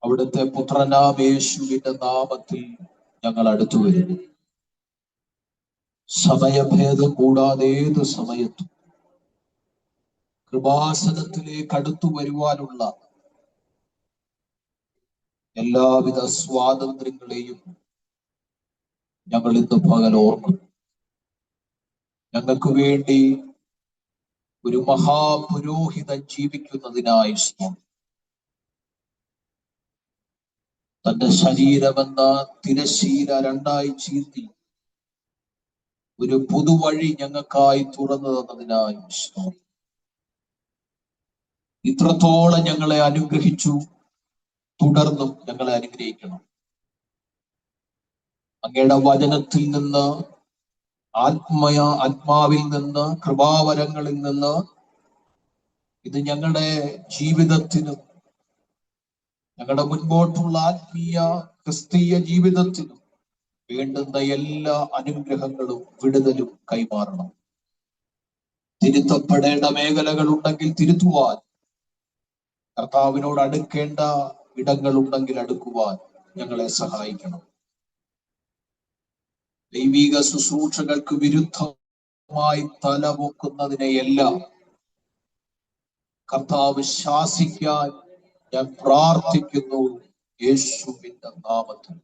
അവിടുത്തെ പുത്രനാം യേശുവിന്റെ നാമത്തിൽ ഞങ്ങൾ അടുത്തു വരുന്നു. സമയഭേദം കൂടാതെ ഏത് സമയത്തും കൃപാസനത്തിലേക്ക് അടുത്തു വരുവാനുള്ള എല്ലാവിധ സ്വാതന്ത്ര്യങ്ങളെയും ഞങ്ങൾ ഇന്ന് പകൽ ഓർക്കുന്നു. ഞങ്ങൾക്ക് വേണ്ടി ഒരു മഹാപുരോഹിതൻ ജീവിക്കുന്നതിനായി തന്റെ ശരീരമെന്ന തിരശീല രണ്ടായി ചീർത്തി ഒരു പുതുവഴി ഞങ്ങൾക്കായി തുറന്നു തന്നതിനായി ഇത്രത്തോളം ഞങ്ങളെ അനുഗ്രഹിച്ചു. തുടർന്നും ഞങ്ങളെ അനുഗ്രഹിക്കണം. അങ്ങയുടെ വചനത്തിൽ നിന്ന്, ആത്മാവിൽ നിന്ന്, കൃപാവരങ്ങളിൽ നിന്ന് ഇത് ഞങ്ങളുടെ ജീവിതത്തിനും ഞങ്ങളുടെ മുൻപോട്ടുള്ള ആത്മീയ ക്രിസ്തീയ ജീവിതത്തിനും വേണ്ടുന്ന എല്ലാ അനുഗ്രഹങ്ങളും വിടുതലും കൈമാറണം. തിരുത്തപ്പെടേണ്ട മേഖലകൾ ഉണ്ടെങ്കിൽ തിരുത്തുവാൻ, കർത്താവിനോട് അടുക്കേണ്ട ഇടങ്ങൾ ഉണ്ടെങ്കിൽ അടുക്കുവാൻ ഞങ്ങളെ സഹായിക്കണം. ദൈവിക ശുശ്രൂഷകൾക്ക് വിരുദ്ധമായി തലപൊക്കുന്നതിനെയെല്ലാം കർത്താവ് ശാസിക്കാൻ ഞാൻ പ്രാർത്ഥിക്കുന്നു. യേശുവിന്റെ നാമത്തിൽ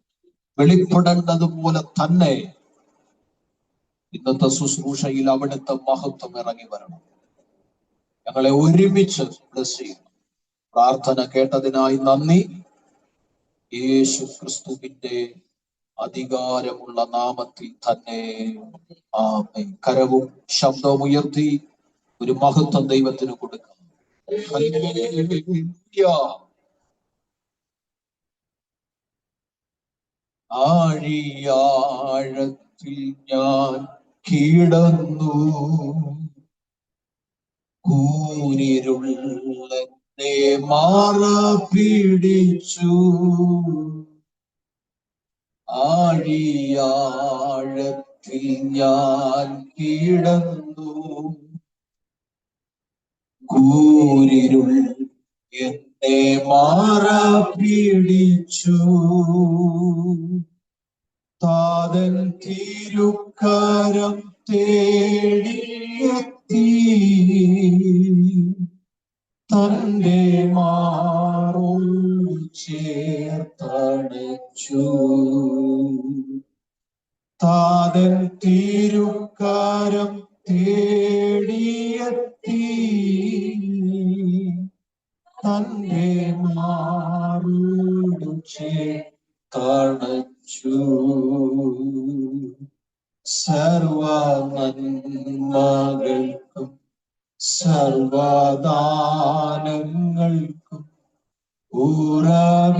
വെളിപ്പെടേണ്ടതുപോലെ തന്നെ ഇന്നത്തെ ശുശ്രൂഷയിൽ അവിടുത്തെ മഹത്വം ഇറങ്ങി വരണം. ഞങ്ങളെ ഒരുമിച്ച് ബ്ലസ് ചെയ്യണം. പ്രാർത്ഥന കേട്ടതിനായി നന്ദി. യേശു ക്രിസ്തുവിന്റെ അധികാരമുള്ള നാമത്തിൽ തന്നെ ആമേൻ. കരവും ശബ്ദവും ഉയർത്തി ഒരു മഹത്വം ദൈവത്തിന് കൊടുക്കാം. ആഴിയാഴത്തിൽ ഞാൻ കിടന്നു, കൂരിരുളെ മാറ പിടിച്ചു. ആഴിയാഴത്തിൽ ഞാൻ കിടന്നു, കൂരിരുൾ എന്നെ മാറ പിടിച്ചു. താതൻ തിരുക്കരം തേടിയെത്തി, തന്റെ മാറോട് ചേർത്തണച്ചു. താതൻ തിരുക്കരം തേടിയെത്തി, തന്റെ മാറോട് ചേർത്തണച്ചു. സർവ നന്മകൾക്കും സർവദാനങ്ങൾക്കും ഉറവിടമാവൻ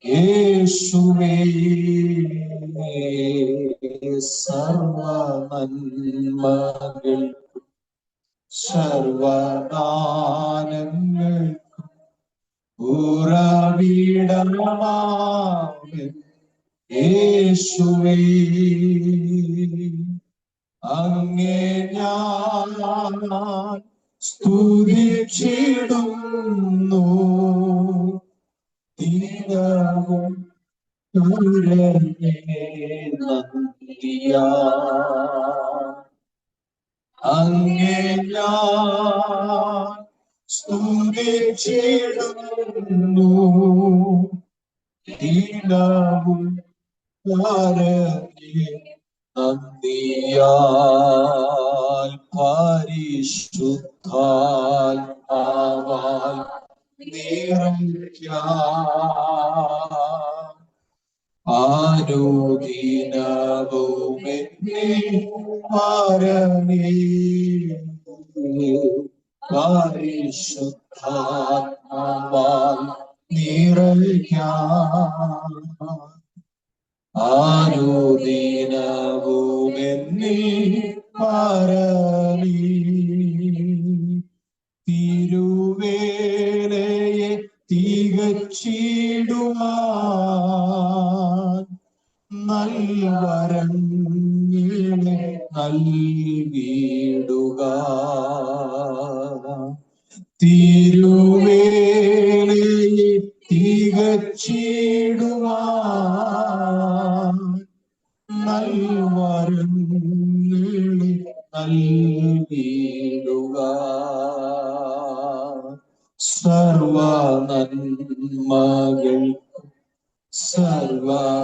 യേശുവേ. സർവ നന്മകൾക്കും സർവദാനങ്ങൾക്കും ഉറവിടമാവൻ യേശുവേ. അങ്ങേ ഞാൻ സ്തുതിച്ചിടുന്നു, ദിനവും നന്ദിയാ. അങ്ങേ ഞാൻ സ്തുതിച്ചിടുന്നു, ദിനവും നന്ദിയാൽ. പരിശുദ്ധാത്മാവാൽ നിറയ്ക്കാം അനുദിനവും എന്നെ വരണേ. പരിശുദ്ധാത്മാവാൽ നിറയ്ക്കാം അനുദിനവും എന്നെ വരണേ. തിരുവേലയെ തികച്ചിടുവാൻ നൽവരങ്ങളെ നൽകിയിടുക. തിരുവേലയെ തികച്ചിടുവാൻ നൽവരങ്ങളെ നൽകിടുക. സർവ നന്മകൾക്കും സർവദാനങ്ങൾക്കും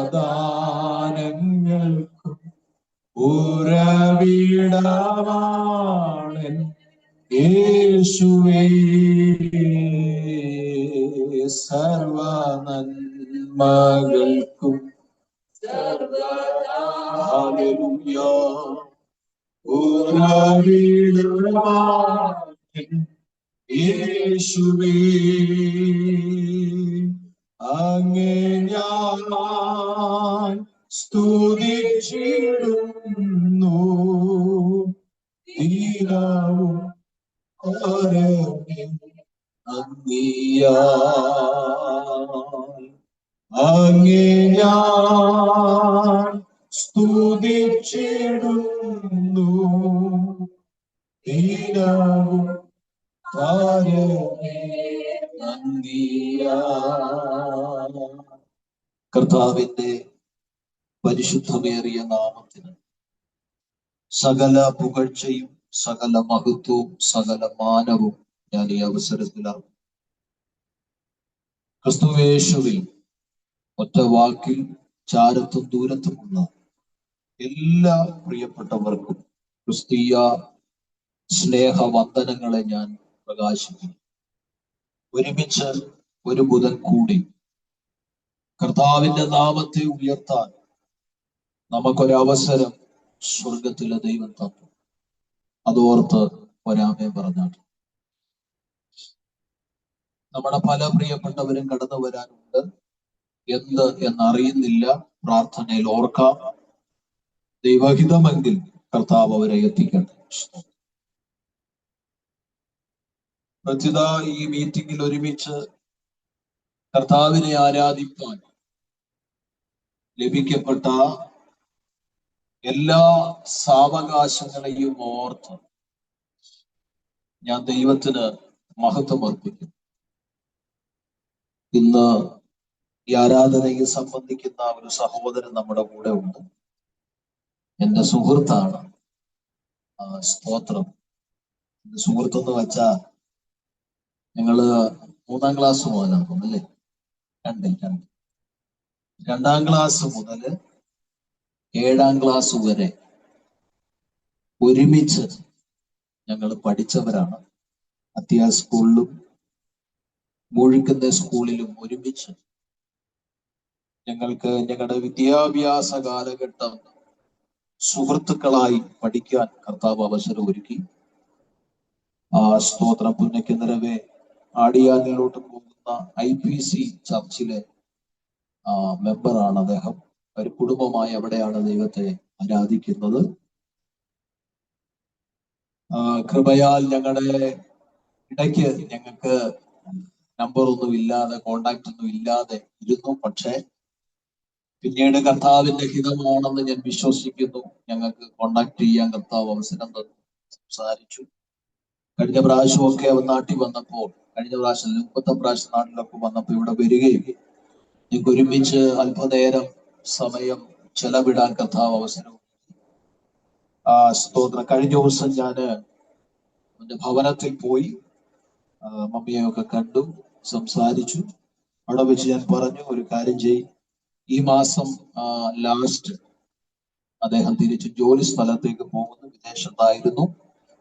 ഉറവിടമാണൻ യേശുവേ. സർവ നന്മകൾക്കും ഹല്ലേലൂയ ഉറവിടമാണൻ യേശുവേ. അങ്ങേ ഞാൻ സ്തുതിച്ചിടുന്നു ദീനവും നന്ദിയാൽ. അങ്ങേ ഞാൻ സ്തുതിച്ചിടുന്നു ദീനവും നന്ദിയാൽ. കർത്താവിന്റെ പരിശുദ്ധമേറിയ നാമത്തിന് സകല പുകഴ്ചയും സകല മഹത്വവും സകല മാനവും ഞാൻ ഈ അവസരത്തിലാണ്. ക്രിസ്തുയേശുവിൽ ഒറ്റ വാക്കിൽ ചാരത്തും ദൂരത്തുമുള്ള എല്ലാ പ്രിയപ്പെട്ടവർക്കും ക്രിസ്തീയ സ്നേഹവന്ദനങ്ങളെ ഞാൻ പ്രകാശിപ്പിക്കുന്നു. ഒരുമിച്ച് ഒരു ബുധൻ കൂടി കർത്താവിന്റെ നാമത്തെ ഉയർത്താൻ നമുക്കൊരവസരം സ്വർഗത്തിലെ ദൈവം തന്നു. അതോർത്ത് ഒരാമേ പറഞ്ഞാട്ട്. നമ്മുടെ പല പ്രിയപ്പെട്ടവരും കടന്നു വരാനുണ്ട്. എന്ത് എന്നറിയുന്നില്ല. പ്രാർത്ഥനയിൽ ഓർക്കാം. ദൈവഹിതമെങ്കിൽ കർത്താവ് അവരെ എത്തിക്കട്ടെ. പ്രത്യുത ഈ മീറ്റിംഗിൽ ഒരുമിച്ച് കർത്താവിനെ ആരാധിക്കാൻ ലഭിക്കപ്പെട്ട എല്ലാ സാവകാശങ്ങളെയും ഓർത്ത് ഞാൻ ദൈവത്തിന് മഹത്വം അർപ്പിക്കും. ഇന്ന് ഈ ആരാധനയിൽ സംബന്ധിക്കുന്ന ഒരു സഹോദരൻ നമ്മുടെ കൂടെ ഉണ്ട്. എന്റെ സുഹൃത്താണ്. സ്തോത്രം. എന്റെ സുഹൃത്തെന്ന് വെച്ചാൽ ഞങ്ങള് 3ാം ക്ലാസ് മുതലാണ് അല്ലേ? രണ്ടാം ക്ലാസ് മുതൽ 7ാം ക്ലാസ് വരെ ഒരുമിച്ച് ഞങ്ങൾ പഠിച്ചവരാണ്. അത്യാ സ്കൂളിലും മൂഴിക്കുന്ന സ്കൂളിലും ഒരുമിച്ച് ഞങ്ങൾക്ക് ഞങ്ങളുടെ വിദ്യാഭ്യാസ കാലഘട്ടം സുഹൃത്തുക്കളായി പഠിക്കാൻ കർത്താവ് അവസരം ഒരുക്കി. സ്തോത്രം. പുന്നയ്ക്ക് നിറവേ ആടിയാലിലോട്ട് പോകുന്ന IPC ചർച്ചിലെ മെമ്പറാണ് അദ്ദേഹം. ഒരു കുടുംബമായി അവിടെയാണ് ദൈവത്തെ ആരാധിക്കുന്നത്. കൃപയാൽ ഞങ്ങളുടെ ഇടയ്ക്ക് ഞങ്ങൾക്ക് നമ്പറൊന്നും ഇല്ലാതെ കോണ്ടാക്ട് ഒന്നും ഇല്ലാതെ ഇരുന്നു. പക്ഷെ പിന്നീട് കർത്താവിന്റെ ഹിതമാണെന്ന് ഞാൻ വിശ്വസിക്കുന്നു. ഞങ്ങൾക്ക് കോണ്ടാക്ട് ചെയ്യാൻ കർത്താവ് അവസരം തന്നു. സംസാരിച്ചു. കഴിഞ്ഞ പ്രാവശ്യമൊക്കെ നാട്ടിൽ വന്നപ്പോൾ, കഴിഞ്ഞ പ്രാവശ്യം 30 പ്രാവശ്യം നാട്ടിലൊക്കെ വന്നപ്പോൾ ഇവിടെ വരികയും ഞങ്ങൾക്ക് ഒരുമിച്ച് അല്പനേരം സമയം ചെലവിടാൻ കർത്താവ് അവസരം. സ്തോത്രം. കഴിഞ്ഞ ദിവസം ഞാന് എന്റെ ഭവനത്തിൽ പോയി മമ്മിയെയൊക്കെ കണ്ടു, സംസാരിച്ചു. അവിടെ വെച്ച് ഞാൻ പറഞ്ഞു, ഒരു കാര്യം ചെയ്യും, ഈ മാസം ലാസ്റ്റ് അദ്ദേഹം തിരിച്ച് ജോലി സ്ഥലത്തേക്ക് പോകുന്നു. വിദേശത്തായിരുന്നു.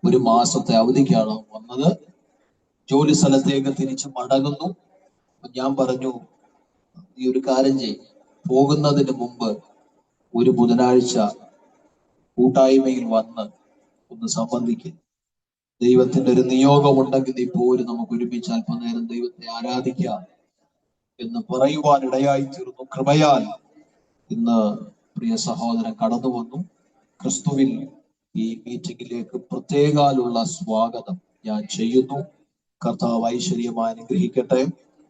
1 മാസത്തെ അവധിക്കാണ് വന്നത്. ജോലി സ്ഥലത്തേക്ക് തിരിച്ച് മടങ്ങുന്നു. ഞാൻ പറഞ്ഞു, ഈ ഒരു കാര്യം ചെയ്യും, പോകുന്നതിന് മുമ്പ് ഒരു ബുധനാഴ്ച കൂട്ടായ്മയിൽ വന്ന് ഒന്ന് സംബന്ധിക്കും. ദൈവത്തിന്റെ ഒരു നിയോഗമുണ്ടെങ്കിൽ നീ പോരും, നമുക്ക് ഒരുമിച്ച് അല്പനേരം ദൈവത്തെ ആരാധിക്കാം എന്ന് പറയുവാൻ ഇടയായി തീർന്നു. കൃപയാൽ ഇന്ന് പ്രിയ സഹോദരൻ കടന്നു വന്നു. ക്രിസ്തുവിൽ ഈ മീറ്റിംഗിലേക്ക് പ്രത്യേകാലുള്ള സ്വാഗതം ഞാൻ ചെയ്യുന്നു. കർത്താവ് ഐശ്വര്യമായി അനുഗ്രഹിക്കട്ടെ.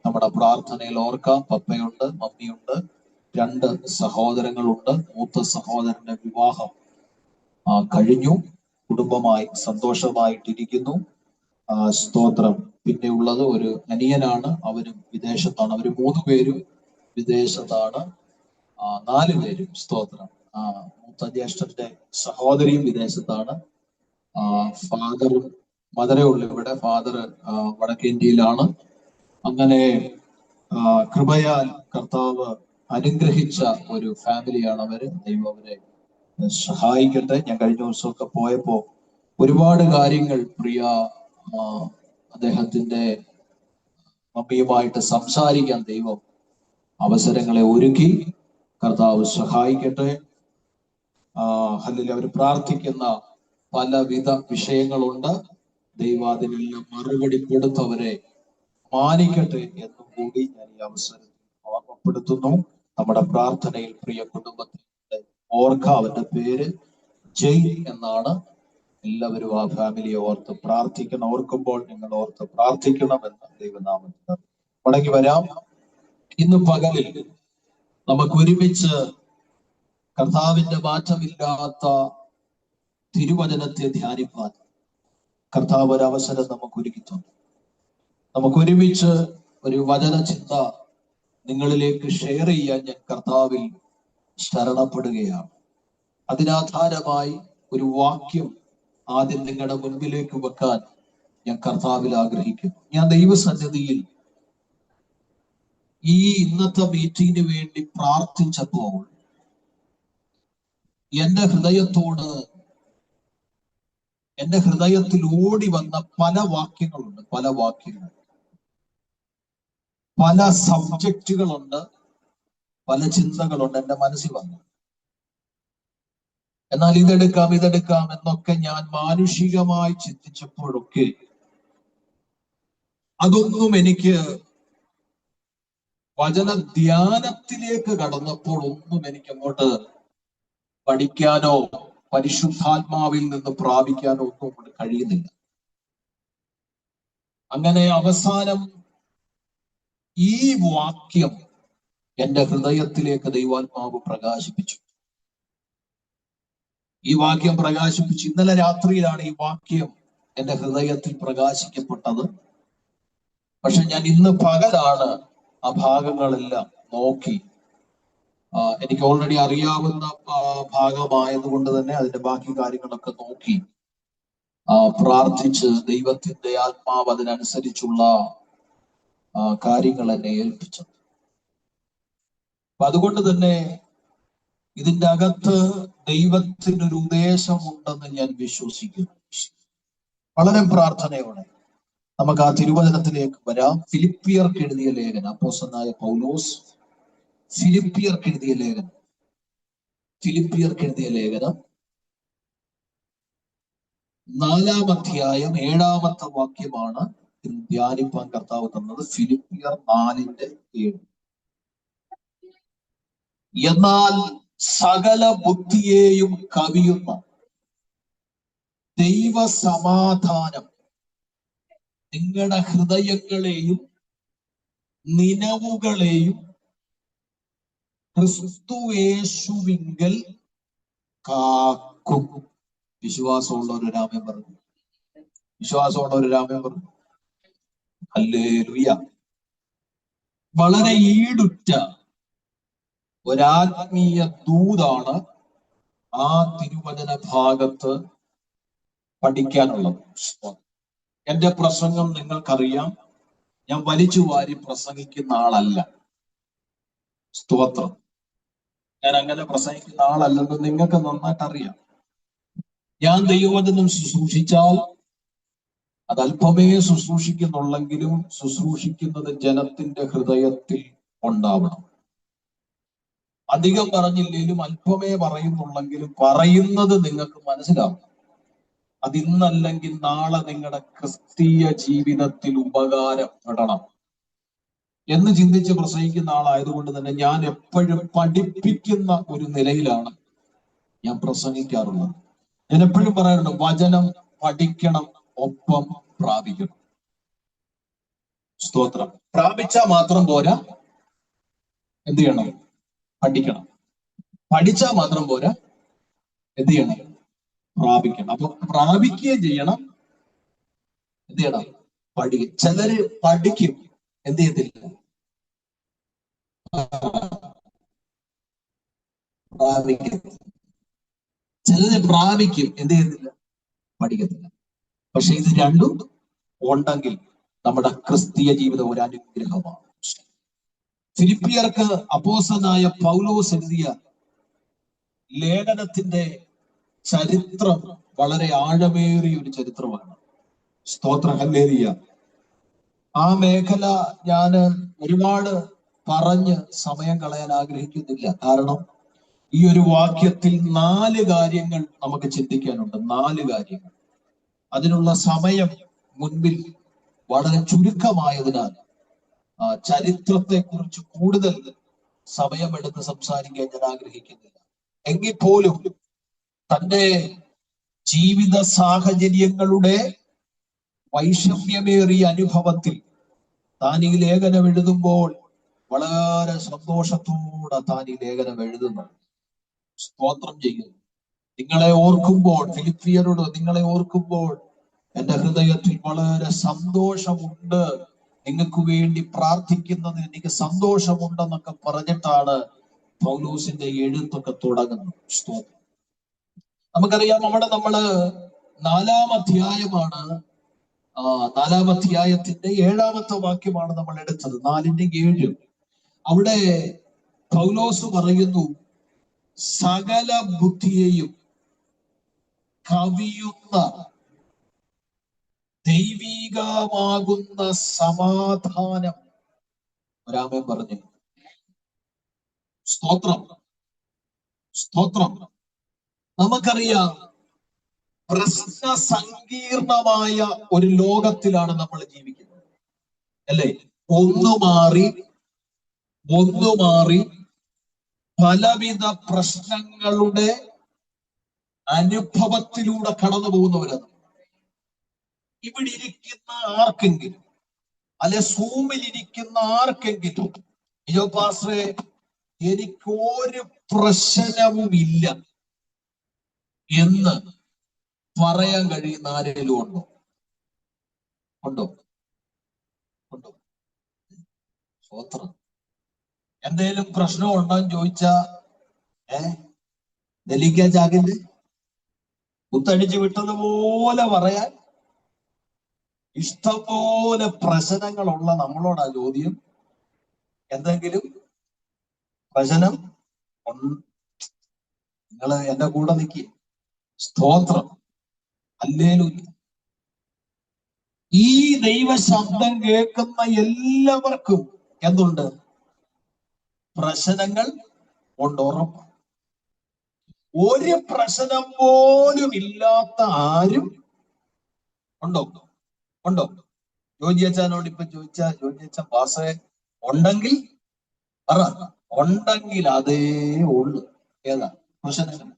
നമ്മുടെ പ്രാർത്ഥനയിൽ ഓർക്കാം. പപ്പയുണ്ട്, മമ്മിയുണ്ട്, 2 സഹോദരങ്ങളുണ്ട്. മൂത്ത സഹോദരന്റെ വിവാഹം കഴിഞ്ഞു. കുടുംബമായി സന്തോഷമായിട്ടിരിക്കുന്നു. സ്തോത്രം. പിന്നെ ഉള്ളത് ഒരു അനിയനാണ്, അവരും വിദേശത്താണ്. അവര് 3 പേരും വിദേശത്താണ്. 4 പേരും സ്തോത്രം. മൂത്ത ജ്യേഷ്ഠന്റെ സഹോദരിയും വിദേശത്താണ്. ഫാദറും മദറേ ഉള്ളു ഇവിടെ. ഫാദർ വടക്കേ ഇന്ത്യയിലാണ്. അങ്ങനെ കൃപയാൽ കർത്താവ് അനുഗ്രഹിച്ച ഒരു ഫാമിലിയാണ് അവര്. ദൈവം അവരെ സഹായിക്കട്ടെ. ഞാൻ കഴിഞ്ഞ ദിവസമൊക്കെ പോയപ്പോ ഒരുപാട് കാര്യങ്ങൾ പ്രിയ അദ്ദേഹത്തിന്റെ മമ്മിയുമായിട്ട് സംസാരിക്കാൻ ദൈവം അവസരങ്ങളെ ഒരുക്കി. കർത്താവ് സഹായിക്കട്ടെ. അല്ലെങ്കിൽ അവർ പ്രാർത്ഥിക്കുന്ന പലവിധ വിഷയങ്ങളുണ്ട്. ദൈവം അതിനെല്ലാം മറുപടി കൊടുത്തവരെ മാനിക്കട്ടെ എന്നും കൂടി ഞാൻ ഈ അവസരത്തിൽ ഓർമ്മപ്പെടുത്തുന്നു. നമ്മുടെ പ്രാർത്ഥനയിൽ പ്രിയ കുടുംബത്തിന്റെ ഓർക്കുക. അവന്റെ പേര് ജയ് എന്നാണ്. എല്ലാവരും ആ ഫാമിലിയെ ഓർത്ത് പ്രാർത്ഥിക്കണം. ഓർക്കുമ്പോൾ നിങ്ങൾ ഓർത്ത് പ്രാർത്ഥിക്കണമെന്ന് ദൈവനാമത്തിൽ മടങ്ങി വരാം. ഇന്ന് പകലിൽ നമുക്ക് ഒരുമിച്ച് കർത്താവിന്റെ മാറ്റമില്ലാത്ത തിരുവചനത്തെ ധ്യാനിപ്പാൻ കർത്താവ് ഒരു അവസരം നമുക്ക് ഒരുക്കിയിട്ടുണ്ട്. നമുക്ക് ഒരുമിച്ച് ഒരു വചന ചിന്ത നിങ്ങളിലേക്ക് ഷെയർ ചെയ്യാൻ ഞാൻ കർത്താവിൽ ശരണപ്പെടുകയാണ്. അതിനാധാരമായി ഒരു വാക്യം ആദ്യം നിങ്ങളുടെ മുൻപിലേക്ക് വെക്കാൻ ഞാൻ കർത്താവിൽ ആഗ്രഹിക്കുന്നു. ഞാൻ ദൈവസന്നിധിയിൽ ഈ ഇന്നത്തെ മീറ്റിങ്ങിന് വേണ്ടി പ്രാർത്ഥിച്ചപ്പോൾ എന്റെ ഹൃദയത്തിൽ ഓടി വന്ന പല വാക്യങ്ങളുണ്ട്. പല സബ്ജക്റ്റുകളുണ്ട്, പല ചിന്തകളുണ്ട് എന്റെ മനസ്സിൽ വന്നു. എന്നാൽ ഇതെടുക്കാം എന്നൊക്കെ ഞാൻ മാനുഷികമായി ചിന്തിച്ചപ്പോഴൊക്കെ അതൊന്നും എനിക്ക് വചന ധ്യാനത്തിലേക്ക് കടന്നപ്പോൾ ഒന്നും എനിക്ക് അങ്ങോട്ട് പഠിക്കാനോ പരിശുദ്ധാത്മാവിൽ നിന്ന് പ്രാപിക്കാനോ ഒന്നും കഴിയുന്നില്ല. അങ്ങനെ അവസാനം ഈ വാക്യം എന്റെ ഹൃദയത്തിലേക്ക് ദൈവാത്മാവ് പ്രകാശിപ്പിച്ചു. ഇന്നലെ രാത്രിയിലാണ് ഈ വാക്യം എന്റെ ഹൃദയത്തിൽ പ്രകാശിക്കപ്പെട്ടത്. പക്ഷെ ഞാൻ ഇന്ന് പകലാണ് ആ ഭാഗങ്ങളെല്ലാം നോക്കി. എനിക്ക് ഓൾറെഡി അറിയാവുന്ന ഭാഗമായതുകൊണ്ട് തന്നെ അതിന്റെ ബാക്കി കാര്യങ്ങളൊക്കെ നോക്കി പ്രാർത്ഥിച്ച് ദൈവത്തിന്റെ ആത്മാവ് അതിനനുസരിച്ചുള്ള കാര്യങ്ങൾ എന്നെ ഏൽപ്പിച്ചു. അപ്പൊ അതുകൊണ്ട് തന്നെ ഇതിന്റെ അകത്ത് ദൈവത്തിനൊരു ഉദ്ദേശമുണ്ടെന്ന് ഞാൻ വിശ്വസിക്കുന്നു. വളരെ പ്രാർത്ഥനയോടെ നമുക്ക് ആ തിരുവചനത്തിലേക്ക് വരാം. ഫിലിപ്പിയർക്ക് എഴുതിയ ലേഖനം, അപ്പോസ്തലനായ പൗലോസ് ഫിലിപ്പിയർക്ക് എഴുതിയ ലേഖനം 4-ാം അധ്യായം 7-ാമത്തെ വാക്യമാണ് ധ്യാനിപ്പാൻ കർത്താവ് തന്നത്. ഫിലിപ്പിയർ 4:7. എന്നാൽ സകല ബുദ്ധിയെയും കവിയുന്ന ദൈവ സമാധാനം നിങ്ങളുടെ ഹൃദയങ്ങളെയും നിനവുകളെയും ക്രിസ്തുയേശുവിങ്കൽ കാക്കും. വിശ്വാസമുള്ളവർ രാമൻ പറഞ്ഞു. ഹല്ലേലൂയ. വളരെ ഈടുറ്റ ഒരാത്മീയ ദൂതാണ് ആ തിരുവചന ഭാഗത്ത് പഠിക്കാനുള്ളത്. എന്റെ പ്രസംഗം നിങ്ങൾക്കറിയാം, ഞാൻ വലിച്ചു വാരി പ്രസംഗിക്കുന്ന ആളല്ല. സ്തോത്രം. ഞാൻ അങ്ങനെ പ്രസംഗിക്കുന്ന ആളല്ലെന്ന് നിങ്ങൾക്ക് നന്നായിട്ട് അറിയാം. ഞാൻ ദൈവവചനം ശുശ്രൂഷിച്ചാൽ അത് അല്പമേ ശുശ്രൂഷിക്കുന്നുള്ളെങ്കിലും ശുശ്രൂഷിക്കുന്നത് ജനത്തിന്റെ ഹൃദയത്തിൽ ഉണ്ടാവണം. അധികം പറഞ്ഞില്ലെങ്കിലും അല്പമേ പറയുന്നുള്ളെങ്കിലും പറയുന്നത് നിങ്ങൾക്ക് മനസ്സിലാവും. അതിന്നല്ലെങ്കിൽ നാളെ നിങ്ങളുടെ ക്രിസ്തീയ ജീവിതത്തിൽ ഉപകാരപ്പെടണം എന്ന് ചിന്തിച്ച് പ്രസംഗിക്കുന്ന ആളായതുകൊണ്ട് തന്നെ ഞാൻ എപ്പോഴും പഠിപ്പിക്കുന്ന ഒരു നിലയിലാണ് ഞാൻ പ്രസംഗിക്കാറുള്ളത്. ഞാൻ എപ്പോഴും പറയാറുണ്ട്, വചനം പഠിക്കണം, ഒപ്പം പ്രാപിക്കണം. സ്തോത്രം. പ്രാപിച്ചാൽ മാത്രം പോരാ, എന്ത് ചെയ്യണം? പഠിക്കണം. പഠിച്ചാൽ മാത്രം പോരാ, എന്ത് ചെയ്യണം? പ്രാപിക്കണം. അപ്പൊ പ്രാപിക്കുകയും ചെയ്യണം, എന്ത് ചെയ്യണം? പഠിക്കും. ചിലര് പഠിക്കും, എന്ത് ചെയ്യത്തില്ല? പ്രാപിക്കും. ചിലര് പ്രാപിക്കും, എന്ത് ചെയ്യുന്നില്ല? പഠിക്കത്തില്ല. പക്ഷെ ഇത് രണ്ടും ഉണ്ടെങ്കിൽ നമ്മുടെ ക്രിസ്തീയ ജീവിതം ഒരു അനുഗ്രഹമാണ്. ഫിലിപ്പിയർക്ക് അപ്പോസ്തലനായ പൗലോസ് എഴുതിയ ലേഖനത്തിന്റെ ചരിത്രം വളരെ ആഴമേറിയ ഒരു ചരിത്രമാണ്. സ്തോത്രം, ഹല്ലേലൂയ. ആ മേഖല ഞാൻ ഒരുപാട് പറഞ്ഞ് സമയം കളയാൻ ആഗ്രഹിക്കുന്നില്ല. കാരണം ഈ ഒരു വാക്യത്തിൽ 4 കാര്യങ്ങൾ നമുക്ക് ചിന്തിക്കാനുണ്ട്. 4 കാര്യങ്ങൾ. അതിനുള്ള സമയം മുൻപിൽ വളരെ ചുരുക്കമായതിനാൽ ചരിത്രത്തെ കുറിച്ച് കൂടുതൽ സമയമെടുത്ത് സംസാരിക്കാൻ ഞാൻ ആഗ്രഹിക്കുന്നില്ല. എങ്കിൽ പോലും തന്റെ ജീവിത സാഹചര്യങ്ങളുടെ വൈഷമ്യമേറിയ അനുഭവത്തിൽ താൻ ഈ ലേഖനം എഴുതുമ്പോൾ വളരെ സന്തോഷത്തോടെ താൻ ഈ ലേഖനം എഴുതുന്നു. സ്തോത്രം ചെയ്യുന്നു. നിങ്ങളെ ഓർക്കുമ്പോൾ, ഫിലിപ്പിയരോട് നിങ്ങളെ ഓർക്കുമ്പോൾ എന്റെ ഹൃദയത്തിൽ വളരെ സന്തോഷമുണ്ട്. നിങ്ങൾക്ക് വേണ്ടി പ്രാർത്ഥിക്കുന്നതിന് എനിക്ക് സന്തോഷമുണ്ടെന്നൊക്കെ പറഞ്ഞിട്ടാണ് പൗലോസിന്റെ എഴുത്തൊക്കെ തുടങ്ങുന്നത്. സ്തോത്രം. നമുക്കറിയാം, നമ്മള് 4-ാം അധ്യായമാണ്. 4-ാം അധ്യായത്തിന്റെ 7-ാമത്തെ വാക്യമാണ് നമ്മൾ എടുത്തത്. 4:7. അവിടെ പൗലോസ് പറയുന്നു, സകല ബുദ്ധിയെയും കവിയുന്ന ദൈവികമാകുന്ന സമാധാനം. ഒരാമേൻ പറഞ്ഞു. സ്തോത്രം, സ്തോത്രം. നമുക്കറിയാം, പ്രശ്ന സങ്കീർണമായ ഒരു ലോകത്തിലാണ് നമ്മൾ ജീവിക്കുന്നത്, അല്ലേ? ഒന്നു മാറി പലവിധ പ്രശ്നങ്ങളുടെ അനുഭവത്തിലൂടെ കടന്നു പോകുന്നവരാണ്. ഇവിടെ ഇരിക്കുന്ന ആർക്കെങ്കിലും, അല്ലെ സൂമിൽ ഇരിക്കുന്ന ആർക്കെങ്കിലും, അയ്യോ പാസ്റ്ററെ എനിക്കൊരു പ്രശ്നവുമില്ല എന്ന് പറയാൻ കഴിയുന്ന ആരെങ്കിലും ഉണ്ടോ? ഉണ്ടോ? സ്വത്രം. എന്തേലും പ്രശ്നം ഉണ്ടോന്ന് ചോദിച്ചാ നെല്ലിക്ക ചാക്കിന്റെ കുത്തടിച്ച് വിട്ടതുപോലെ പറയാൻ ഇഷ്ടംപോലെ പ്രശ്നങ്ങളുള്ള നമ്മളോടാ ചോദ്യം, എന്തെങ്കിലും പ്രശ്നം നിങ്ങള് എന്റെ കൂടെ നിൽക്കുക. സ്തോത്രം, ഹല്ലേലൂയ. ഈ ദൈവശബ്ദം കേൾക്കുന്ന എല്ലാവർക്കും എന്തുണ്ട്? പ്രശ്നങ്ങൾ ഉണ്ട്, ഉറപ്പ്. ഒരു പ്രശ്നം പോലും ഇല്ലാത്ത ആരും ഉണ്ടോ? ജോജി അച്ഛനോട് ഇപ്പൊ ചോദിച്ചാ, ജോജി അച്ഛൻ പാസേ ഉണ്ടെങ്കിൽ പറ, ഉണ്ടെങ്കിൽ അതേ ഉള്ളു. ഏതാ പ്രശ്നം?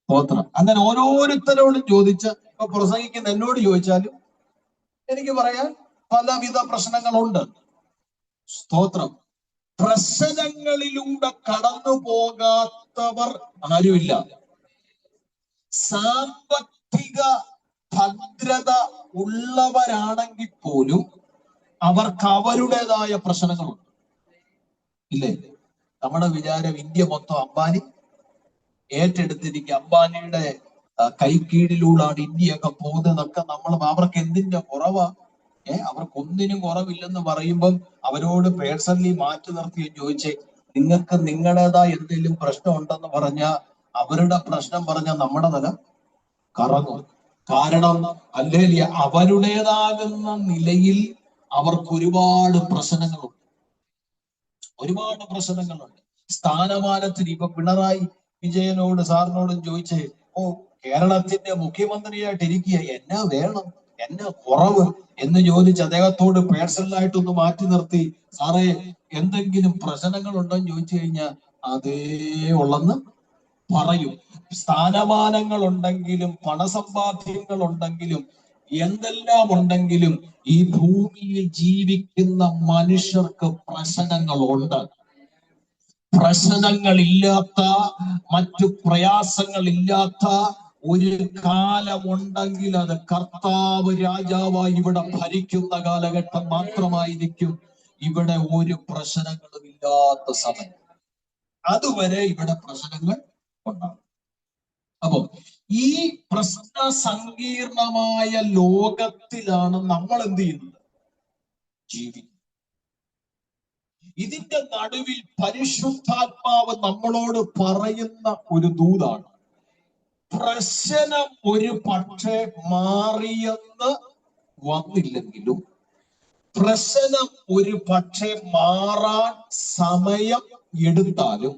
സ്തോത്രം. അങ്ങനെ ഓരോരുത്തരോടും ചോദിച്ച്, ഇപ്പൊ പ്രസംഗിക്കുന്ന എന്നോട് ചോദിച്ചാലും എനിക്ക് പറയാൻ പലവിധ പ്രശ്നങ്ങളുണ്ട്. സ്തോത്രം. പ്രശ്നങ്ങളിലൂടെ കടന്നു പോകാത്തവർ ആരുമില്ല. സാമ്പത്തിക ഭദ്രത ഉള്ളവരാണെങ്കിൽ പോലും അവർക്ക് അവരുടേതായ പ്രശ്നങ്ങളുണ്ട്, ഇല്ലേ? നമ്മുടെ വിചാരം ഇന്ത്യ മൊത്തം അംബാനി ഏറ്റെടുത്തിരിക്കുക, അംബാനിയുടെ കൈക്കീഴിലൂടെയാണ് ഇന്ത്യയൊക്കെ പോകുന്നതൊക്കെ അവർക്ക് എന്തിന്റെ കുറവാ? അവർക്കൊന്നിനും കുറവില്ലെന്ന് പറയുമ്പം അവരോട് പേഴ്സണലി മാറ്റി നിർത്തി ചോദിച്ചേ, നിങ്ങൾക്ക് നിങ്ങളുടേതായ എന്തെങ്കിലും പ്രശ്നം ഉണ്ടെന്ന് പറഞ്ഞ അവരുടെ പ്രശ്നം പറഞ്ഞ നമ്മുടെ തല കറങ്ങും. കാരണം ഹല്ലേലൂയ, അവരുടേതാകുന്ന നിലയിൽ അവർക്ക് ഒരുപാട് പ്രശ്നങ്ങളുണ്ട്. സ്ഥാനമാനത്തിന് ഇപ്പൊ പിണറായി വിജയനോട് സാറിനോടും ചോദിച്ചേ, കേരളത്തിന്റെ മുഖ്യമന്ത്രിയായിട്ട് ഇരിക്കുക, എന്നാ വേണം, എന്നാ കുറവ് എന്ന് ചോദിച്ച് അദ്ദേഹത്തോട് പേഴ്സണലായിട്ടൊന്ന് മാറ്റി നിർത്തി, സാറേ എന്തെങ്കിലും പ്രശ്നങ്ങൾ ഉണ്ടോന്ന് ചോദിച്ചു കഴിഞ്ഞാൽ അതേ ഉള്ളെന്ന് പറയും. സ്ഥാനമാനങ്ങൾ ഉണ്ടെങ്കിലും പണസമ്പാദ്യങ്ങൾ ഉണ്ടെങ്കിലും എന്തെല്ലാം ഉണ്ടെങ്കിലും ഈ ഭൂമിയിൽ ജീവിക്കുന്ന മനുഷ്യർക്ക് പ്രശ്നങ്ങളുണ്ട്. പ്രശ്നങ്ങളില്ലാത്ത, മറ്റു പ്രയാസങ്ങളില്ലാത്ത ഒരു കാലമുണ്ടെങ്കിൽ അത് കർത്താവ് രാജാവായി ഇവിടെ ഭരിക്കുന്ന കാലഘട്ടം മാത്രമായിരിക്കും. ഇവിടെ ഒരു പ്രശ്നങ്ങളും ഇല്ലാത്ത സമയം. അതുവരെ ഇവിടെ പ്രശ്നങ്ങൾ ഉണ്ടാകും. അപ്പൊ ഈ പ്രശ്ന സങ്കീർണമായ ലോകത്തിലാണ് നമ്മൾ എന്ത് ചെയ്യുന്നത്? ജീവിക്കുന്നത്. ഇതിന്റെ നടുവിൽ പരിശുദ്ധാത്മാവ് നമ്മളോട് പറയുന്ന ഒരു ദൂതാണ്. പ്രശ്നം ഒരു പക്ഷേ മാറിയെന്ന് വന്നില്ലെങ്കിലും, പ്രശ്നം ഒരു പക്ഷേ മാറാൻ സമയം എടുത്താലും,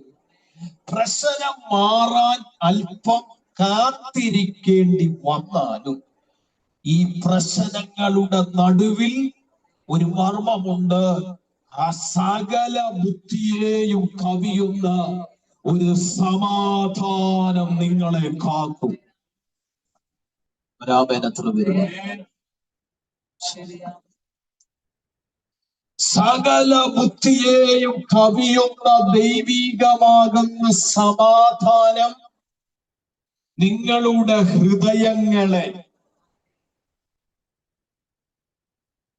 പ്രശ്നം മാറാൻ അല്പം കാത്തിരിക്കേണ്ടി വന്നാലും, ഈ പ്രശ്നങ്ങളുടെ നടുവിൽ ഒരു മർമ്മമുണ്ട്. ആ സകല ബുദ്ധിയെയും കവിയുന്ന ഒരു സമാധാനം നിങ്ങളെ കാക്കും. സകല ബുദ്ധിയെയും കവിയുന്ന ദൈവികമാകുന്ന സമാധാനം നിങ്ങളുടെ ഹൃദയങ്ങളെ,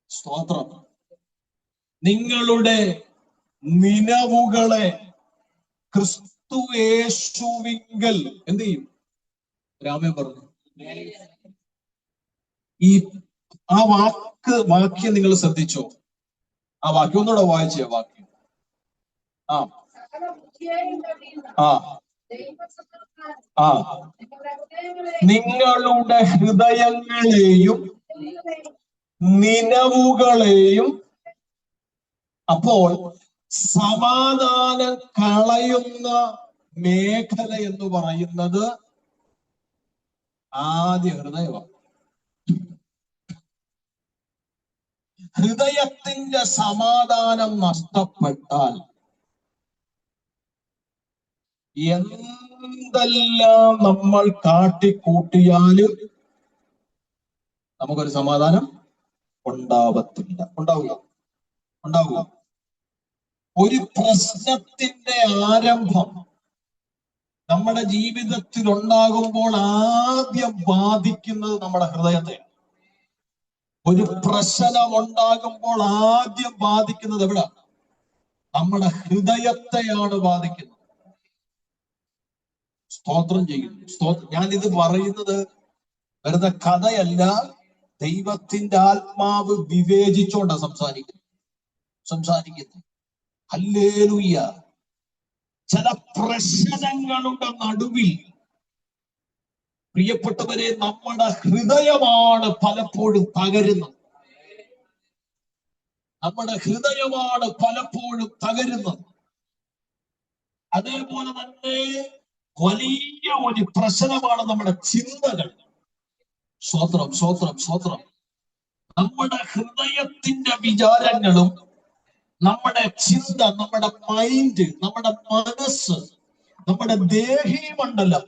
സ്തോത്രം, നിങ്ങളുടെ നിനവുകളെ ക്രിസ്തു യേശുവിങ്കൽ എന്ത് ചെയ്യും? രാമൻ പറഞ്ഞു. ആ വാക്യം നിങ്ങൾ ശ്രദ്ധിച്ചോ? ആ വാക്യം ഒന്നുകൂടെ വായിച്ചേ. വാക്യം നിങ്ങളുടെ ഹൃദയങ്ങളെയും നിനവുകളെയും. അപ്പോൾ സമാധാനം കളയുന്ന മേഖല എന്ന് പറയുന്നത് ആദ്യ ഹൃദയമാണ്. ഹൃദയത്തിന്റെ സമാധാനം നഷ്ടപ്പെട്ടാൽ എന്തെല്ലാം നമ്മൾ കാട്ടിക്കൂട്ടിയാലും നമുക്കൊരു സമാധാനം ഉണ്ടാവത്തില്ല. ഉണ്ടാവുക. ഒരു പ്രശ്നത്തിന്റെ ആരംഭം നമ്മുടെ ജീവിതത്തിൽ ഉണ്ടാകുമ്പോൾ ആദ്യം ബാധിക്കുന്നത് നമ്മുടെ ഹൃദയത്തെ. ഒരു പ്രശ്നം ഉണ്ടാകുമ്പോൾ ആദ്യം ബാധിക്കുന്നത് എവിടെ? നമ്മുടെ ഹൃദയത്തെയാണ് ബാധിക്കുന്നത്. സ്തോത്രം ചെയ്യുന്നു. ഞാനിത് പറയുന്നത് വെറുതെ കഥയല്ല, ദൈവത്തിന്റെ ആത്മാവ് വിവേചിച്ചോണ്ടാ സംസാരിക്കുന്നത്. ഹല്ലേലൂയ. ചില പ്രശ്നങ്ങളുടെ നടുവിൽ പ്രിയപ്പെട്ടവരെ നമ്മുടെ ഹൃദയമാണ് പലപ്പോഴും തകരുന്നത്. നമ്മുടെ ഹൃദയമാണ് പലപ്പോഴും തകരുന്നത്. അതേപോലെ തന്നെ വലിയ ഒരു പ്രശ്നമാണ് നമ്മുടെ ചിന്തകൾ. സ്വത്രം. നമ്മുടെ ഹൃദയത്തിന്റെ വിചാരങ്ങളും നമ്മുടെ ചിന്ത, നമ്മുടെ മൈൻഡ്, നമ്മുടെ മനസ്സ്, നമ്മുടെ ദേഹീമണ്ഡലം,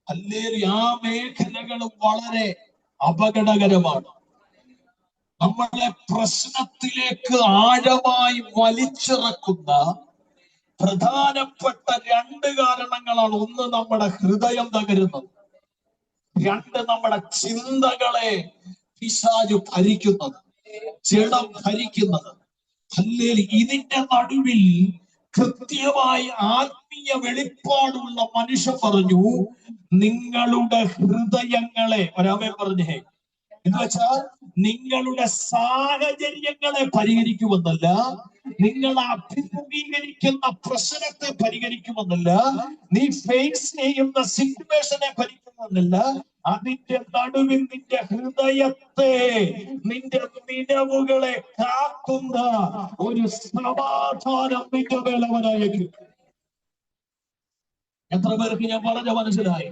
അല്ലെങ്കിൽ ആ മേഖലകളും വളരെ അപകടകരമാണ്. നമ്മളെ പ്രശ്നത്തിലേക്ക് ആഴമായി വലിച്ചിറക്കുന്ന പ്രധാനപ്പെട്ട 2 കാരണങ്ങളാണ്. ഒന്ന്, നമ്മുടെ ഹൃദയം തകരുന്നത്. 2, നമ്മുടെ ചിന്തകളെ പിശാച് ഭരിക്കുന്നത്, ജഡം ഭരിക്കുന്നത്. അല്ലെങ്കിൽ ഇതിന്റെ നടുവിൽ കൃത്യമായി ആത്മീയ വെളിപ്പാടുള്ള മനുഷ്യൻ പറഞ്ഞു, നിങ്ങളുടെ ഹൃദയങ്ങളെ, ഒരാമൻ പറഞ്ഞേ, എന്ന് വെച്ചാൽ നിങ്ങളുടെ സാഹചര്യങ്ങളെ പരിഹരിക്കുമെന്നല്ല, നിങ്ങൾ അഭിമുഖീകരിക്കുന്ന പ്രശ്നത്തെ പരിഹരിക്കുമെന്നല്ല, നീ ഫേസ് ചെയ്യുന്ന സിറ്റുവേഷനെ പരിഹരിക്കുമെന്നല്ല, അതിന്റെ നടുവിൽ നിന്റെ ഹൃദയത്തെ, നിന്റെ നിലവുകളെ കാക്കുന്ന ഒരു സമാധാനം നിന്റെ മേലവനായേക്കും. എത്ര പേർക്ക് ഞാൻ പറഞ്ഞ മനസ്സിലായി?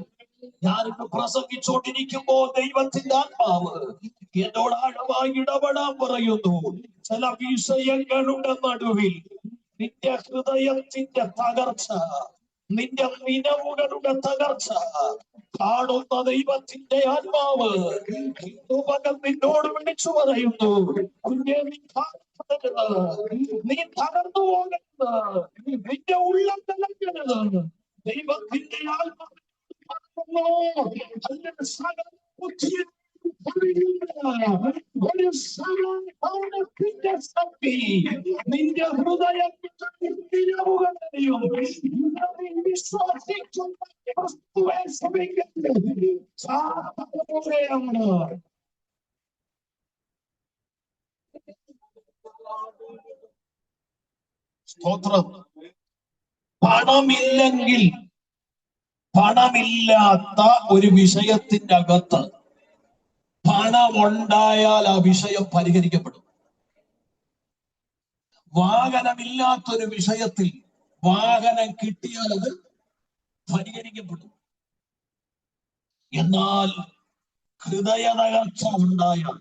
ഞാനിന്ന് പ്രസംഗിച്ചോണ്ടിരിക്കുമ്പോ ദൈവത്തിന്റെ ആത്മാവ് എന്നോട് ആഴമായി ഇടപെടാൻ പറയുന്നു. ചില വിഷയങ്ങളുടെ നടുവിൽ നിന്റെ ഹൃദയത്തിന്റെ തകർച്ച, നിന്റെ നിലവുകളുടെ തകർച്ച കാണുന്ന ദൈവത്തിന്റെ ആത്മാവ് പകൽ നിന്നോട് വിളിച്ചു പറയുന്നു, കുഞ്ഞെ, നീ തകർന്നു പോകരുത്, നിന്റെ ഉള്ളം തകർക്കരുത്. ദൈവത്തിന്റെ ആത്മാവ് ഒരു സമാധാനത്തിന്റെ ശക്തി നിന്റെ ഹൃദയത്തിലും വിശ്വസിക്കുന്ന ക്രിസ്തുവെ ശ്രമിക്കുന്നത് സാധനമാണ്. സ്തോത്രം. പണമില്ലെങ്കിൽ, പണമില്ലാത്ത ഒരു വിഷയത്തിന്റെ അകത്ത് പണമുണ്ടായാൽ ആ വിഷയം പരിഹരിക്കപ്പെടും. വാഹനമില്ലാത്തൊരു വിഷയത്തിൽ വാഹനം കിട്ടിയാൽ അത് പരിഹരിക്കപ്പെടും. എന്നാൽ ഹൃദയ തകർച്ച ഉണ്ടായാൽ,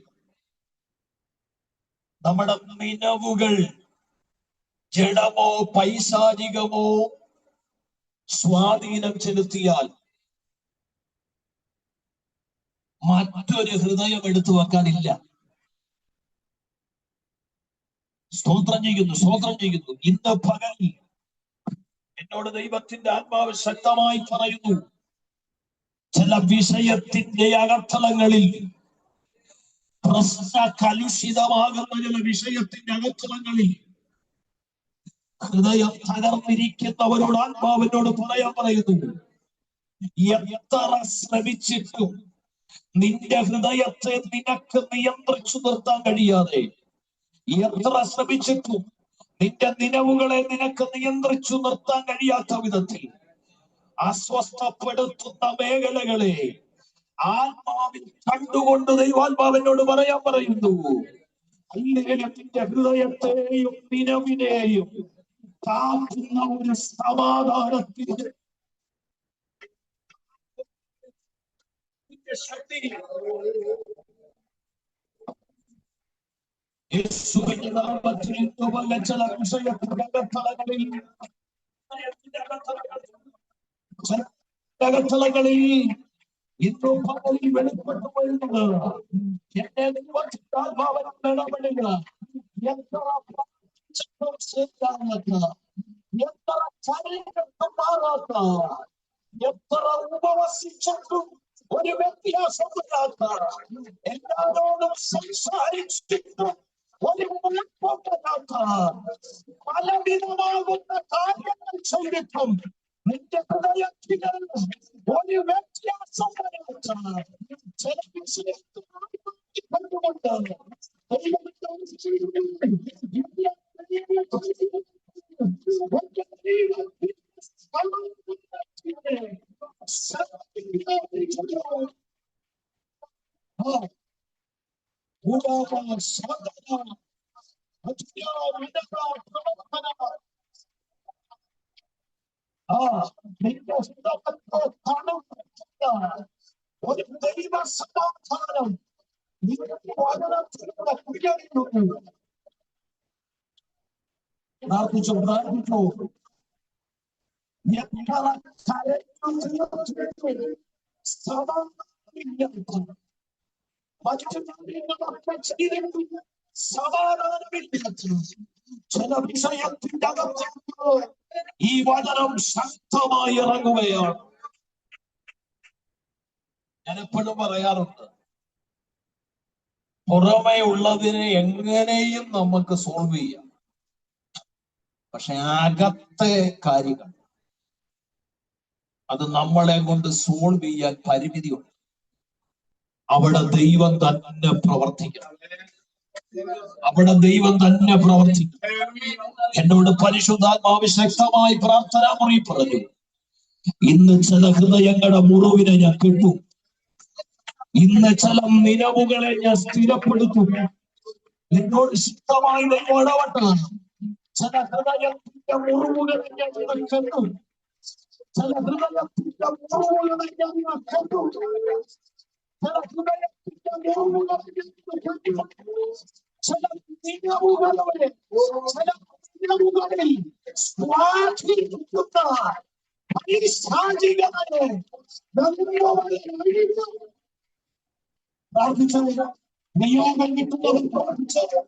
നമ്മുടെ നിലവുകൾ ജഡമോ പൈശാചികമോ സ്വാധീനം ചെലുത്തിയാൽ മറ്റൊരു ഹൃദയം എടുത്തു വെക്കാനില്ല. സ്തോത്രം ചെയ്യുന്നു, സ്തോത്രം ചെയ്യുന്നു. ഇന്ന് പകൽ എന്നോട് ദൈവത്തിന്റെ ആത്മാവ് ശക്തമായി പറയുന്നു, ചില വിഷയത്തിന്റെ അകത്തളങ്ങളിൽ, പ്രശ്ന കലുഷിതമാകുന്ന ചില വിഷയത്തിന്റെ അകത്തളങ്ങളിൽ ഹൃദയം തകർന്നിരിക്കുന്നവരോട് ആത്മാവിനോട് പറയാൻ പറയുന്നു, എത്ര ശ്രമിച്ചിട്ടും നിന്റെ ഹൃദയത്തെ നിനക്ക് നിയന്ത്രിച്ചു നിർത്താൻ കഴിയാതെ, എത്ര ശ്രമിച്ചിട്ടും നിന്റെ നിലവുകളെ നിനക്ക് നിയന്ത്രിച്ചു നിർത്താൻ കഴിയാത്ത വിധത്തിൽ അസ്വസ്ഥപ്പെടുത്തുന്ന മേഖലകളെ ആത്മാവിൽ കണ്ടുകൊണ്ട് ദൈവാത്മാവിനോട് പറയാൻ പറയുന്നു, അല്ലെങ്കിൽ നിന്റെ ഹൃദയത്തെയും നിലവിനെയും കാക്കുന്ന ഒരു സമാധാനത്തിന്റെ ശക്തി യേശുവിന്റെ നാമത്തിൽ ഇതുപോലെ ചില വിഷയത്തിന്റെ അകത്തളങ്ങളിൽ ഇന്നും പകലിൽ വെളിപ്പെട്ടു വരുന്നത് എന്നെ ഇടപെടുക. എത്ര ശരിയാകാത്ത, എത്ര ചരിത്രം മാറാത്ത, എത്ര ഉപവസിച്ചിട്ടും ഒരു വ്യത്യാസം വരാത്ത, എല്ലാവരോടും സംസാരിച്ചിട്ടും ഒരു മുഴക്കമില്ലാത്ത, പലവിധമാകുന്ന കാര്യങ്ങൾ ചെയ്തിട്ടും നിന്റെ ഹൃദയത്തിൽ ഒരു വ്യത്യാസം വരാത്ത ചില വിഷയത്തിൽ കണ്ടുകൊണ്ട് ഒരു ദൈവ സമാധാനം പ്രാർത്ഥിച്ചോ, പ്രാർത്ഥിച്ചോ. സമാധാനമില്ലാത്ത ചില വിഷയത്തിന്റെ അകത്ത് ഈ വചനം ശക്തമായി ഇറങ്ങുകയാണ്. ഞാൻ എപ്പോഴും പറയാറുണ്ട്, പുറമേ ഉള്ളതിനെ എങ്ങനെയും നമുക്ക് സോൾവ് ചെയ്യാം, പക്ഷെ അകത്തെ കാര്യങ്ങൾ അത് നമ്മളെ കൊണ്ട് സോൾവ് ചെയ്യാൻ പരിമിതിയുണ്ട്. അവിടെ ദൈവം തന്നെ പ്രവർത്തിക്കണം, അവിടെ ദൈവം തന്നെ പ്രവർത്തിക്കും. എന്നോട് പരിശുദ്ധാത്മാവ് ശക്തമായി പ്രാർത്ഥനാ മുറി പറഞ്ഞു, ഇന്ന് ചില ഹൃദയങ്ങളുടെ മുറിവിനെ ഞാൻ കിട്ടും, ഇന്ന് ചില നിലവുകളെ ഞാൻ സ്ഥിരപ്പെടുത്തും. എന്നോട് ശക്തമായി ദൈവം ഇടപെട്ടാണ്. ചില ഹൃദയത്തിന്റെ മുറിവുകളെ ഞാൻ കണ്ടു, ചില ഹൃദയത്തിന്റെ മുറിവുകളെ ഞാൻ കണ്ടു, ചില ഹൃദയത്തിന്റെ മുറിവുകളെ ചില നിലവുകളെ ചില നിലവുകളിൽ സ്വാധീനിക്കുന്ന പൈശാചികതയെ പ്രാർത്ഥിച്ചത് നിയോഗം കിട്ടുന്നവർ പ്രാർത്ഥിച്ചത്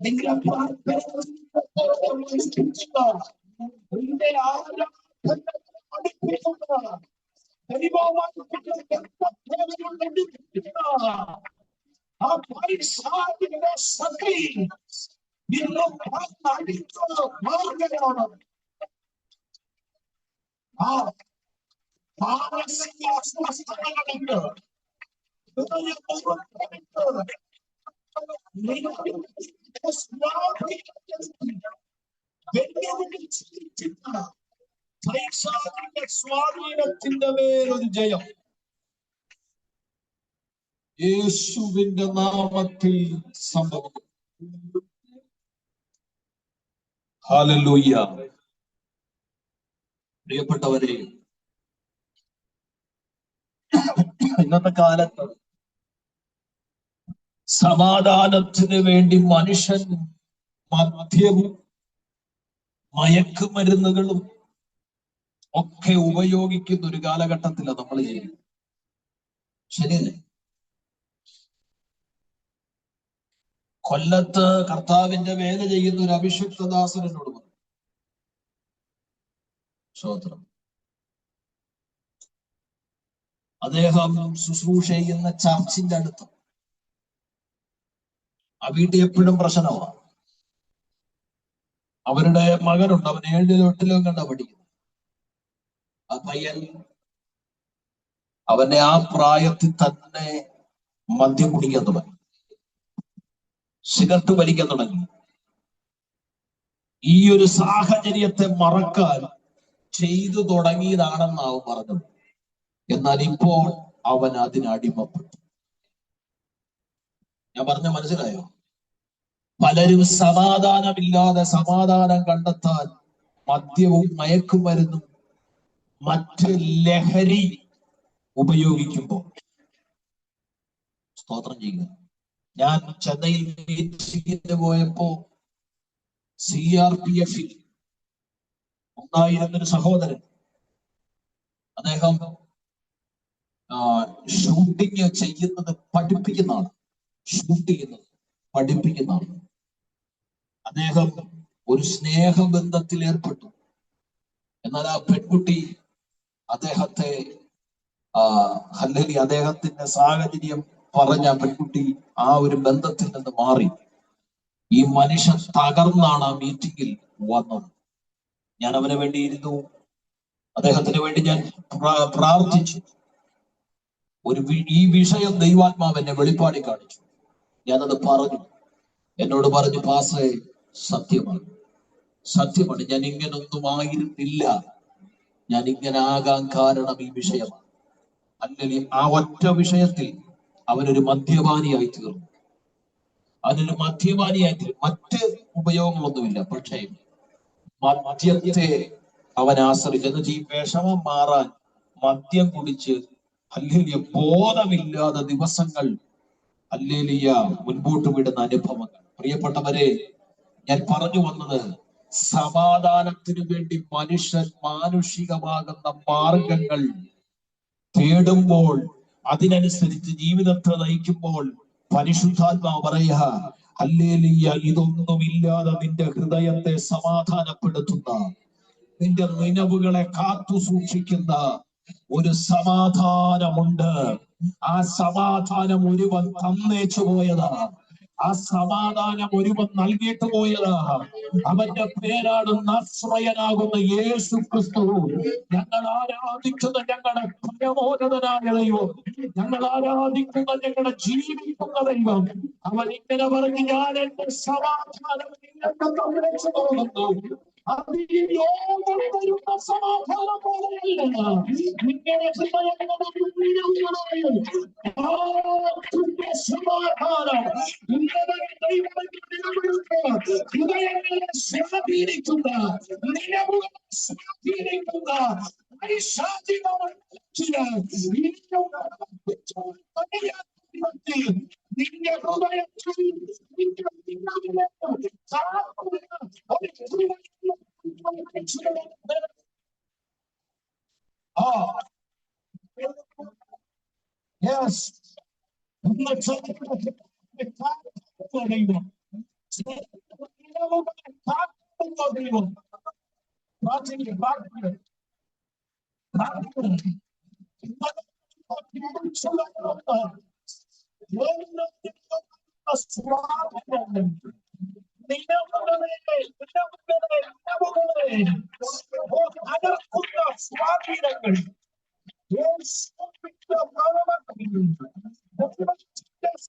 നിങ്ങളുടെ പ്രാർത്ഥന മാനസിക അസ്വസ്ഥതകളുണ്ട്. സ്വാധീനത്തിന്റെ മേലൊരു ജയം യേശുവിന്റെ നാമത്തിൽ സംഭവിക്കും. ഹല്ലേലൂയ. പ്രിയപ്പെട്ടവരെ, ഇന്നത്തെ കാലത്ത് സമാധാനത്തിന് വേണ്ടി മനുഷ്യൻ മദ്യവും മയക്കുമരുന്നുകളും ഒക്കെ ഉപയോഗിക്കുന്ന ഒരു കാലഘട്ടത്തിലാണ് നമ്മൾ ചെയ്യുന്നത്. ശരിയല്ലേ? കൊല്ലത്ത് കർത്താവിന്റെ വേല ചെയ്യുന്ന ഒരു അഭിഷിക്തദാസൻ എന്നോട് പറഞ്ഞു. സ്തോത്രം. അദ്ദേഹം ശുശ്രൂഷ ചെയ്യുന്ന ചർച്ചിന്റെ അടുത്ത് ആ വീട്ടിൽ എപ്പോഴും പ്രശ്നമാണ്. അവരുടെ മകനുണ്ട്, അവൻ 7-ലും 8-ലും കണ്ടാ പഠിക്കുന്നത്. ആ പയ്യൻ അവന്റെ ആ പ്രായത്തിൽ തന്നെ മദ്യം കുടിക്കാൻ തുടങ്ങി, സിഗരറ്റ് വലിക്കാൻ തുടങ്ങി. ഈ ഒരു സാഹചര്യത്തെ മറക്കാൻ ചെയ്തു തുടങ്ങിയതാണെന്ന് അവൻ പറഞ്ഞത്. എന്നാൽ ഇപ്പോൾ അവൻ അതിനടിമപ്പെട്ടു. ഞാൻ പറഞ്ഞ മനസ്സിലായോ? പലരും സമാധാനമില്ലാതെ സമാധാനം കണ്ടെത്താൻ മദ്യവും മയക്കുമരുന്നും മറ്റ് ലഹരി ഉപയോഗിക്കുമ്പോൾ, സ്തോത്രം ചെയ്യുക. ഞാൻ ചെന്നൈയിൽ മീറ്റിംഗിന് പോയപ്പോ CRPF ഉണ്ടായിരുന്നൊരു സഹോദരൻ, അദ്ദേഹം ഷൂട്ടിങ് ചെയ്യുന്നത് പഠിപ്പിക്കുന്നതാണ്. അദ്ദേഹം ഒരു സ്നേഹബന്ധത്തിൽ ഏർപ്പെട്ടു. എന്നാൽ ആ പെൺകുട്ടി അദ്ദേഹത്തെ അല്ലെങ്കിൽ അദ്ദേഹത്തിന്റെ സാഹചര്യം പറഞ്ഞ പെൺകുട്ടി ആ ഒരു ബന്ധത്തിൽ നിന്ന് മാറി. ഈ മനുഷ്യൻ തകർന്നാണ് ആ മീറ്റിംഗിൽ വന്നത്. ഞാൻ അവന് വേണ്ടി ഇരുന്നു, അദ്ദേഹത്തിന് വേണ്ടി ഞാൻ പ്രാർത്ഥിച്ചു. ഈ വിഷയം ദൈവാത്മാവ് എന്നെ വെളിപ്പാടി കാണിച്ചു. ഞാനത് പറഞ്ഞു. എന്നോട് പറഞ്ഞു, പാസ്റ്ററെ, സത്യമാണ്, ഞാൻ ഇങ്ങനൊന്നും ആയിരുന്നില്ല, ഞാൻ ഇങ്ങനെ ആകാൻ കാരണം ഈ വിഷയമാണ്. അല്ലെങ്കിൽ ആ ഒറ്റ വിഷയത്തിൽ അവനൊരു മദ്യപാനിയായി തീർന്നു. മറ്റ് ഉപയോഗങ്ങളൊന്നുമില്ല, പക്ഷേ മദ്യത്തെ അവൻ ആശ്രയിച്ചു. എന്നുവെച്ചാൽ ഈ വിഷമം മാറാൻ മദ്യം കുടിച്ച് ഹല്ലേലൂയ ബോധമില്ലാതെ ദിവസങ്ങൾ ഹല്ലേലൂയ മുൻപോട്ട് വിടുന്ന അനുഭവങ്ങൾ. പ്രിയപ്പെട്ടവരെ, ഞാൻ പറഞ്ഞു വന്നത്, സമാധാനത്തിനു വേണ്ടി മനുഷ്യൻ മാനുഷികമാകുന്ന മാർഗങ്ങൾ തേടുമ്പോൾ, അതിനനുസരിച്ച് ജീവിതത്തെ നയിക്കുമ്പോൾ, പരിശുദ്ധാത്മാവ് പറയുക, ഹല്ലേലൂയ, ഇതൊന്നുമില്ലാതെ നിന്റെ ഹൃദയത്തെ സമാധാനപ്പെടുത്തുന്ന, നിന്റെ നിലവുകളെ കാത്തു സൂക്ഷിക്കുന്ന ഒരു സമാധാനമുണ്ട്. ആ സമാധാനം ഒരുവൻ തന്നേച്ചു പോയതാ. ആ സമാധാനം ഒരുവൻ നൽകിയിട്ട് പോയതാ. അവന്റെ പേരാണ് നസ്രയനാകുന്ന യേശു ക്രിസ്തു. ഞങ്ങൾ ആരാധിക്കുന്ന ഞങ്ങളുടെ പരമോന്നതനായ ദൈവം, ഞങ്ങൾ ആരാധിക്കുന്ന ഞങ്ങളുടെ ജീവിക്കുന്ന ദൈവം, അവൻ ഇങ്ങനെ പറഞ്ഞു, ഞാൻ എന്റെ സമാധാനം നിങ്ങൾക്ക് തന്നേച്ചു പോകുന്നു. സമാധാനം പോലെയല്ല നിങ്ങളുടെ സമാധാനം ഹൃദയങ്ങളെ സ്വാധീനിക്കുന്ന, നിലവുകളെ സ്വാധീനിക്കുന്ന നിന്റെ ഹൃദയത്തിൽ yes, സ്വാധീനങ്ങൾ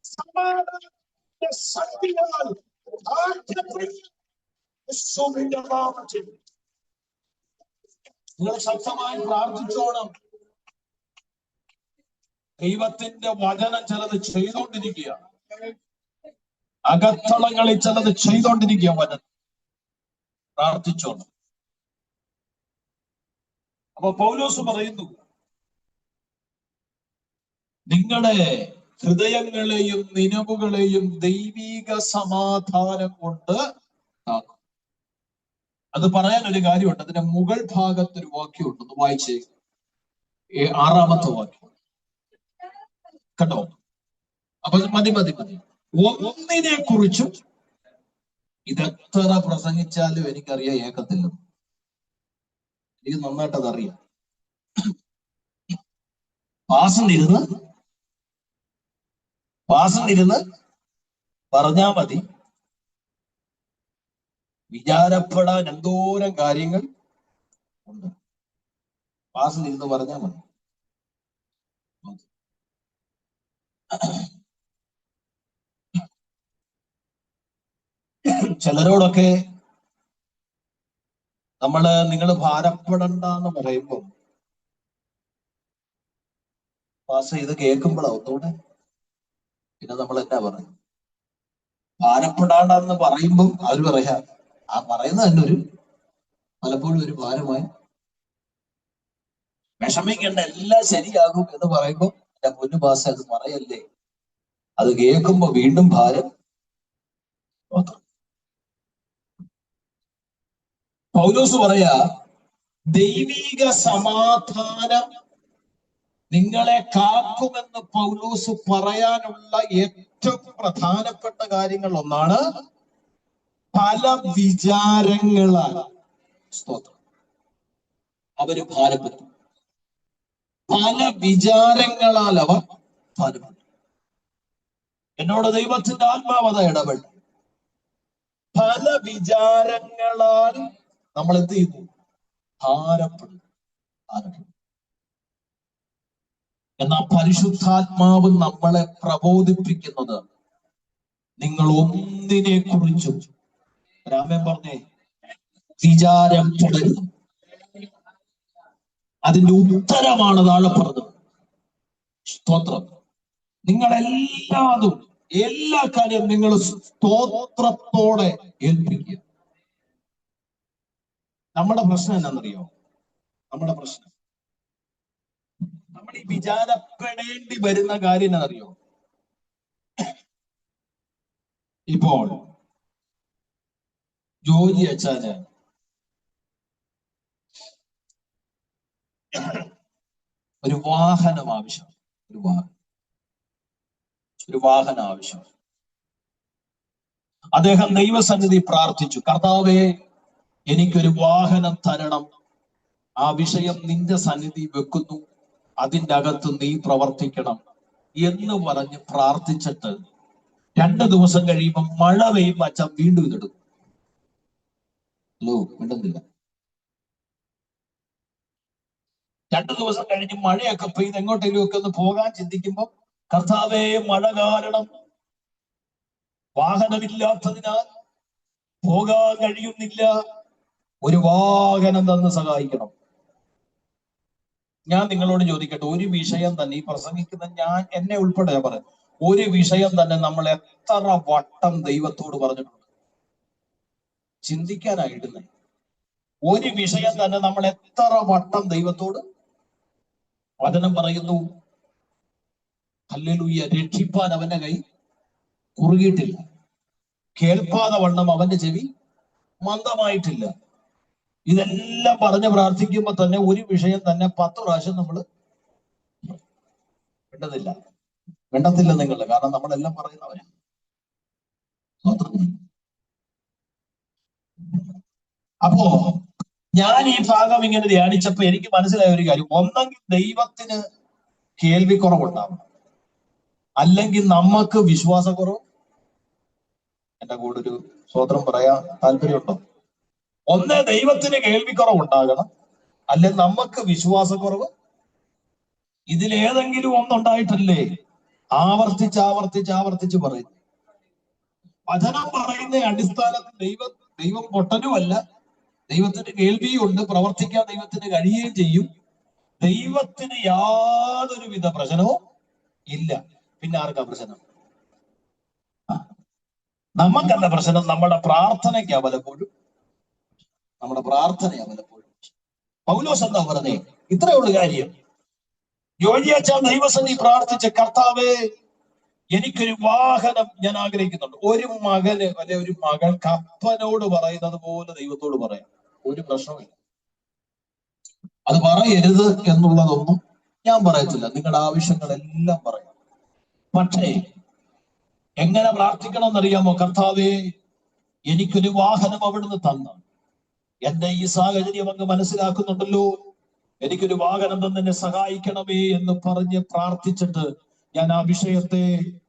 സമാധാനത്തിന്റെ ശക്തിയാൽ നിങ്ങൾ ശക്തമായി പ്രാർത്ഥിച്ചോണം. ദൈവത്തിന്റെ വചനം ചിലത് ചെയ്തോണ്ടിരിക്കുകയാണ്. അകത്തളങ്ങളിൽ ചിലത് ചെയ്തോണ്ടിരിക്കുക. വചനം പ്രാർത്ഥിച്ചോണം. അപ്പൊ പൗലോസ് പറയുന്നു, നിങ്ങളുടെ ഹൃദയങ്ങളെയും നിലവുകളെയും ദൈവിക സമാധാനം കൊണ്ട് കാക്കും. അത് പറയാൻ ഒരു കാര്യമുണ്ട്. അതിന്റെ മുകൾ ഭാഗത്ത് ഒരു വാക്യമുണ്ട്. ഒന്ന് വായിച്ചേ, 6-ാമത്തെ വാക്യം കണ്ടോ? അപ്പൊ മതി. ഒന്നിനെ കുറിച്ചും ഇതെത്ര പ്രസംഗിച്ചാലും എനിക്കറിയാം ഏക്കത്തില്ല. എനിക്ക് നന്നായിട്ടത് അറിയാം. പാസന്നിരുന്ന് പറഞ്ഞാ മതി. വിചാരപ്പെടാൻ എന്തോരം കാര്യങ്ങൾ ഉണ്ട്. പാസന്നിരുന്ന് പറഞ്ഞാൽ മതി. ചിലരോടൊക്കെ നിങ്ങൾ ഭാരപ്പെടണ്ട എന്ന് പറയുമ്പോ ഇത് കേൾക്കുമ്പോഴാ ഒന്നുകൂടെ പിന്നെ നമ്മൾ എന്നാ പറയും? ഭാരപ്പെടാണ്ടെന്ന് പറയുമ്പം അവര് പറയാ, ആ പറയുന്നത് തന്നെ പലപ്പോഴും ഒരു ഭാരമായി. വിഷമിക്കേണ്ട, എല്ലാം ശരിയാകും എന്ന് പറയുമ്പോ എന്റെ പൊന്നു ഭാഷ അത് പറയല്ലേ. അത് കേൾക്കുമ്പോ വീണ്ടും ഭാരം. പൗലോസ് പറയാ, ദൈവിക സമാധാനം നിങ്ങളെ കാക്കുമെന്ന് പൗലോസ് പറയാനുള്ള ഏറ്റവും പ്രധാനപ്പെട്ട കാര്യങ്ങൾ ഒന്നാണ് പല വിചാരങ്ങളാൽ സ്തോത്രം അവര് ഭാരപ്പെട്ടു. പല വിചാരങ്ങളാൽ അവർ ഭാരപ്പെട്ടു. എന്നോട് ദൈവത്തിന്റെ ആത്മാവത ഇടപെട്ടു. പല വിചാരങ്ങളാൽ നമ്മൾ എന്ത് ചെയ്യുന്നു? ഭാരപ്പെടും. എന്നാൽ പരിശുദ്ധാത്മാവ് നമ്മളെ പ്രബോധിപ്പിക്കുന്നത്, നിങ്ങൾ ഒന്നിനെ കുറിച്ചും രാമൻ പറഞ്ഞേ വിചാരം തുടരും. അതിന്റെ ഉത്തരമാണ് താഴെ പറഞ്ഞത്. സ്തോത്രം. നിങ്ങളെല്ലാതും എല്ലാ കാര്യവും നിങ്ങൾ സ്തോത്രത്തോടെ ഏൽപ്പിക്കുക. നമ്മുടെ പ്രശ്നം എന്നാണെന്നറിയോ? നമ്മുടെ പ്രശ്നം നമ്മൾ ഈ വിചാരപ്പെടേണ്ടി വരുന്ന കാര്യം എന്നാണെന്നറിയോ? ഇപ്പോൾ ജോജി അച്ചാന് ഒരു വാഹനം ആവശ്യം. ഒരു വാഹനം ആവശ്യം. അദ്ദേഹം ദൈവസന്നിധി പ്രാർത്ഥിച്ചു, കർത്താവേ എനിക്കൊരു വാഹനം തരണം. ആ വിഷയം നിന്റെ സന്നിധി വെക്കുന്നു, അതിൻ്റെ അകത്ത് നീ പ്രവർത്തിക്കണം എന്ന് പറഞ്ഞ് പ്രാർത്ഥിച്ചിട്ട് 2 ദിവസം കഴിയുമ്പോൾ മഴ പെയ്യുമ്പോൾ അച്ഛൻ വീണ്ടും ഇതെടുക്കും. മിണ്ടുന്നില്ല. 2 ദിവസം കഴിഞ്ഞ് മഴയൊക്കെ പെയ്ത് എങ്ങോട്ടെങ്കിലും ഒക്കെ ഒന്ന് പോകാൻ ചിന്തിക്കുമ്പോൾ, കർത്താവേ മഴ കാരണം വാഹനമില്ലാത്തതിനാൽ പോകാൻ കഴിയുന്നില്ല, ഒരു വാഹനം തന്ന് സഹായിക്കണം. ഞാൻ നിങ്ങളോട് ചോദിക്കട്ടെ, ഒരു വിഷയം തന്നെ ഈ പ്രസംഗിക്കുന്ന എന്നെ ഉൾപ്പെടെ പറയാം, ഒരു വിഷയം തന്നെ നമ്മൾ എത്ര വട്ടം ദൈവത്തോട് പറഞ്ഞിട്ടുണ്ട്? ചിന്തിക്കാനായിടുന്നേ. ഒരു വിഷയം തന്നെ നമ്മൾ എത്ര വട്ടം ദൈവത്തോട് വചനം പറയുന്നു. ഹല്ലേലൂയ. രക്ഷിപ്പാൻ അവന്റെ കൈ കുറുകിയിട്ടില്ല, കേൾപ്പാതെ വണ്ണം അവന്റെ ചെവി മന്ദമായിട്ടില്ല. ഇതെല്ലാം പറഞ്ഞ് പ്രാർത്ഥിക്കുമ്പോ തന്നെ ഒരു വിഷയം തന്നെ 10 പ്രാവശ്യം നമ്മൾ വേണ്ടത്തില്ല നിങ്ങൾ, കാരണം നമ്മളെല്ലാം പറയുന്നവരാ. അപ്പോ ഞാൻ ഈ ഭാഗം ഇങ്ങനെ ധ്യാനിച്ചപ്പോ എനിക്ക് മനസ്സിലായ ഒരു കാര്യം, ഒന്നെങ്കിൽ ദൈവത്തിന് കേൾവിക്കുറവുണ്ടാവും, അല്ലെങ്കിൽ നമുക്ക് വിശ്വാസക്കുറവ്. എന്റെ കൂടെ ഒരു സ്വതന്ത്രം പറയാൻ താല്പര്യമുണ്ടോ? ഒന്ന് ദൈവത്തിന് കേൾവിക്കുറവ് ഉണ്ടാകണം, അല്ലെ നമുക്ക് വിശ്വാസക്കുറവ്. ഇതിലേതെങ്കിലും ഒന്നുണ്ടായിട്ടല്ലേ ആവർത്തിച്ച് പറയും. വചനം പറയുന്ന അടിസ്ഥാനത്തിൽ ദൈവം പൊട്ടനുമല്ല, ദൈവത്തിന് കേൾവിയുണ്ട്, പ്രവർത്തിക്കാൻ ദൈവത്തിന് കഴിയുകയും ചെയ്യും. ദൈവത്തിന് യാതൊരുവിധ പ്രശ്നവും ഇല്ല. പിന്നെ ആർക്കാ പ്രശ്നം? നമുക്കെന്താ പ്രശ്നം? നമ്മുടെ പ്രാർത്ഥനയ്ക്കാ പലപ്പോഴും. പൗലോസ് എന്താ പറഞ്ഞേ? ഇത്രയുള്ള കാര്യം. യോജിയാച്ചാൽ ദൈവസന്നിധി പ്രാർത്ഥിച്ച, കർത്താവേ എനിക്കൊരു വാഹനം ഞാൻ ആഗ്രഹിക്കുന്നുണ്ട്. ഒരു മകന് അല്ലെ ഒരു മകൾക്ക് അപ്പനോട് പറയുന്നത് പോലെ ദൈവത്തോട് പറയാം, ഒരു പ്രശ്നമില്ല. അത് പറയരുത് എന്നുള്ളതൊന്നും ഞാൻ പറയത്തില്ല, നിങ്ങളുടെ ആവശ്യങ്ങളെല്ലാം പറയാം. പക്ഷേ എങ്ങനെ പ്രാർത്ഥിക്കണം എന്നറിയാമോ? കർത്താവേ എനിക്കൊരു വാഹനം അവിടുന്ന് തന്നു, എന്റെ ഈ സാഹചര്യം അങ്ങ് മനസ്സിലാക്കുന്നുണ്ടല്ലോ, എനിക്കൊരു വാഹനം തന്ന് എന്നെ സഹായിക്കണമേ എന്ന് പറഞ്ഞ് പ്രാർത്ഥിച്ചിട്ട് ഞാൻ ആ വിഷയത്തെ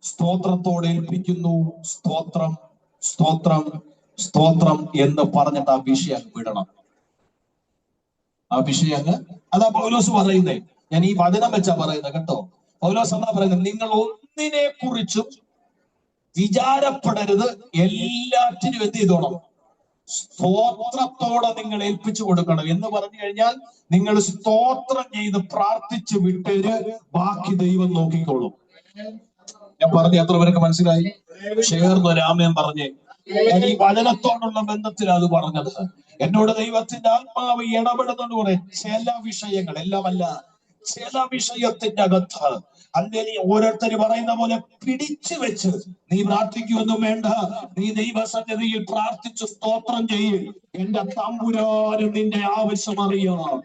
സ്തോത്രത്തോടെ ഏൽപ്പിക്കുന്നു. സ്തോത്രം സ്തോത്രം സ്തോത്രം എന്ന് പറഞ്ഞിട്ട് ആ വിഷയം വിടണം. ആ വിഷയം അതാ പൗലോസ് പറയുന്നേ. ഞാൻ ഈ വചനം വെച്ചാ പറയുന്നത് കേട്ടോ. പൗലോസ് എന്താ പറയുന്നത്? നിങ്ങൾ ഒന്നിനെ കുറിച്ചും വിചാരപ്പെടരുത്, എല്ലാറ്റിനും എന്ത് ചെയ്തോണം? സ്തോത്രത്തോടെ നിങ്ങൾ ഏൽപ്പിച്ചു കൊടുക്കണം. എന്ന് പറഞ്ഞു കഴിഞ്ഞാൽ നിങ്ങൾ സ്തോത്രം ചെയ്ത് പ്രാർത്ഥിച്ചു വിട്ടേര്, ബാക്കി ദൈവം നോക്കിക്കോളും. ഞാൻ പറഞ്ഞ എത്ര പേർക്ക് മനസ്സിലായി? ചേർന്ന് രാമൻ പറഞ്ഞേ. ഞാൻ ഈ വചനത്തോടുള്ള ബന്ധത്തിൽ അത് പറഞ്ഞത്. എന്നോട് ദൈവത്തിന്റെ ആത്മാവ് ഇടപെടുന്നുണ്ട് പറയും. ചില വിഷയങ്ങൾ, എല്ലാമല്ല, ചില വിഷയത്തിന്റെ അകത്ത് അല്ലെങ്കിൽ ഓരോരുത്തർ പറയുന്ന പോലെ പിടിച്ചു വെച്ച് നീ പ്രാർത്ഥിക്കുമൊന്നും വേണ്ട, നീ ദൈവസന്നിധിയിൽ പ്രാർത്ഥിച്ച് സ്തോത്രം ചെയ്യും. എന്റെ തമ്പുരാനും നിന്റെ ആവശ്യം അറിയാം,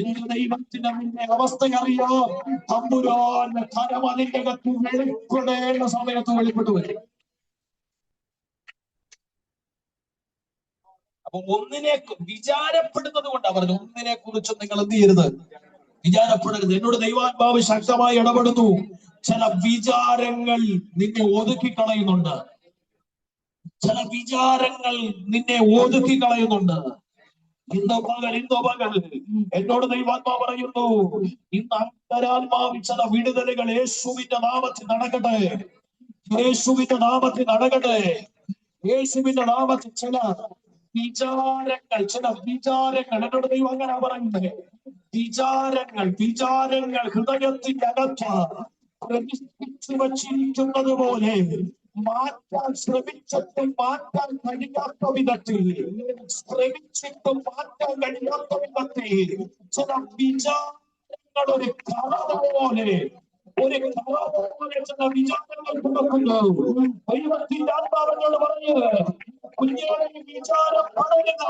എന്റെ ദൈവത്തിന് നിന്റെ അവസ്ഥ അറിയാം. തമ്പുരാന്റെ കരം അതിന്റെ അകത്ത് വെളിപ്പെടേണ്ട സമയത്ത് വെളിപ്പെട്ടു വരും. അപ്പൊ ഒന്നിനെ വിചാരപ്പെടുന്നത് കൊണ്ടാ പറഞ്ഞു, ഒന്നിനെ കുറിച്ചും നിങ്ങൾ എന്ത് ചെയ്യരുത്, വിചാരപ്പെടരുത്. എന്നോട് ദൈവാത്മാവ് ശക്തമായി ഇടപെടുന്നു. ചില വിചാരങ്ങൾ നിന്നെ ഒതുക്കി കളയുന്നുണ്ട്, ചില വിചാരങ്ങൾ നിന്നെ ഒതുക്കി കളയുന്നുണ്ട്. ഇന്നോ പകൽ എന്നോട് ദൈവാത്മാവ് പറയുന്നു, ഇന്ന് അന്തരാത്മാവിൽ ചില വിടുതലുകൾ യേശുവിന്റെ നാമത്തിൽ നടക്കട്ടെ, യേശുവിന്റെ നാമത്തിൽ നടക്കട്ടെ, യേശുവിന്റെ നാമത്തിൽ. ചില വിചാരങ്ങൾ എന്നോട് ദൈവം അങ്ങനെ പറയുന്നത്. വിചാരങ്ങൾ ഹൃദയത്തിന്റെ അകത്ത് പ്രതിഷ്ഠിച്ചു വച്ചിരിക്കുന്നത് പോലെ മാറ്റാൻ ശ്രമിച്ചിട്ടും മാറ്റാൻ കഴിയാത്ത വിധത്തിൽ, ശ്രമിച്ചിട്ടും മാറ്റാൻ കഴിയാത്ത വിധത്തിൽ ചില വിചാരങ്ങൾ ഒരു കറ പോലെ ചില വിചാരങ്ങൾ കൊടുക്കുന്നു. ദൈവത്തിന്റെ ആത്മാവെന്നോട് പറഞ്ഞത്, കുഞ്ഞുങ്ങളെ വിചാരപ്പെടരുത്,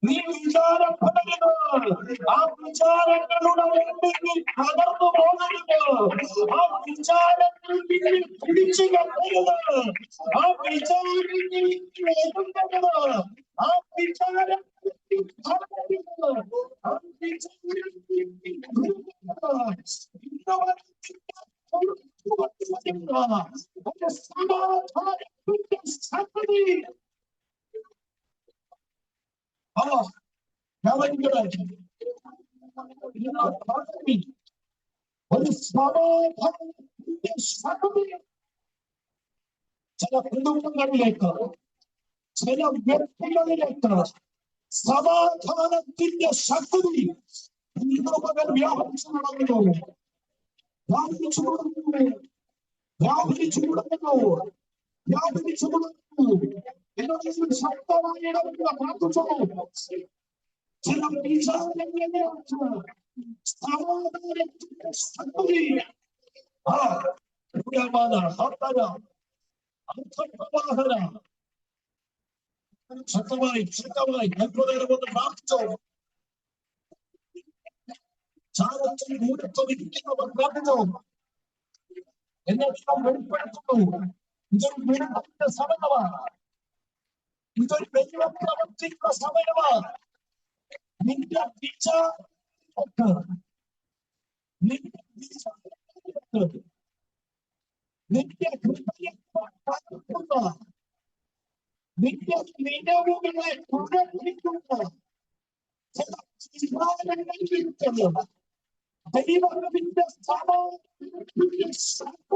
നീ വിചാരപ്പെടരുത്, ആ വിചാരങ്ങളുടെ മുമ്പിൽ തകർന്നു പോകരുത്, ആ വിചാരങ്ങൾ പിന്നിൽ പിടിച്ചു കെട്ടരുത്, ആ വിചാരങ്ങൾ എഴുതരുത്, ആ വിചാരം ഒരു ചില കുടുംബങ്ങളിലേക്ക്, ചില വ്യക്തികളിലേക്ക് സമാധാനത്തിന്റെ ശക്തി മകൻ വ്യാപരിച്ചു തുടങ്ങുന്നു, വ്യാപരിച്ചു തുടങ്ങുന്നു. എന്നോട് ശക്തമായി ഇടപെടുക, പ്രാർത്ഥിച്ചോ. ചില വിചാരങ്ങളിലേക്ക് സമാധാനത്തിന്റെ ശക്തി ശക്തമായി അല്പനേരം ഒന്ന് പ്രാർത്ഥിച്ചോ. ചാരത്തിൽ മൂലത്വമിരിക്കുന്നവർ പ്രാർത്ഥിച്ചോ. എന്നെ വെളിപ്പെടുത്തുന്നു. ഇതൊരു വെളിപ്പെടുത്ത സമയമാണ്, ഇതൊരു ദൈവപ്രവർത്തിക്കുന്ന സമയമാണ്. നിന്റെ വിചാരങ്ങൾക്ക്, നിന്റെ വിചാരങ്ങൾക്ക്, നിന്റെ ഹൃദയത്തിൽ നിന്റെ നിലവുകളെ ഉറപ്പിക്കുന്ന ചില വിചാരങ്ങൾ ദൈവത്തിന്റെ സമാധാനത്തിന്റെ ശക്തി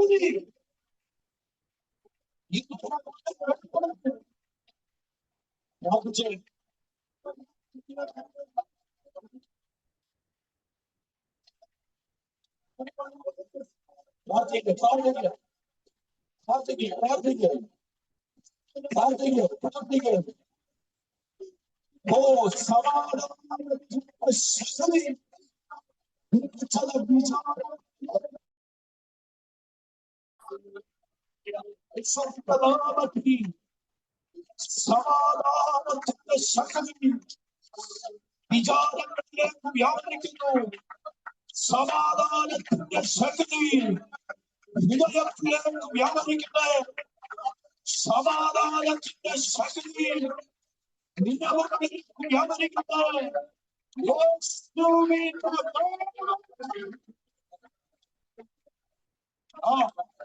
ഓ സമാധാനത്തിന്റെ ശക്തി ചില വിചാരങ്ങൾ സമാധാനത്തിന്റെ ശക്തി വിചാരങ്ങളിലേക്ക് വ്യാപരിക്കുന്നു. സമാധാനത്തിന്റെ ശക്തി ഹൃദയത്തിലേക്ക് വ്യാപരിക്കുന്നത്. സമാധാനത്തിന്റെ ശക്തി നിലവിലേക്ക് വ്യാപരിക്കുന്നത്. സമാധാനത്തിന്റെ ശക്തി ഹൃദയത്തിലേക്കും നിലവിലേക്കും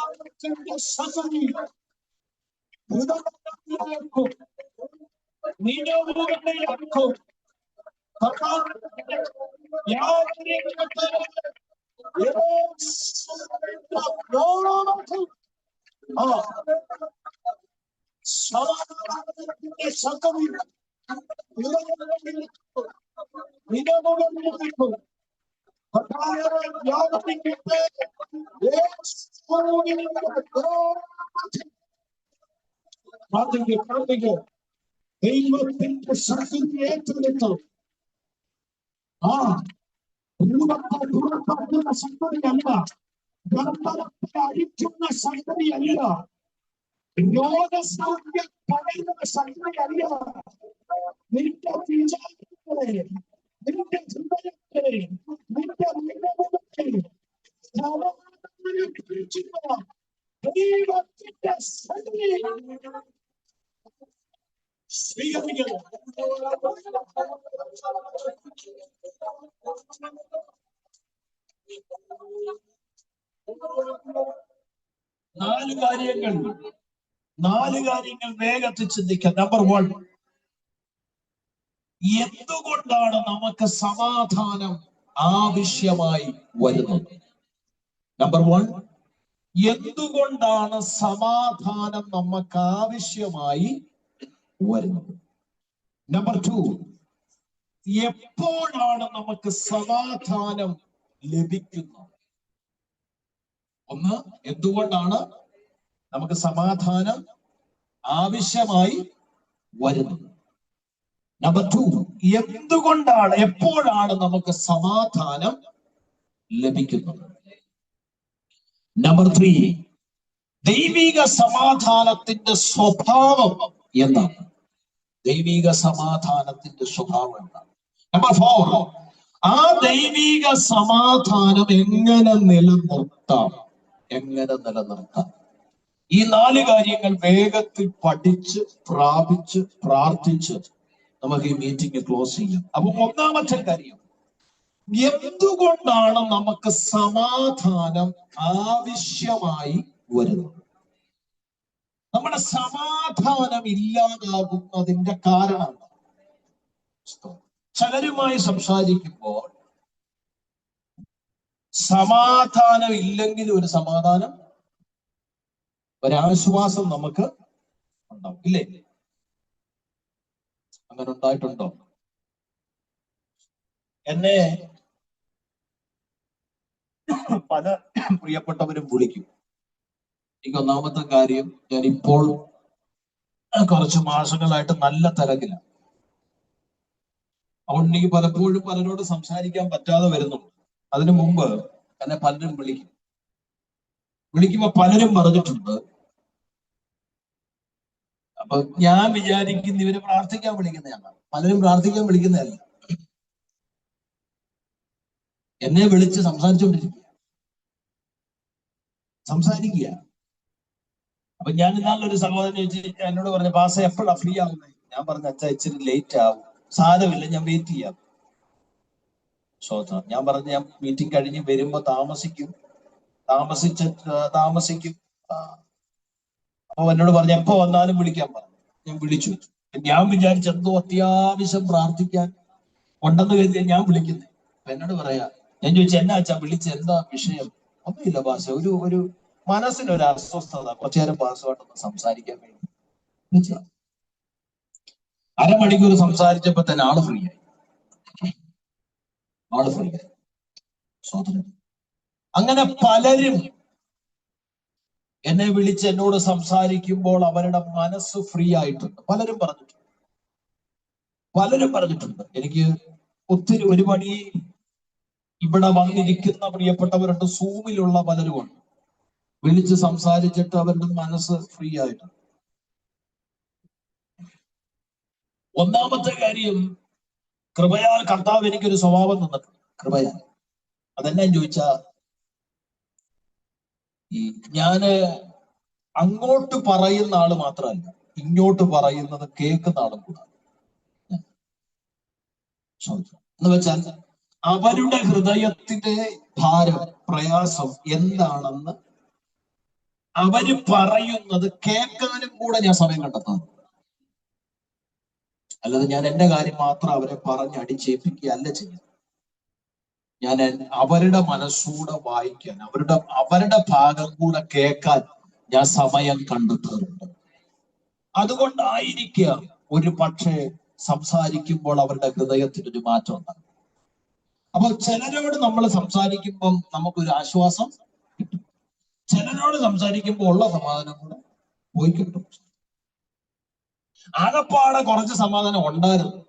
സമാധാനത്തിന്റെ ശക്തി നിലവിലേക്കും ദൈവത്തിന്റെ ശക്തി ഏറ്റെടുത്തു. ഭൂതത്തെ പുറത്താക്കുന്ന ശക്തിയല്ല, ഗന്ധത്തെ അഴിക്കുന്ന ശക്തിയല്ല, രോഗസൗഖ്യം പറയുന്ന ശക്തിയല്ല. നിന്റെ വിചാരങ്ങളെ, നിന്റെ ഹൃദയത്തെ, നിന്റെ നിലവിളത്തെ ദൈവത്തിന്റെ ശക്തി സ്വീകരിക്കണം. 4 കാര്യങ്ങൾ വേഗത്തിൽ ചിന്തിക്കാം. നമ്പർ 1, എന്തുകൊണ്ടാണ് നമുക്ക് സമാധാനം ആവശ്യമായി വരുന്നത്? നമ്പർ 1, എന്തുകൊണ്ടാണ് സമാധാനം നമുക്ക് ആവശ്യമായി വരുന്നത്? നമ്പർ 2, എപ്പോഴാണ് നമുക്ക് സമാധാനം ലഭിക്കുന്നത്? ഒന്ന്, എന്തുകൊണ്ടാണ് നമുക്ക് സമാധാനം ആവശ്യമായി വരുന്നത്? നമ്പർ 2, എന്തുകൊണ്ടാണ്, എപ്പോഴാണ് നമുക്ക് സമാധാനം ലഭിക്കുന്നത്? നമ്പർ 3, ദൈവിക സമാധാനത്തിന്റെ സ്വഭാവം എന്താണ്? ദൈവിക സമാധാനത്തിന്റെ സ്വഭാവം എന്താണ്? നമ്പർ 4, ആ ദൈവിക സമാധാനം എങ്ങനെ നിലനിർത്താം? ഈ 4 കാര്യങ്ങൾ വേഗത്തിൽ പഠിച്ച് പ്രാപിച്ച് പ്രാർത്ഥിച്ച് നമുക്ക് ഈ മീറ്റിംഗ് ക്ലോസ് ചെയ്യാം. അപ്പൊ ഒന്നാമത്തെ കാര്യം, എന്തുകൊണ്ടാണ് നമുക്ക് സമാധാനം ആവശ്യമായി വരുന്നത്? നമ്മുടെ സമാധാനം ഇല്ലാതാകുന്നതിന്റെ കാരണം, ചിലരുമായി സംസാരിക്കുമ്പോൾ സമാധാനം ഇല്ലെങ്കിൽ ഒരു സമാധാനം, ഒരാശ്വാസം നമുക്ക് ഉണ്ടാവും, ഇല്ലേ? അങ്ങനെ ഉണ്ടായിട്ടുണ്ടോ? എന്നെ പല പ്രിയപ്പെട്ടവരും വിളിക്കും. എനിക്ക് ഒന്നാമത്തെ കാര്യം, ഞാൻ ഇപ്പോൾ കുറച്ച് മാസങ്ങളായിട്ട് നല്ല തിരക്കിലാണ്. അതുകൊണ്ട് എനിക്ക് പലപ്പോഴും പലരോട് സംസാരിക്കാൻ പറ്റാതെ വരുന്നുണ്ട്. അതിനു മുമ്പ് എന്നെ പലരും വിളിക്കുമ്പോ പലരും പറഞ്ഞിട്ടുണ്ട്, അപ്പൊ ഞാൻ വിചാരിക്കുന്ന ഇവര് പ്രാർത്ഥിക്കാൻ വിളിക്കുന്നതാണ്. പലരും പ്രാർത്ഥിക്കാൻ വിളിക്കുന്നതല്ല, എന്നെ വിളിച്ച് സംസാരിക്കുക. അപ്പൊ ഞാൻ ഇന്നാളൊരു സഹോദരൻ ചോദിച്ചു, എന്നോട് പറഞ്ഞു, പാസ എപ്പോഴാ ഫ്രീ ആവുന്നത്? ഞാൻ പറഞ്ഞ, അച്ഛാ ഇച്ചിരി ലേറ്റ് ആവും, സാരമില്ല, ഞാൻ വെയിറ്റ് ചെയ്യാം. ഞാൻ പറഞ്ഞു, ഞാൻ മീറ്റിംഗ് കഴിഞ്ഞ് വരുമ്പോ താമസിക്കും. അപ്പൊ എന്നോട് പറഞ്ഞു, എപ്പോ വന്നാലും വിളിക്കാൻ പറഞ്ഞു. ഞാൻ വിളിച്ചു. ഞാൻ വിചാരിച്ചു എന്തോ അത്യാവശ്യം പ്രാർത്ഥിക്കാൻ ഉണ്ടെന്ന് കരുതിയ ഞാൻ വിളിക്കുന്നത്. അപ്പൊ എന്നോട് പറയാ, ഞാൻ ചോദിച്ചു, എന്നാ അച്ഛാ വിളിച്ച, എന്താ വിഷയം? ഒന്നുമില്ല പാസ, ഒരു മനസ്സിനൊരു അസ്വസ്ഥത, കുറച്ചു നേരം പാസുമായിട്ടൊന്ന് സംസാരിക്കാൻ വേണ്ടി. അരമണിക്കൂർ സംസാരിച്ചപ്പോ തന്നെ ആള് ഫ്രീ ആയി. അങ്ങനെ പലരും എന്നെ വിളിച്ച് എന്നോട് സംസാരിക്കുമ്പോൾ അവരുടെ മനസ്സ് ഫ്രീ ആയിട്ടുണ്ട്. പലരും പറഞ്ഞിട്ടുണ്ട്. എനിക്ക് ഒത്തിരി ഒരുപാട് ഇവിടെ വന്നിരിക്കുന്ന പ്രിയപ്പെട്ടവരുണ്ട്, സൂമിലുള്ള പലരുമുണ്ട്. വിളിച്ച് സംസാരിച്ചിട്ട് അവരുടെ മനസ്സ് ഫ്രീ ആയിട്ടുണ്ട്. ഒന്നാമത്തെ കാര്യം, കൃപയാൽ കർത്താവ് എനിക്കൊരു സ്വഭാവം തന്നിട്ടുണ്ട്. കൃപയാൽ അതെന്നാ ചോദിച്ചാ, ഞാന് അങ്ങോട്ട് പറയുന്ന ആള് മാത്രമല്ല, ഇങ്ങോട്ട് പറയുന്നത് കേൾക്കുന്ന ആളും കൂടെ. എന്ന് വെച്ചാൽ അവരുടെ ഹൃദയത്തിന്റെ ഭാരം, പ്രയാസം എന്താണെന്ന് അവര് പറയുന്നത് കേൾക്കാനും കൂടെ ഞാൻ സമയം കണ്ടെത്താം. അല്ലാതെ ഞാൻ എന്റെ കാര്യം മാത്രം അവരെ പറഞ്ഞ് അടിച്ചേൽപ്പിക്കുകയല്ല ചെയ്യുന്നത്. ഞാൻ അവരുടെ മനസ്സൂടെ വായിക്കാൻ, അവരുടെ ഭാഗം കൂടെ കേൾക്കാൻ ഞാൻ സമയം കണ്ടെത്താറുണ്ട്. അതുകൊണ്ടായിരിക്കാം ഒരു പക്ഷേ സംസാരിക്കുമ്പോൾ അവരുടെ ഹൃദയത്തിനൊരു മാറ്റം ഉണ്ടാകും. അപ്പൊ ചിലരോട് നമ്മൾ സംസാരിക്കുമ്പം നമുക്കൊരു ആശ്വാസം കിട്ടും, ചിലരോട് സംസാരിക്കുമ്പോൾ ഉള്ള സമാധാനം കൂടെ പോയി കിട്ടും. ആകപ്പാടെ കുറച്ച് സമാധാനം ഉണ്ടായിരുന്നു,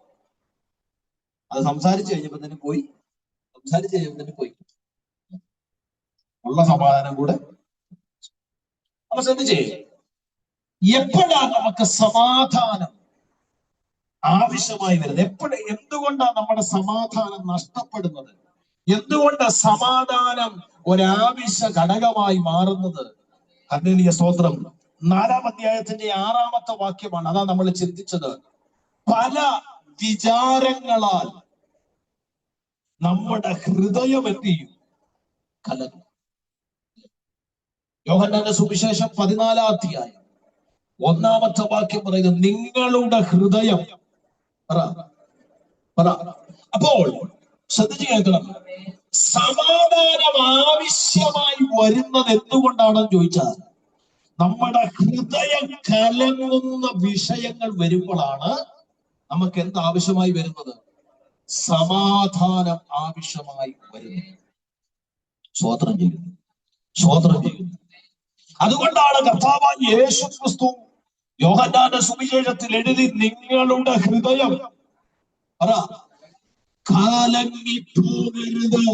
അത് സംസാരിച്ചു കഴിഞ്ഞപ്പോ തന്നെ പോയി. ഉള്ള സമാധാനം കൂടെ. അപ്പൊ ശ്രദ്ധിച്ചേ, എപ്പോഴാണ് നമുക്ക് സമാധാനം ആവശ്യമായി വരുന്നത്? എന്തുകൊണ്ടാണ് നമ്മുടെ സമാധാനം നഷ്ടപ്പെടുന്നത്? എന്തുകൊണ്ട് സമാധാനം ഒരാവശ്യ ഘടകമായി മാറുന്നത്? ഹല്ലേലൂയ, സ്തോത്രം. 4-ാം അധ്യായത്തിന്റെ 6-ാമത്തെ വാക്യമാണ്. അതാ നമ്മൾ ചിന്തിച്ചത്. പല വിചാരങ്ങളാൽ നമ്മുടെ ഹൃദയം എന്ത് ചെയ്യും? കലങ്ങും. യോഹന്നാന്റെ സുവിശേഷം 14-ാം അധ്യായം 1-ാമത്തെ വാക്യം പറയുന്നത്, നിങ്ങളുടെ ഹൃദയം അപ്പോൾ ശ്രദ്ധിച്ചു കേൾക്കണം. സമാധാനം ആവശ്യമായി വരുന്നത് എന്തുകൊണ്ടാണെന്ന് ചോദിച്ചാൽ, നമ്മുടെ ഹൃദയം കലങ്ങുന്ന വിഷയങ്ങൾ വരുമ്പോഴാണ് നമുക്ക് എന്താവശ്യമായി വരുന്നത്? സമാധാനം ആവശ്യമായി വരുന്നത്. സ്തോത്രം ചെയ്യുന്നു. അതുകൊണ്ടാണ് കർത്താവായ യേശു ക്രിസ്തു യോഹന്നാന്റെ സുവിശേഷത്തിൽ എഴുതി, നിങ്ങളുടെ ഹൃദയം കലങ്ങിപ്പോകരുത്.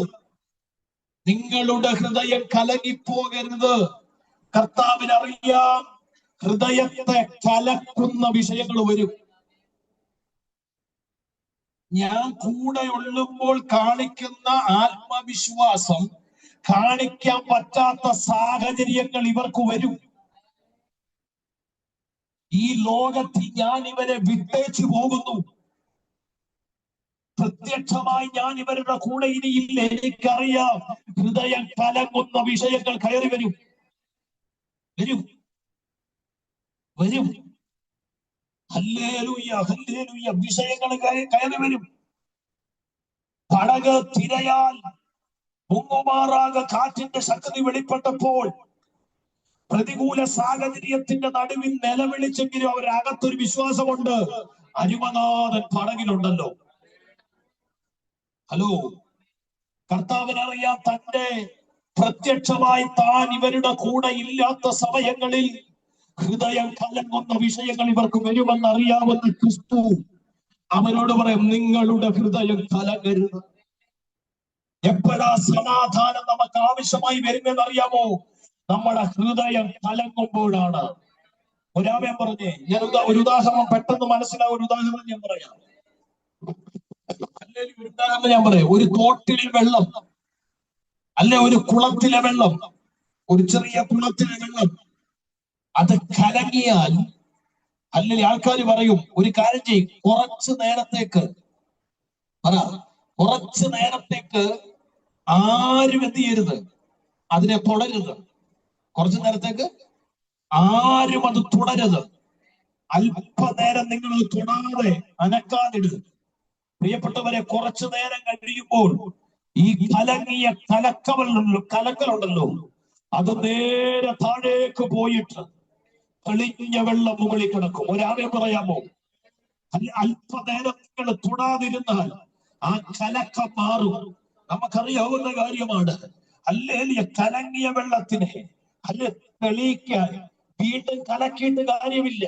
നിങ്ങളുടെ ഹൃദയം കലങ്ങിപ്പോകരുത്. കർത്താവിനറിയാം ഹൃദയത്തെ കലക്കുന്ന വിഷയങ്ങൾ വരും. ഞാൻ കൂടെ ഉള്ളുമ്പോൾ കാണിക്കുന്ന ആത്മവിശ്വാസം കാണിക്കാൻ പറ്റാത്ത സാഹചര്യങ്ങൾ ഇവർക്ക് വരും. ഈ ലോകത്തിൽ ഞാൻ ഇവരെ വിട്ടേച്ചു പോകുന്നു, പ്രത്യക്ഷമായി ഞാൻ ഇവരുടെ കൂടെ ഇനിയില്ല. എനിക്കറിയാം ഹൃദയം കലങ്ങുന്ന വിഷയങ്ങൾ കയറി വരും. Hallelujah, hallelujah. വിഷയങ്ങൾ കയറി വരും. പടക് തിരയാൽ മുങ്ങുമാറാകെ കാറ്റിന്റെ ശക്തി വെളിപ്പെട്ടപ്പോൾ പ്രതികൂല സാഹചര്യത്തിന്റെ നടുവിൽ നിലവിളിച്ചെങ്കിലും അവരകത്തൊരു വിശ്വാസമുണ്ട്, അരുമനാഥൻ പടകിലുണ്ടല്ലോ. ഹലോ, കർത്താവിനറിയാം തന്റെ പ്രത്യക്ഷമായി താൻ ഇവരുടെ കൂടെ ഇല്ലാത്ത സമയങ്ങളിൽ ഹൃദയം കലങ്ങുന്ന വിഷയങ്ങൾ ഇവർക്ക് വരുമെന്നറിയാവുന്ന ക്രിസ്തു അവരോട് പറയും, നിങ്ങളുടെ ഹൃദയം കലങ്ങരുത്. എപ്പോഴാ സമാധാനം നമുക്ക് ആവശ്യമായി വരുന്നതെന്നറിയാമോ? നമ്മുടെ ഹൃദയം കലങ്ങുമ്പോഴാണ്. ഒരാമേൻ പറഞ്ഞേ. ഞാൻ ഒരു ഉദാഹരണം പെട്ടെന്ന് മനസ്സിലാവും. ഒരു ഉദാഹരണം ഞാൻ പറയാം. ഒരു തോട്ടിലെ വെള്ളം, അല്ലെ ഒരു കുളത്തിലെ വെള്ളം, ഒരു ചെറിയ കുളത്തിലെ വെള്ളം, അത് കലങ്ങിയാൽ, അല്ലെങ്കിൽ ആൾക്കാർ പറയും ഒരു കാര്യം ചെയ്യും, കുറച്ചു നേരത്തേക്ക് ആരും എന്ത് ചെയ്യരുത്, അതിനെ തുടരുത്. കുറച്ചു നേരത്തേക്ക് ആരും അത് തുടരുത്. അല്പനേരം നിങ്ങൾ തൊടാതെ അനക്കാതിടുക. പ്രിയപ്പെട്ടവരെ, കുറച്ചു നേരം കഴിയുമ്പോൾ ഈ കലങ്ങിയ കലക്കലുണ്ടല്ലോ, അത് നേരെ താഴേക്ക് പോയിട്ട് തെളിഞ്ഞ വെള്ളം മുകളിൽ കിടക്കും. ഒരാളെ പറയാമോ? അല്പനേരം നിങ്ങൾ തൊടാതിരുന്നാൽ ആ കലക്കം മാറും. നമുക്കറിയാവുന്ന കാര്യമാണ്. അല്ലേലിയ കലങ്ങിയ വെള്ളത്തിനെ തെളിയിക്കാൻ വീണ്ടും കലക്കിയിട്ട് കാര്യമില്ല,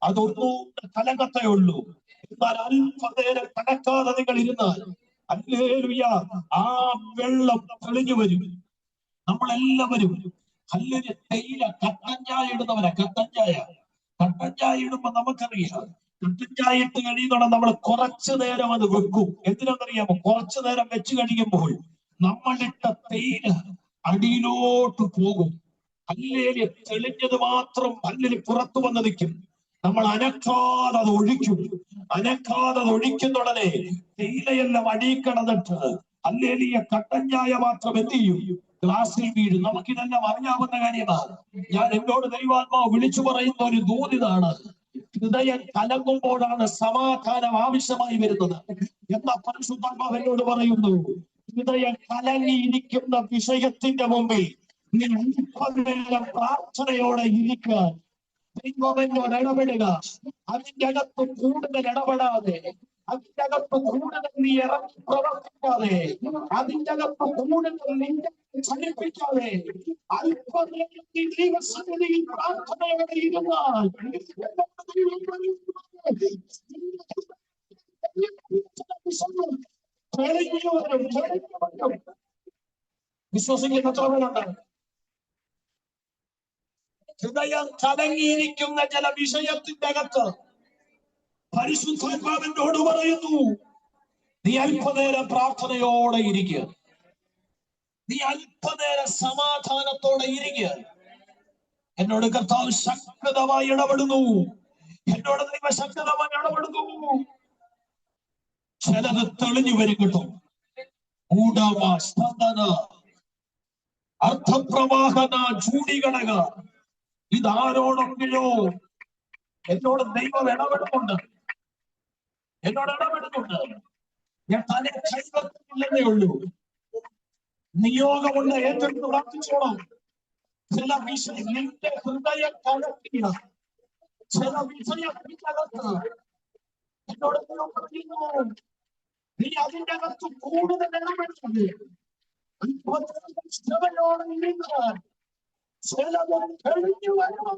അതൊന്നുകൂടെ കലകത്തേ ഉള്ളൂ. എന്നാൽ അല്പനേരം കലക്കാതെ നിങ്ങൾ ഇരുന്നാൽ ഹല്ലേലൂയ, ആ വെള്ളം തെളിഞ്ഞു വരും. നമ്മളെല്ലാവരും തേയില കട്ടൻ ചായ ഇടുന്നവരാ. കട്ടൻ ചായ ഇടുമ്പോ നമുക്കറിയാം, കട്ടൻ ചായ ഇട്ട് കഴിയുന്നോടെ നമ്മൾ കുറച്ചു നേരം അത് വെക്കും. എന്തിനാണെന്നറിയാമോ? കുറച്ചു നേരം വെച്ച് കഴിയുമ്പോൾ നമ്മളിട്ട തേയില അടിയിലോട്ട് പോകും. ഹല്ലേലൂയ, തെളിഞ്ഞത് മാത്രം ഹല്ലേലൂയ പുറത്തു വന്ന് നിൽക്കും. നമ്മൾ അനക്കാതെ അത് ഒഴിക്കും. അനക്കാതെ അത് ഒഴിക്കുന്നുടനെ തേയിലയെല്ലാം അടിയിൽ കിടന്നിട്ട് ഹല്ലേലൂയ കട്ടൻ ചായ മാത്രം എന്ത് ചെയ്യും? ഗ്ലാസ്സിൽ വീഴും. നമുക്കിതെല്ലാം അറിയാവുന്ന കാര്യമാണ്. ഞാൻ എന്നോട് ദൈവാത്മാവ് വിളിച്ചു പറയുന്ന ഒരു ദൂതിതാണ്. ഹൃദയം കലങ്ങുമ്പോഴാണ് സമാധാനം ആവശ്യമായി വരുന്നത് എന്ന പരിശുദ്ധാത്മാവ് എന്നോട് പറയുന്നു. ഹൃദയം കലങ്ങിയിരിക്കുന്ന വിഷയത്തിന്റെ മുമ്പിൽ നീ അല്പനേരം പ്രാർത്ഥനയോടെ ഇരിക്കാൻ ദൈവമെന്നോട് ഇടപെടുക. അതിന്റെ അകത്ത് കൂടുതൽ ഇടപെടാതെ, അതിന്റെ അകത്ത് കൂടുതൽ നീ ഇറങ്ങി പ്രവർത്തിക്കാതെ, അതിന്റെ അകത്ത് കൂടുതൽ നിന്നെ ചലിപ്പിക്കാതെ അല്പനേരം നീ ദൈവസന്നിധിയിൽ പ്രാർത്ഥനയോടെ ഇരുന്നാൽ വിശ്വസിക്കുന്നവരുണ്ട്. ഹൃദയം കലങ്ങിയിരിക്കുന്ന ചില വിഷയത്തിന്റെ അകത്ത് പരിശുദ്ധാത്മാവിനോട് പറയുന്നു, നീ അല്പനേരം പ്രാർത്ഥനയോടെ ഇരിക്കുക, നീ അല്പനേരം സമാധാനത്തോടെ ഇരിക്കുക. എന്നോട് കർത്താവ് ശക്തമായി ഇടപെടുന്നു. എന്നോട് ദൈവ ശക്തമായി ഇടപെടുന്നു. ചിലത് തെളിഞ്ഞു വരും കേട്ടോ. അർത്ഥപ്രവാഹന ചൂടികടക. ഇതാരോടൊക്കെയോ എന്നോട് ദൈവം ഇടപെടുന്നുണ്ട്. ഞാൻ തലേ കൈവത്തില്ലെന്നേ ഉള്ളൂ. നിയോഗമുണ്ട്, ഏറ്റെടുത്ത് പ്രാർത്ഥിച്ചോളാം. ചില വിഷയം നിന്റെ ഹൃദയം കലക്കിയ ചില വിഷയത്തിനകത്ത് എന്നോട് പറയുന്നു, നീ അതിന്റെ അകത്ത് കൂടുതൽ ഇടപെടുന്നത് ക്ഷമയോടെ ഇരുന്നാൽ ചിലത് കഴിഞ്ഞു വരണം.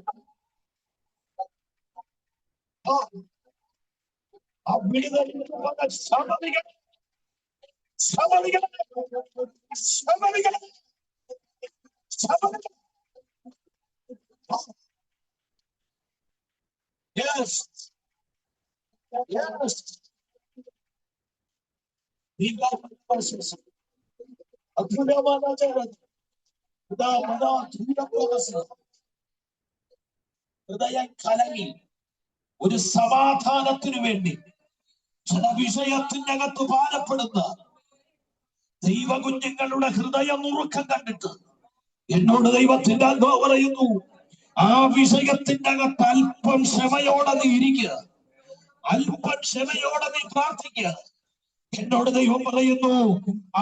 ഹൃദയം കലങ്ങി ഒരു സമാധാനത്തിനു വേണ്ടി ചില വിഷയത്തിന്റെ അകത്ത് ഭാരപ്പെടുന്ന ദൈവകുഞ്ഞുങ്ങളുടെ ഹൃദയം നുറുക്കം കണ്ടിട്ട് എന്നോട് ദൈവത്തിന്റെ ആത്മാവ് പറയുന്നു, ആ വിഷയത്തിന്റെ അകത്ത് അല്പം ക്ഷമയോടെ നീ ഇരിക്കുക, അല്പം ക്ഷമയോടെ നീ പ്രാർത്ഥിക്കുക. എന്നോട് ദൈവം പറയുന്നു,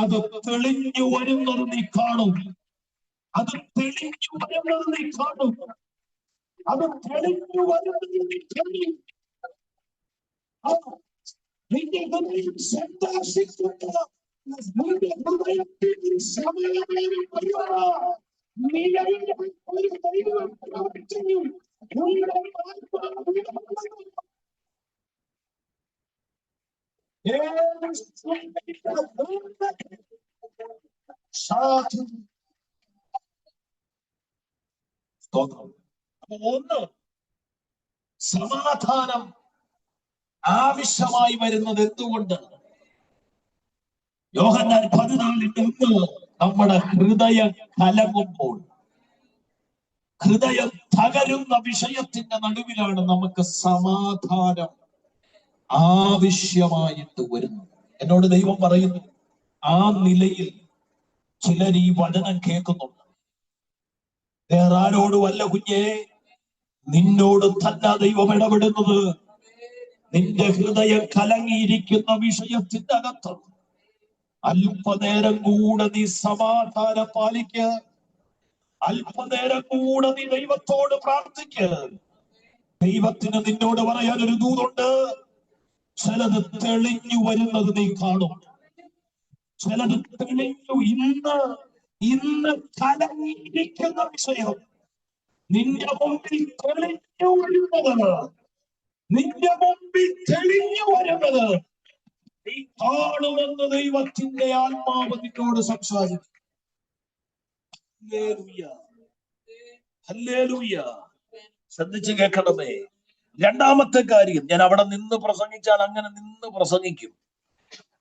അത് തെളിഞ്ഞു വരുന്നത് നീ കാണും. അത് തെളിഞ്ഞു വരുന്നത് നീ കാണും. അത് തെളിഞ്ഞു വരുന്നത് നീ കഴിയും. നിന്റെ ഹൃദയം സന്ദർശിക്കുക. നിന്റെ ഹൃദയത്തിൽ സമയമേ വരുവാ. നീ ഒരു ദൈവം പ്രവർത്തിക്കും. ഒന്ന്, സമാധാനം ആവശ്യമായി വരുന്നത് എന്തുകൊണ്ട്? യോഹന്നാൻ 14:1 നമ്മുടെ ഹൃദയം കലങ്ങുമ്പോൾ. ഹൃദയം തകരുന്ന വിഷയത്തിന്റെ നടുവിലാണ് നമുക്ക് സമാധാനം ആവശ്യമായിട്ട് വരുന്നത്. എന്നോട് ദൈവം പറയുന്നു, ആ നിലയിൽ ചിലർ ഈ വചനം കേൾക്കുന്നുണ്ട്. വേറെ ആരോടുമല്ല കുഞ്ഞേ, നിന്നോട് തന്നെ ദൈവം ഇടപെടുന്നത്. നിന്റെ ഹൃദയം കലങ്ങിയിരിക്കുന്ന വിഷയത്തിന്റെ അകത്ത് അല്പനേരം കൂടെ നീ സമാധാനം പാലിക്കുക. അല്പനേരം കൂടെ നീ ദൈവത്തോട് പ്രാർത്ഥിക്കുക. ദൈവത്തിന് നിന്നോട് പറയാൻ ഒരു ദൂതുണ്ട്. ചിലത് തെളിഞ്ഞു വരുന്നത് നീ കാണും. ചിലത് തെളിഞ്ഞു. ഇന്ന് കലങ്ങിയിരിക്കുന്ന വിഷയം നിന്റെ മുമ്പിൽ തെളിഞ്ഞു വരുന്നത്, നിന്റെ മുമ്പിൽ തെളിഞ്ഞു വരുന്നത് നീ കാണുമെന്ന് ദൈവത്തിന്റെ ആത്മാവ് നിന്നോട് സംസാരിക്കും. ശ്രദ്ധിച്ച് കേൾക്കണമേ. രണ്ടാമത്തെ കാര്യം, ഞാൻ അവിടെ നിന്ന് പ്രസംഗിച്ചാൽ അങ്ങനെ നിന്ന് പ്രസംഗിക്കും.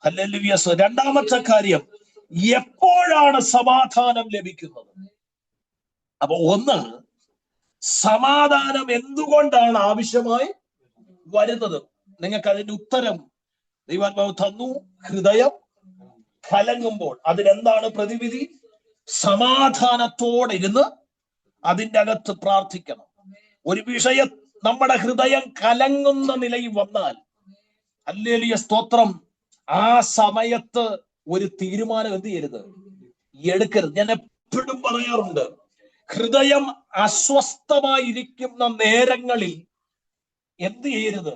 ഹല്ലേലൂയ. രണ്ടാമത്തെ കാര്യം, എപ്പോഴാണ് സമാധാനം ലഭിക്കുന്നത്? അപ്പൊ ഒന്ന്, സമാധാനം എന്തുകൊണ്ടാണ് ആവശ്യമായി വരുന്നത്? നിങ്ങൾക്ക് അതിന്റെ ഉത്തരം ദൈവാത്മാവ് തന്നു. ഹൃദയം കലങ്ങുമ്പോൾ അതിനെന്താണ് പ്രതിവിധി? സമാധാനത്തോടെ ഇരുന്ന് അതിൻ്റെ അകത്ത് പ്രാർത്ഥിക്കണം. ഒരു വിഷയം നമ്മുടെ ഹൃദയം കലങ്ങുന്ന നിലയിൽ വന്നാൽ, ഹല്ലേലൂയ സ്തോത്രം, ആ സമയത്ത് ഒരു തീരുമാനം എന്ത് ചെയ്യരുത്? എടുക്കരുത്. ഞാൻ എപ്പോഴും പറയാറുണ്ട്, ഹൃദയം അസ്വസ്ഥമായിരിക്കുന്ന നേരങ്ങളിൽ എന്ത് ചെയ്യരുത്?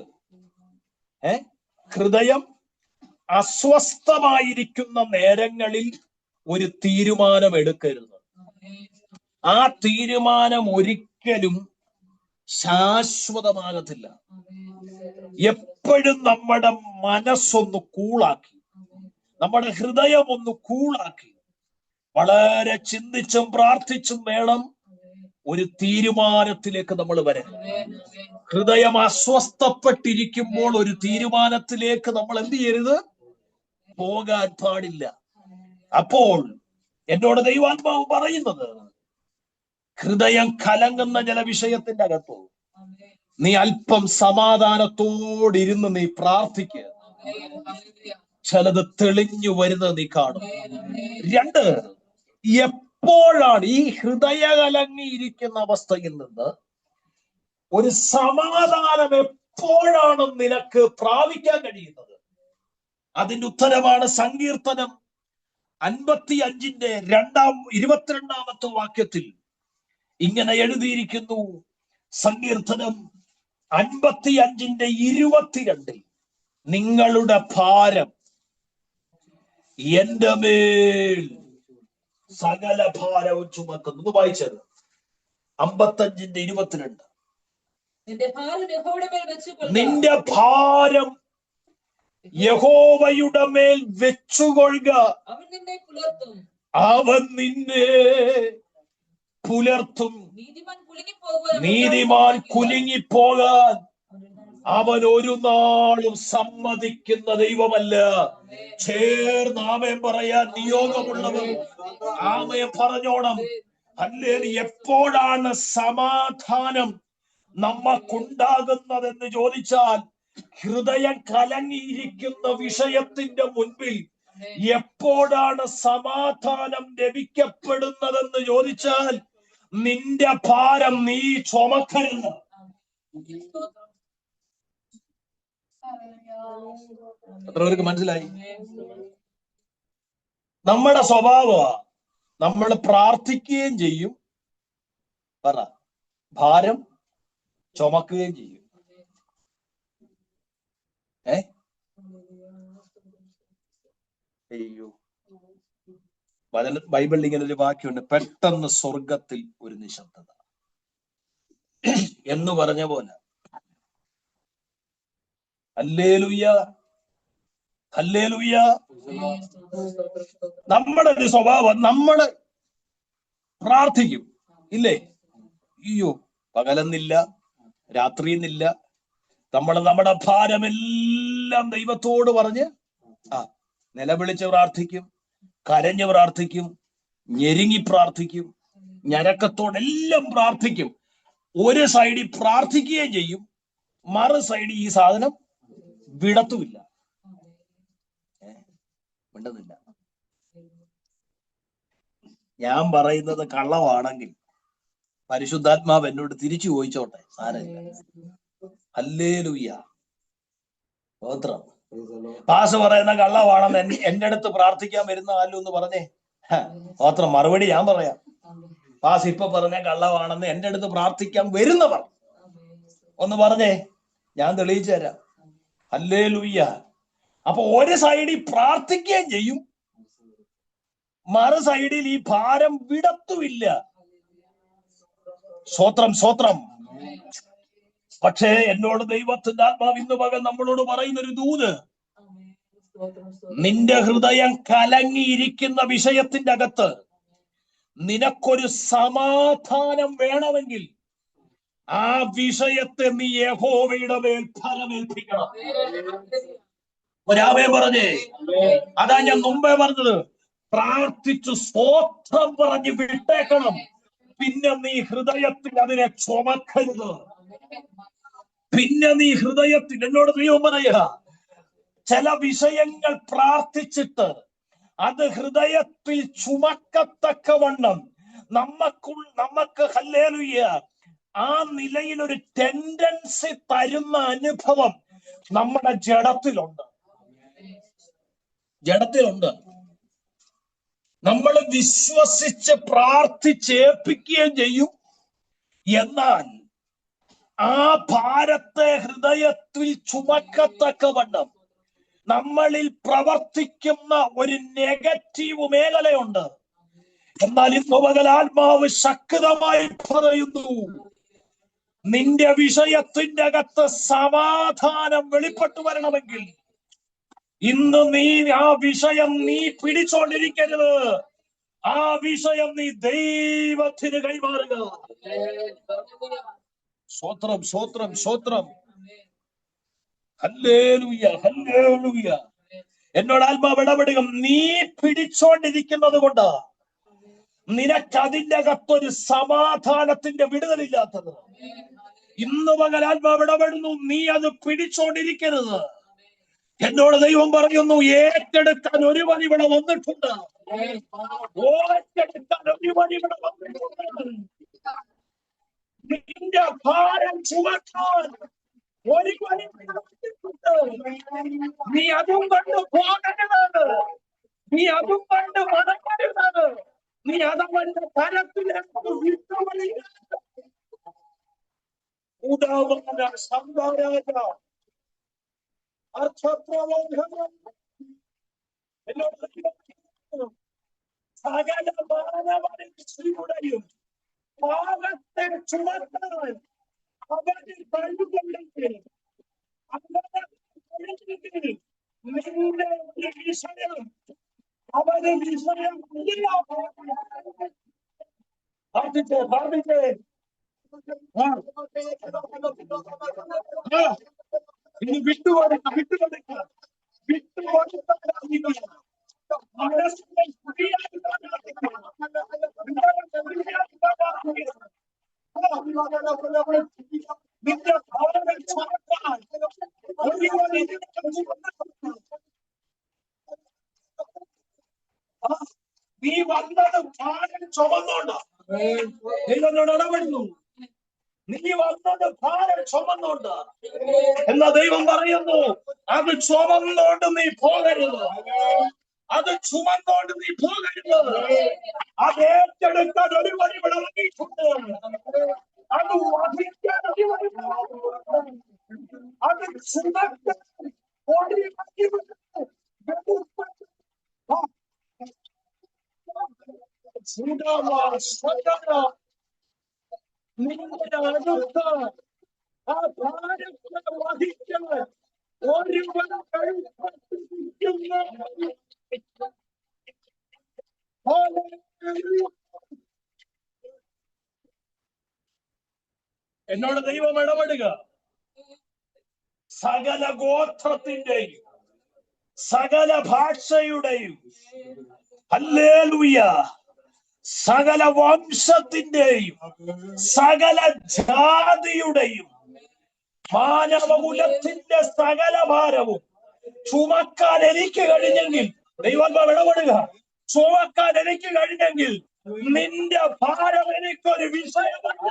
ഹൃദയം അസ്വസ്ഥമായിരിക്കുന്ന നേരങ്ങളിൽ ഒരു തീരുമാനം എടുക്കരുത്. ആ തീരുമാനം ഒരിക്കലും ശാശ്വതമാകത്തില്ല. എപ്പോഴും നമ്മുടെ മനസ്സൊന്ന് കൂളാക്കി, നമ്മുടെ ഹൃദയം ഒന്ന് കൂളാക്കി, വളരെ ചിന്തിച്ചും പ്രാർത്ഥിച്ചും വേണം ഒരു തീരുമാനത്തിലേക്ക് നമ്മൾ വരാൻ. ഹൃദയം അസ്വസ്ഥപ്പെട്ടിരിക്കുമ്പോൾ ഒരു തീരുമാനത്തിലേക്ക് നമ്മൾ എന്ത് ചെയ്യരുത്? പോകാൻ പാടില്ല. അപ്പോൾ എന്നോട് ദൈവാത്മാവ് പറയുന്നത്, ഹൃദയം കലങ്ങുന്ന ചില വിഷയത്തിന്റെ അകത്തോ നീ അല്പം സമാധാനത്തോടിരുന്ന് നീ പ്രാർത്ഥിക്കുക. ചിലത് തെളിഞ്ഞു വരുന്നത് നീ കാണും. രണ്ട്, എപ്പോഴാണ് ഈ ഹൃദയ കലങ്ങിയിരിക്കുന്ന അവസ്ഥയിൽ നിന്ന് ഒരു സമാധാനം എപ്പോഴാണ് നിനക്ക് പ്രാപിക്കാൻ കഴിയുന്നത്? അതിന്റെ ഉത്തരമാണ് സങ്കീർത്തനം 55-ന്റെ 22-ാമത്തെ വാക്യത്തിൽ ഇങ്ങനെ എഴുതിയിരിക്കുന്നു. സങ്കീർത്തനം 55-ന്റെ 22-ൽ, നിങ്ങളുടെ ഭാരം എന്റെ മേൽ സകല ഭാരവും ചുമക്കുന്നു. വായിച്ചത് 55-ന്റെ 22. നിന്റെ ഭാരം യഹോവയുടെ മേൽ വെച്ചുകൊള്ളുക, അവൻ നിന്നെ പുലർത്തും. നീതിമാൻ കുലുങ്ങിപ്പോകാൻ അവൻ ഒരു നാളും സമ്മതിക്കുന്ന ദൈവമല്ല. ചേർന്ന് ആമേൻ പറയാൻ നിയോഗമുള്ളവർ ആമേൻ പറഞ്ഞോണം. ഹല്ലേലൂയ. എപ്പോഴാണ് സമാധാനം നമുക്കുണ്ടാകുന്നതെന്ന് ചോദിച്ചാൽ, ഹൃദയം കലങ്ങിയിരിക്കുന്ന വിഷയത്തിന്റെ മുൻപിൽ എപ്പോഴാണ് സമാധാനം ലഭിക്കപ്പെടുന്നതെന്ന് ചോദിച്ചാൽ, നിന്റെ ഭാരം നീ ചുമക്കരുത്. എത്ര പേർക്ക് മനസ്സിലായി? നമ്മുടെ സ്വഭാവമാണ്, നമ്മൾ പ്രാർത്ഥിക്കുകയും ചെയ്യും, ഭാരം ചുമക്കുകയും ചെയ്യും. അയ്യോ, ബൈബിളിൽ ഇങ്ങനെ ഒരു വാക്യമുണ്ട്, പെട്ടെന്ന് സ്വർഗത്തിൽ ഒരു നിശബ്ദത എന്ന് പറഞ്ഞ പോലെ. Hallelujah, hallelujah. നമ്മുടെ ഒരു സ്വഭാവം, നമ്മള് പ്രാർത്ഥിക്കും ഇല്ലേ? അയ്യോ, പകലെന്നില്ല രാത്രിയെന്നില്ല, നമ്മൾ നമ്മുടെ ഭാരമെല്ലാം ദൈവത്തോട് പറഞ്ഞ് നിലവിളിച്ച് പ്രാർത്ഥിക്കും, കരഞ്ഞ് പ്രാർത്ഥിക്കും, ഞെരുങ്ങി പ്രാർത്ഥിക്കും. ഞരക്കത്തോടെല്ലാം പ്രാർത്ഥിക്കും. ഒരു സൈഡിൽ പ്രാർത്ഥിക്കുകയും ചെയ്യും, മറു സൈഡിൽ ഈ സാധനം വിടത്തുമില്ല. വിടുന്നില്ല. ഞാൻ പറയുന്നത് കള്ളമാണെങ്കിൽ പരിശുദ്ധാത്മാവ് എന്നോട് തിരിച്ചു ചോദിച്ചോട്ടെ, സാരമില്ല. ഹല്ലേലൂയ. സ്തോത്രം. പാസ് പറയുന്ന കള്ളമാണെന്ന് എന്റെ അടുത്ത് പ്രാർത്ഥിക്കാൻ വരുന്ന ആരും ഒന്ന് പറഞ്ഞേ. സ്തോത്രം. മറുപടി ഞാൻ പറയാം. പാസ് ഇപ്പൊ പറഞ്ഞ കള്ളമാണെന്ന് എന്റെ അടുത്ത് പ്രാർത്ഥിക്കാൻ വരുന്നവർ ഒന്ന് പറഞ്ഞേ, ഞാൻ തെളിയിച്ചു തരാം. ഹല്ലേലൂയ. അപ്പൊ ഒരു സൈഡിൽ പ്രാർത്ഥിക്കുകയും ചെയ്യും, മറു സൈഡിൽ ഈ ഭാരം വിടത്തുമില്ല. സ്വത്രം സ്വത്രം. പക്ഷേ എന്നോട് ദൈവത്തിന്റെ ആത്മാവ് ഇന്ന് പകൽ നമ്മളോട് പറയുന്നൊരു ദൂത്, നിന്റെ ഹൃദയം കലങ്ങിയിരിക്കുന്ന വിഷയത്തിന്റെ അകത്ത് നിനക്കൊരു സമാധാനം വേണമെങ്കിൽ ആ വിഷയത്തെ നീ യഹോവയുടെ മേൽ ഫലമേൽപ്പിക്കണം. ഒരാമേ പറഞ്ഞേ. അതാ ഞാൻ മുമ്പേ പറഞ്ഞത്, പ്രാർത്ഥിച്ചു സ്തോത്രം പറഞ്ഞ് വിട്ടേക്കണം. പിന്നെ നീ ഹൃദയത്തിൽ അതിനെ ചുമക്കരുത്. പിന്നെ നീ ഹൃദയത്തിൽ, എന്നോട് ദൈവം പറയുക, ചില വിഷയങ്ങൾ പ്രാർത്ഥിച്ചിട്ട് അത് ഹൃദയത്തിൽ ചുമക്കത്തക്കവണ്ണം നമുക്ക് ഹല്ലേലൂയ ആ നിലയിൽ ഒരു ടെൻഡൻസി തരുന്ന അനുഭവം നമ്മുടെ ജഡത്തിലുണ്ട്. നമ്മൾ വിശ്വസിച്ച് പ്രാർത്ഥിച്ചേൽപ്പിക്കുകയും ചെയ്യും. എന്നാൽ ആ ഭാരത്തെ ഹൃദയത്തിൽ ചുമക്കത്തക്കവണ്ണം നമ്മളിൽ പ്രവർത്തിക്കുന്ന ഒരു നെഗറ്റീവ് മേഖലയുണ്ട്. എന്നാൽ ഇന്ന് പകൽ ആത്മാവ് ശക്തമായി പറയുന്നു, നിന്റെ വിഷയത്തിന്റെ അകത്ത് സമാധാനം വെളിപ്പെട്ടു വരണമെങ്കിൽ ഇന്ന് നീ ആ വിഷയം നീ പിടിച്ചോണ്ടിരിക്കരുത്. ആ വിഷയം നീ ദൈവത്തിന് കൈമാറുക. സ്തോത്രം സ്തോത്രം സ്തോത്രം. Hallelujah hallelujah. എന്നോട് ആത്മാവ് ഇടപെടുക. നീ പിടിച്ചോണ്ടിരിക്കുന്നത് കൊണ്ട് നിനക്ക് അതിന്റെ അകത്തൊരു സമാധാനത്തിന്റെ വിടുതലില്ലാത്തത്. ഇന്ന് പകൽ ആത്മാവ് ഇടപെടുന്നു, നീ അത് പിടിച്ചോണ്ടിരിക്കരുത്. എന്നോട് ദൈവം പറയുന്നു, ഏറ്റെടുക്കാൻ ഒരു പണി ഇവിടെ വന്നിട്ടുണ്ട്. ഏറ്റെടുക്കാൻ ഒരു പണി ഇവിടെ വന്നിട്ടുണ്ട്. നിന്റെ ഭാരം ചുമക്കാൻ ഒരു പണി വന്നിട്ടുണ്ട്. നീ അതും കണ്ട് പോകരുത്. നീ അതും കണ്ട് മടങ്ങരുത്. നീ അതവന്റെ തരത്തിലേക്ക് വിട്ടുവഴിക്കരുത്. ഉദാഹരണ സംഘരാജ അർത്ഥപ്രബോധനം എന്നോട് സകല മാനവരുടെയും പാപത്തെ ചുമത്താൻ അവന് കഴിവുണ്ടെങ്കിൽ നിന്റെ വിഷയം അവന് വിഷയം പ്രാർത്ഥിച്ചേ ഇനി വിട്ടുകൊടുക്ക നീ വന്നത് ഭാരം ചുമന്നോണ്ട് ദൈവനോട് ഇടപെടുന്നു. നീ വന്നത് ഭാരം ചുമന്നോണ്ട് എന്നാ ദൈവം പറയുന്നു, അത് ചുമന്നോണ്ട് നീ പോകരുത്. അത് ചുമന്നോണ്ട് നീ പോകരുത്. അത് ഏറ്റെടുക്കാൻ ഒരു വഴി വിളങ്ങിയിട്ടുണ്ട്. അത് വഹിക്കാൻ ഒരു വഴി, അത് ചുമക്കാൻ ഒരു വഴി. നിങ്ങളുടെ അടുത്ത് ആ ഭാരത്തെ വഹിക്കാൻ ഒരുവൻ കഴിവിക്കുന്നു. എന്നോട് ദൈവം ഇടപെടുക. സകല ഗോത്രത്തിന്റെയും സകല ഭാഷയുടെയും ഹല്ലേലൂയ സകല വംശത്തിന്റെയും സകല ജാതിയുടെയും മാനവകുലത്തിന്റെ സകല ഭാരവും ചുമക്കാൻ എനിക്ക് കഴിഞ്ഞെങ്കിൽ, ദൈവാത്മാവ് ഇടപെടുക, ചുമക്കാൻ എനിക്ക് കഴിഞ്ഞെങ്കിൽ നിന്റെ ഭാരം എനിക്കൊരു വിഷയമല്ല.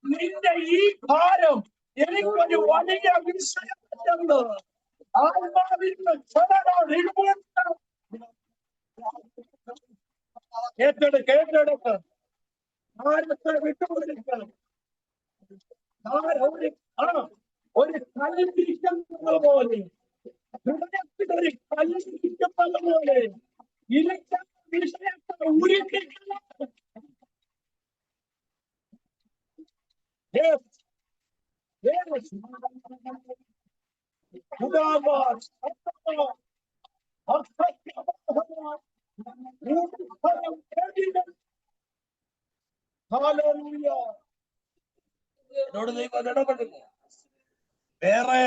നിന്റെ ഈ ഭാരം എനിക്കൊരു വലിയ വിഷയമല്ലെന്ന് ആത്മാവിന്റെ ഏറ്റെടുക്ക് ഭാരത്തെ വിട്ടുകൊടുക്കണം. ഒരു കല്ലിരിക്കുന്നത് പോലെ, ഹൃദയത്തിലൊരു കല്ലിരിക്കുന്നത് പോലെ ഇരിക്കുന്ന വിഷയത്തെ ഉരുട്ടിക്കണം. വേറെ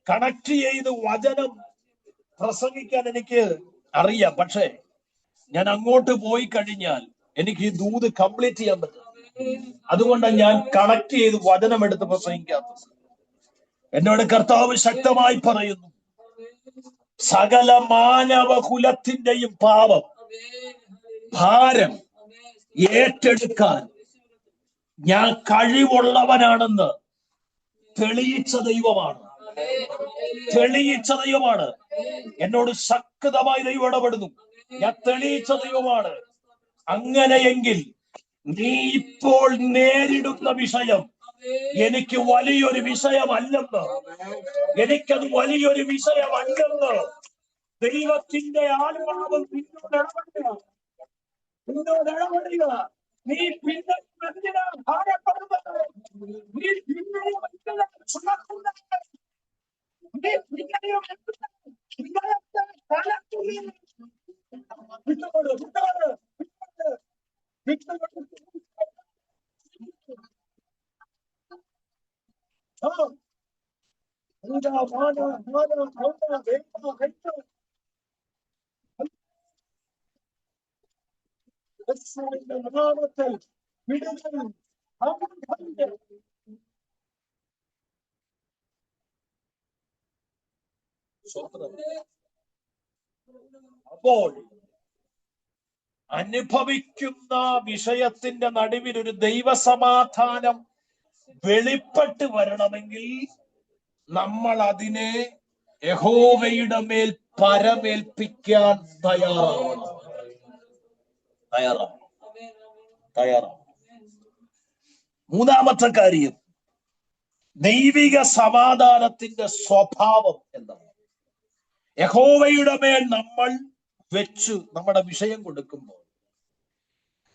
കണക്ട് ചെയ്ത് വചനം പ്രസംഗിക്കാൻ എനിക്ക് അറിയാം, പക്ഷേ ഞാൻ അങ്ങോട്ട് പോയി കഴിഞ്ഞാൽ എനിക്ക് ഈ ദൂത് കംപ്ലീറ്റ് ചെയ്യാൻ പറ്റും. അതുകൊണ്ടാണ് ഞാൻ കണക്ട് ചെയ്ത് വചനം എടുത്ത് പ്രസംഗിക്കാത്തത്. എന്നോട് കർത്താവ് ശക്തമായി പറയുന്നു, സകല മാനവ കുലത്തിന്റെയും പാപം ഭാരം ഏറ്റെടുക്കാൻ ഞാൻ കഴിവുള്ളവനാണെന്ന് തെളിയിച്ച ദൈവമാണ്. എന്നോട് ശക്തമായി ദൈവം ഇടപെടുന്നു. ഞാൻ തെളിയിച്ച ദൈവമാണ്. അങ്ങനെയെങ്കിൽ നീ ഇപ്പോൾ നേരിടുന്ന വിഷയം എനിക്ക് വലിയൊരു വിഷയമല്ലെന്ന്, എനിക്കത് വലിയൊരു വിഷയമല്ലെന്ന് ദൈവത്തിന്റെ ആത്മാവ് നിന്നോട് ഇടപെടുക. നീ പിന്നെ എന്തിനാ ഭാരപ്പെടുന്നത്? നീ പിന്നെയും ചുമക്കുന്നത്? നീ പിന്നെയും അപ്പോൾ അനുഭവിക്കുന്ന വിഷയത്തിന്റെ നടുവിൽ ഒരു ദൈവസമാധാനം വെളിപ്പെട്ട് വരണമെങ്കിൽ നമ്മൾ അതിനെ യഹോവയുടെ മേൽ പരമേൽപ്പിക്കാൻ തയ്യാറാവണം. മൂന്നാമത്തെ കാര്യം, ദൈവിക സമാധാനത്തിന്റെ സ്വഭാവം എന്താണ്? യഹോവയുടെ മേൽ നമ്മൾ വെച്ച് നമ്മുടെ വിഷയം കൊടുക്കുമ്പോൾ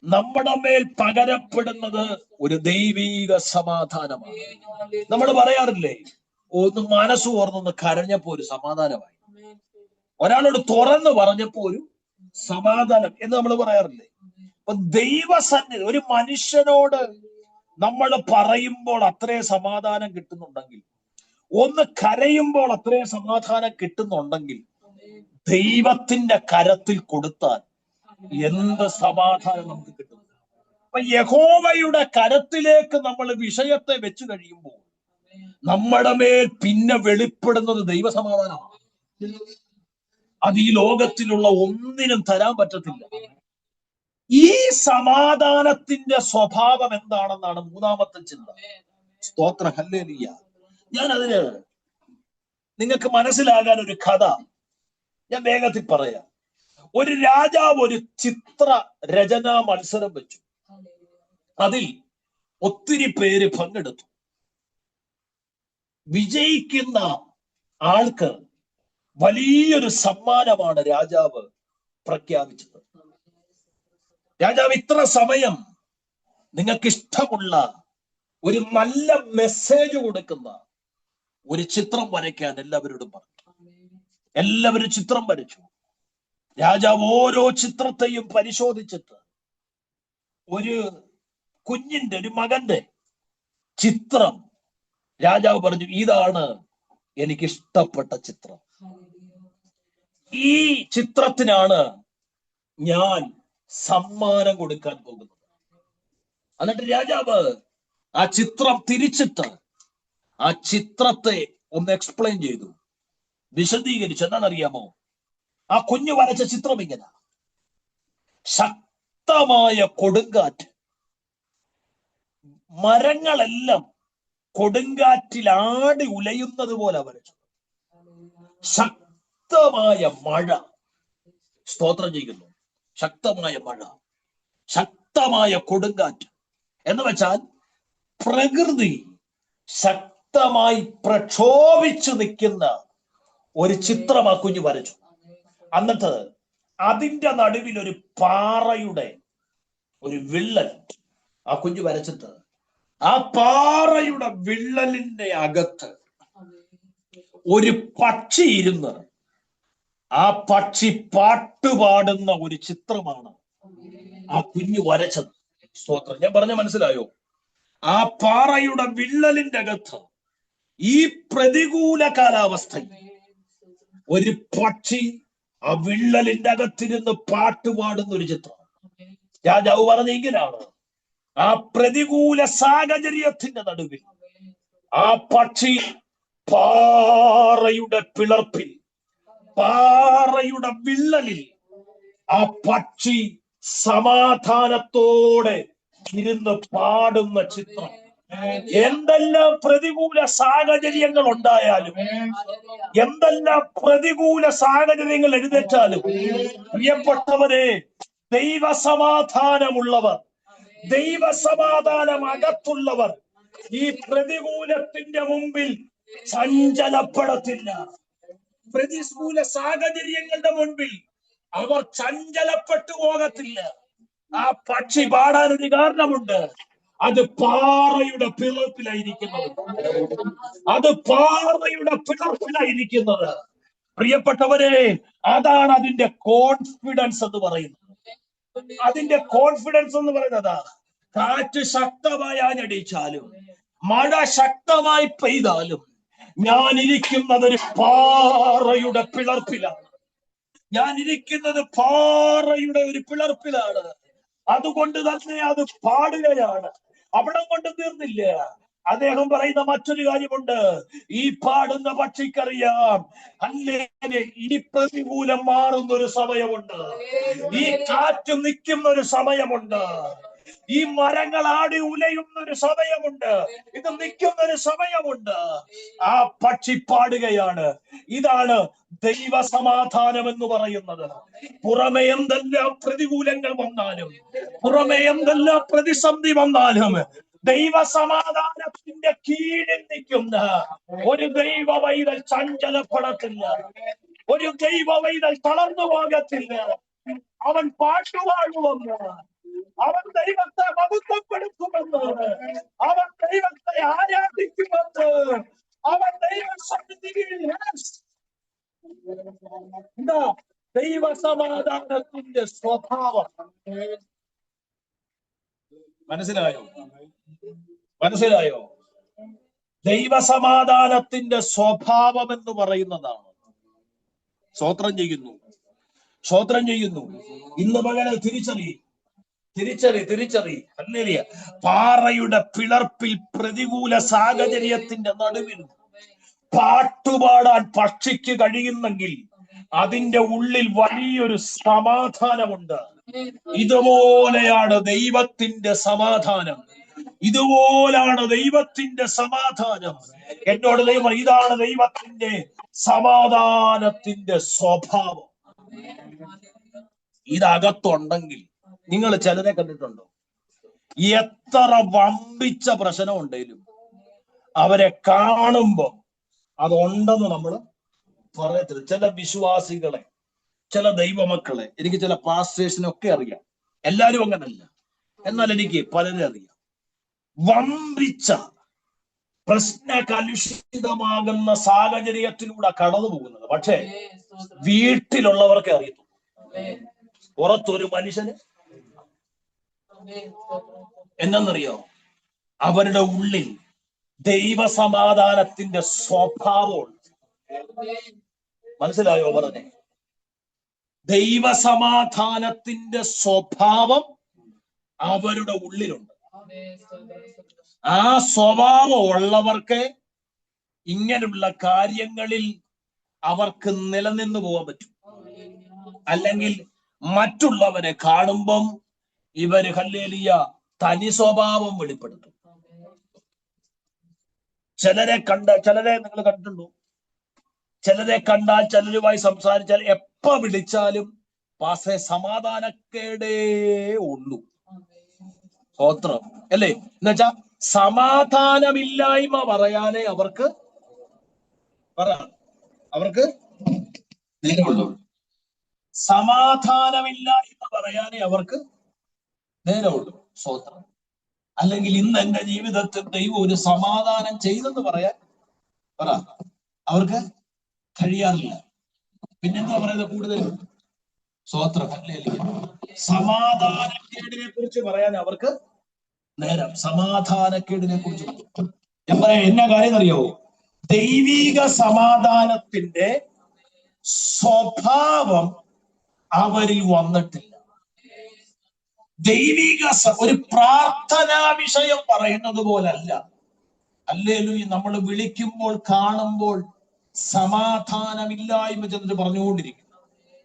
നമ്മുടെ മേൽ പകരപ്പെടുന്നത് ഒരു ദൈവിക സമാധാനമാണ്. നമ്മൾ പറയാറില്ലേ, ഒന്ന് മനസ്സ് ഓർന്നൊന്ന് കരഞ്ഞപ്പോ ഒരു സമാധാനമായി, ഒരാളോട് തുറന്ന് പറഞ്ഞപ്പോ ഒരു സമാധാനം എന്ന് നമ്മൾ പറയാറില്ലേ. അപ്പൊ ദൈവസന്നിധി ഒരു മനുഷ്യനോട് നമ്മൾ പറയുമ്പോൾ അത്രയും സമാധാനം കിട്ടുന്നുണ്ടെങ്കിൽ, ഒന്ന് കരയുമ്പോൾ അത്രയും സമാധാനം കിട്ടുന്നുണ്ടെങ്കിൽ, ദൈവത്തിന്റെ കരത്തിൽ കൊടുത്താൽ എന്ത് സമാധാനം നമുക്ക് കിട്ടും. അപ്പൊ യഹോവയുടെ കരത്തിലേക്ക് നമ്മൾ വിഷയത്തെ വെച്ച് കഴിയുമ്പോൾ നമ്മുടെ മേൽ പിന്നെ വെളിപ്പെടുന്നത് ദൈവസമാധാനമാണ്. അത് ഈ ലോകത്തിലുള്ള ഒന്നിനും തരാൻ പറ്റത്തില്ല. ഈ സമാധാനത്തിന്റെ സ്വഭാവം എന്താണെന്നാണ് മൂന്നാമത്തെ ചിന്ത. സ്തോത്ര ഹല്ലേലൂയ. ഞാൻ അതിന് നിങ്ങൾക്ക് മനസ്സിലാകാൻ ഒരു കഥ ഞാൻ വേഗത്തിൽ പറയാം. ഒരു രാജാവ് ഒരു ചിത്ര രചനാ മത്സരം വെച്ചു. അതിൽ ഒത്തിരി പേര് പങ്കെടുത്തു. വിജയിക്കുന്ന ആൾക്ക് വലിയൊരു സമ്മാനമാണ് രാജാവ് പ്രഖ്യാപിച്ചത്. രാജാവ് ഇത്ര സമയം നിങ്ങൾക്ക് ഇഷ്ടമുള്ള ഒരു നല്ല മെസ്സേജ് കൊടുക്കുന്ന ഒരു ചിത്രം വരയ്ക്കാൻ എല്ലാവരോടും പറഞ്ഞു. എല്ലാവരും ചിത്രം വരച്ചു. രാജാവ് ഓരോ ചിത്രത്തെയും പരിശോധിച്ചിട്ട് ഒരു കുഞ്ഞിന്റെ, ഒരു മകന്റെ ചിത്രം രാജാവ് പറഞ്ഞു, ഇതാണ് എനിക്കിഷ്ടപ്പെട്ട ചിത്രം. ഈ ചിത്രത്തിനാണ് ഞാൻ സമ്മാനം കൊടുക്കാൻ പോകുന്നത്. എന്നിട്ട് രാജാവ് ആ ചിത്രം തിരിച്ചിട്ട് ആ ചിത്രത്തെ ഒന്ന് എക്സ്പ്ലെയിൻ ചെയ്തു, വിശദീകരിച്ചു. എന്താണെന്നറിയാമോ? ആ കുഞ്ഞു വരച്ച ചിത്രം ഇങ്ങനെ: ശക്തമായ കൊടുങ്കാറ്റ്, മരങ്ങളെല്ലാം കൊടുങ്കാറ്റിൽ ആടി ഉലയുന്നത് പോലെ വരച്ചു. ശക്തമായ മഴ, സ്തോത്രം ചെയ്യുന്നു, ശക്തമായ മഴ, ശക്തമായ കൊടുങ്കാറ്റ് എന്ന് വെച്ചാൽ പ്രകൃതി ശക്തമായി പ്രക്ഷോഭിച്ചു നിൽക്കുന്ന ഒരു ചിത്രം ആ കുഞ്ഞു വരച്ചു. എന്നിട്ട് അതിന്റെ നടുവിൽ ഒരു പാറയുടെ ഒരു വിള്ളൽ ആ കുഞ്ഞു വരച്ചിട്ട് ആ പാറയുടെ വിള്ളലിന്റെ അകത്ത് ഒരു പക്ഷി ഇരുന്ന് ആ പക്ഷി പാട്ടുപാടുന്ന ഒരു ചിത്രമാണ് ആ കുഞ്ഞു വരച്ചത്. സ്തോത്രം. ഞാൻ പറഞ്ഞ മനസ്സിലായോ? ആ പാറയുടെ വിള്ളലിന്റെ അകത്ത് ഈ പ്രതികൂല കാലാവസ്ഥയിൽ ഒരു പക്ഷി ആ വിള്ളലിന്റെ അകത്തിരുന്ന് പാട്ടുപാടുന്ന ഒരു ചിത്രം. രാജാവ് പറഞ്ഞ ഇങ്ങനെയാണ്: ആ പ്രതികൂല സാഹചര്യത്തിന്റെ നടുവിൽ ആ പക്ഷി പാറയുടെ പിളർപ്പിൽ, പാറയുടെ വിള്ളലിൽ ആ പക്ഷി സമാധാനത്തോടെ ഇരുന്ന് പാടുന്ന ചിത്രം. എന്തെല്ലാം പ്രതികൂല സാഹചര്യങ്ങൾ ഉണ്ടായാലും, എന്തെല്ലാം പ്രതികൂല സാഹചര്യങ്ങൾ എഴുന്നേറ്റാലും, പ്രിയപ്പെട്ടവരെ, ദൈവസമാധാനമുള്ളവർ, ദൈവസമാധാനം അകത്തുള്ളവർ ഈ പ്രതികൂലത്തിന്റെ മുമ്പിൽ ചഞ്ചലപ്പെടത്തില്ല. പ്രതികൂല സാഹചര്യങ്ങളുടെ മുൻപിൽ അവർ ചഞ്ചലപ്പെട്ടു പോകത്തില്ല. ആ പക്ഷി പാടാനൊരു കാരണമുണ്ട്. അത് പാറയുടെ പിളർപ്പിലായിരിക്കുന്നത്. അത് പാറയുടെ പിളർപ്പിലായിരിക്കുന്നത്. പ്രിയപ്പെട്ടവരെ, അതാണ് അതിന്റെ കോൺഫിഡൻസ് എന്ന് പറയുന്നത്. അതിന്റെ കോൺഫിഡൻസ് എന്ന് പറയുന്നത്, കാറ്റ് ശക്തമായി ആഞ്ഞടിച്ചാലും, മഴ ശക്തമായി പെയ്താലും, ഞാൻ ഇരിക്കുന്നത് ഒരു പാറയുടെ പിളർപ്പിലാണ്. ഞാൻ ഇരിക്കുന്നത് പാറയുടെ ഒരു പിളർപ്പിലാണ്. അതുകൊണ്ട് തന്നെ അത് പാടുകയാണ്. അവിടെ കൊണ്ട് തീർന്നില്ല. അദ്ദേഹം പറയുന്ന മറ്റൊരു കാര്യമുണ്ട്. ഈ പാടുന്ന പക്ഷിക്കറിയാം, അല്ലേ, ഈ പ്രതികൂലം മാറുന്ന ഒരു സമയമുണ്ട്, ഈ കാറ്റ് നിൽക്കുന്ന ഒരു സമയമുണ്ട്, ഈ മരങ്ങൾ ആടി ഉലയുന്ന ഒരു സമയമുണ്ട്, ഇത് നിൽക്കുന്ന ഒരു സമയമുണ്ട്. ആ പക്ഷി പാടുകയാണ്. ഇതാണ് ദൈവസമാധാനം എന്ന് പറയുന്നത്. പുറമെ എന്തെല്ലാം പ്രതികൂലങ്ങൾ വന്നാലും, പുറമെ എന്തെല്ലാം പ്രതിസന്ധി വന്നാലും, ദൈവസമാധാനത്തിന്റെ കീഴിൽ നിൽക്കുന്ന ഒരു ദൈവ വൈതൽ ചഞ്ചലപ്പെടത്തില്ല. ഒരു ദൈവ വൈതൽ തളർന്നു പോകത്തില്ല. അവൻ പാട്ടുപാടുമെന്ന്, അവൻ ദൈവത്തെ മഹത്വപ്പെടുത്തുമെന്ന്, അവൻ ദൈവത്തെ ആരാധിക്കുമെന്ന്, അവൻ ദൈവസന്നിധിയിൽ ദൈവസമാധാനത്തിന്റെ സ്വഭാവം. മനസ്സിലായോ? മനസ്സിലായോ? ദൈവസമാധാനത്തിന്റെ സ്വഭാവം എന്ന് പറയുന്നതാണ്. സ്തോത്രം ചെയ്യുന്നു, സ്തോത്രം ചെയ്യുന്നു. ഇന്ന് പകരം തിരിച്ചറി. ഹല്ലേലൂയ. പാറയുടെ പിളർപ്പിൽ, പ്രതികൂല സാഹചര്യത്തിന്റെ നടുവിൽ പാട്ടുപാടാൻ പക്ഷിക്ക് കഴിയുന്നെങ്കിൽ അതിന്റെ ഉള്ളിൽ വലിയൊരു സമാധാനമുണ്ട്. ഇതുപോലെയാണ് ദൈവത്തിന്റെ സമാധാനം. ഇതുപോലാണ് ദൈവത്തിന്റെ സമാധാനം. എന്നോട് ദൈവം, ഇതാണ് ദൈവത്തിന്റെ സമാധാനത്തിന്റെ സ്വഭാവം. ഇതകത്തുണ്ടെങ്കിൽ, നിങ്ങൾ ചിലരെ കണ്ടിട്ടുണ്ടോ? എത്ര വമ്പിച്ച പ്രശ്നം ഉണ്ടെങ്കിലും അവരെ കാണുമ്പോ അതുണ്ടെന്ന് നമ്മൾ പറയത്തില്ല. ചില വിശ്വാസികളെ, ചില ദൈവമക്കളെ, എനിക്ക് ചില പാസ്റ്റേഴ്സിനൊക്കെ അറിയാം. എല്ലാരും അങ്ങനല്ല, എന്നാൽ എനിക്ക് പലരെ അറിയാം. വമ്പിച്ച പ്രശ്നകലുഷിതമാകുന്ന സാഹചര്യത്തിലൂടെ കടന്നു പോകുന്നത്. പക്ഷെ വീട്ടിലുള്ളവർക്ക് അറിയത്തുള്ളൂ. പുറത്തൊരു മനുഷ്യന് എന്നറിയോ, അവരുടെ ഉള്ളിൽ ദൈവസമാധാനത്തിന്റെ സ്വഭാവമുണ്ട്. മനസ്സിലായോ പറഞ്ഞേ? ദൈവസമാധാനത്തിന്റെ സ്വഭാവം അവരുടെ ഉള്ളിലുണ്ട്. ആ സ്വഭാവം ഉള്ളവർക്ക് ഇങ്ങനെയുള്ള കാര്യങ്ങളിൽ അവർക്ക് നിലനിന്ന് പോകാൻ പറ്റും. അല്ലെങ്കിൽ മറ്റുള്ളവരെ കാണുമ്പം ഇവര് ഹല്ലേലൂയ തനി സ്വഭാവം വെളിപ്പെടുത്തും. ചിലരെ നിങ്ങൾ കണ്ടിട്ടുണ്ടോ? ചിലരെ കണ്ടാൽ, ചിലരുമായി സംസാരിച്ചാൽ എപ്പ വിളിച്ചാലും പാസേ സമാധാനക്കേടേ ഉള്ളൂ. സ്തോത്രം അല്ലേ? എന്നുവെച്ചാ സമാധാനമില്ലായ്മ പറയാനേ അവർക്ക് നേരമുള്ളൂ. സമാധാനമില്ലായ്മ പറയാനേ അവർക്ക് നേരമുള്ളൂ. സ്തോത്രം. അല്ലെങ്കിൽ ഇന്ന് എന്റെ ജീവിതത്തിൽ ദൈവം ഒരു സമാധാനം ചെയ്തെന്ന് പറയാൻ അവർക്ക് കഴിയാറില്ല. പിന്നെന്താ പറയുന്നത്? കൂടുതൽ സ്തോത്രം ഹല്ലേലൂയ. സമാധാനക്കേടിനെ കുറിച്ച് പറയാൻ അവർക്ക് നേരം. സമാധാനക്കേടിനെ കുറിച്ച് ഞാൻ പറയാം. എന്നാ കാര്യം അറിയാവോ? ദൈവിക സമാധാനത്തിന്റെ സ്വഭാവം അവരിൽ വന്നിട്ടില്ല. ദൈവിക ഒരു പ്രാർത്ഥനാ വിഷയം പറയുന്നത് പോലല്ല. ഹല്ലേലൂയ. നമ്മൾ വിളിക്കുമ്പോൾ, കാണുമ്പോൾ സമാധാനമില്ലായ്മ ചെന്നിട്ട് പറഞ്ഞുകൊണ്ടിരിക്കും.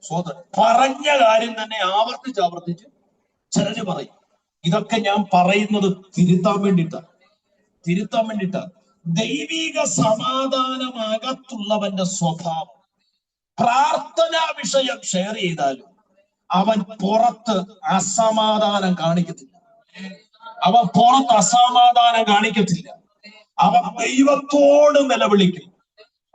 സോദരൻ പറഞ്ഞ കാര്യം തന്നെ ആവർത്തിച്ച് ചിലര് പറയും. ഇതൊക്കെ ഞാൻ പറയുന്നത് തിരുത്താൻ വേണ്ടിയിട്ടാണ്. ദൈവിക സമാധാനം അകത്തുള്ളവന്റെ സ്വഭാവം പ്രാർത്ഥനാ വിഷയം ഷെയർ ചെയ്താലും അവൻ പുറത്ത് അസമാധാനം കാണിക്കത്തില്ല. അവൻ ദൈവത്തോട് നിലവിളിക്കും.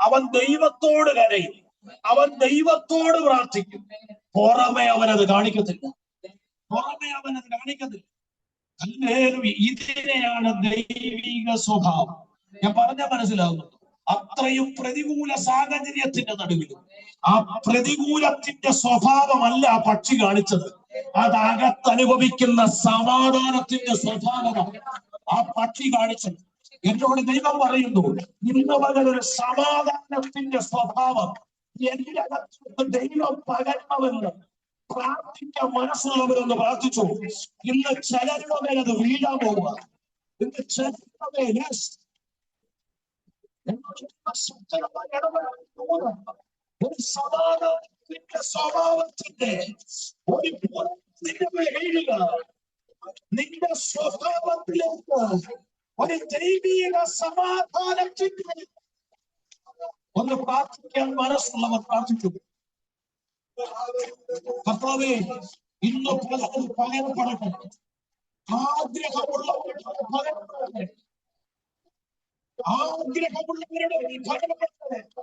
അവൻ ദൈവത്തോട് കരയും. അവൻ ദൈവത്തോട് പ്രാർത്ഥിക്കും. പുറമെ അവനത് കാണിക്കത്തില്ല. ഇതിനെയാണ് ദൈവിക സ്വഭാവം. ഞാൻ പറഞ്ഞ മനസ്സിലാകുന്നുണ്ട്. അത്രയും പ്രതികൂല സാഹചര്യത്തിന്റെ നടുവിലും ആ പ്രതികൂലത്തിന്റെ സ്വഭാവമല്ല ആ പക്ഷി കാണിച്ചത്. അതകത്തനുഭവിക്കുന്ന സമാധാനത്തിന്റെ സ്വഭാവം ആ പക്ഷി കാണിച്ചത്. എന്നോട് ദൈവം പറയുന്നു, ഇന്ന് മുതൽ ഒരു സമാധാനത്തിന്റെ സ്വഭാവം എന്റെ അകത്ത് ദൈവം പകർന്നവെന്ന് പ്രാർത്ഥിക്കാൻ മനസ്സുള്ളവരൊന്ന് പ്രാർത്ഥിച്ചു. ഇന്ന് ചിലരുടെ മേൽ അത് വീഴാൻ പോവുക. ഇന്ന് ചിലരുടെ മേൽ ഒരു സമാധാനത്തിന്റെ സ്വഭാവത്തിന്റെ ഒരു വീഴുക. നിന്റെ സ്വഭാവത്തിലേക്ക് ഒരു ദൈവീക സമാധാനത്തിന്റെ ഒന്ന് പ്രാർത്ഥിക്കാൻ മനസ്സുള്ളവർ പ്രാർത്ഥിക്കും. കർത്താവേ, ഇന്ന് പലരും പകരപ്പെടട്ടെ. ആഗ്രഹമുള്ളവരുടെ പകരപ്പെടട്ടെ. ആഗ്രഹമുള്ളവരുടെ പകരപ്പെടട്ടെ.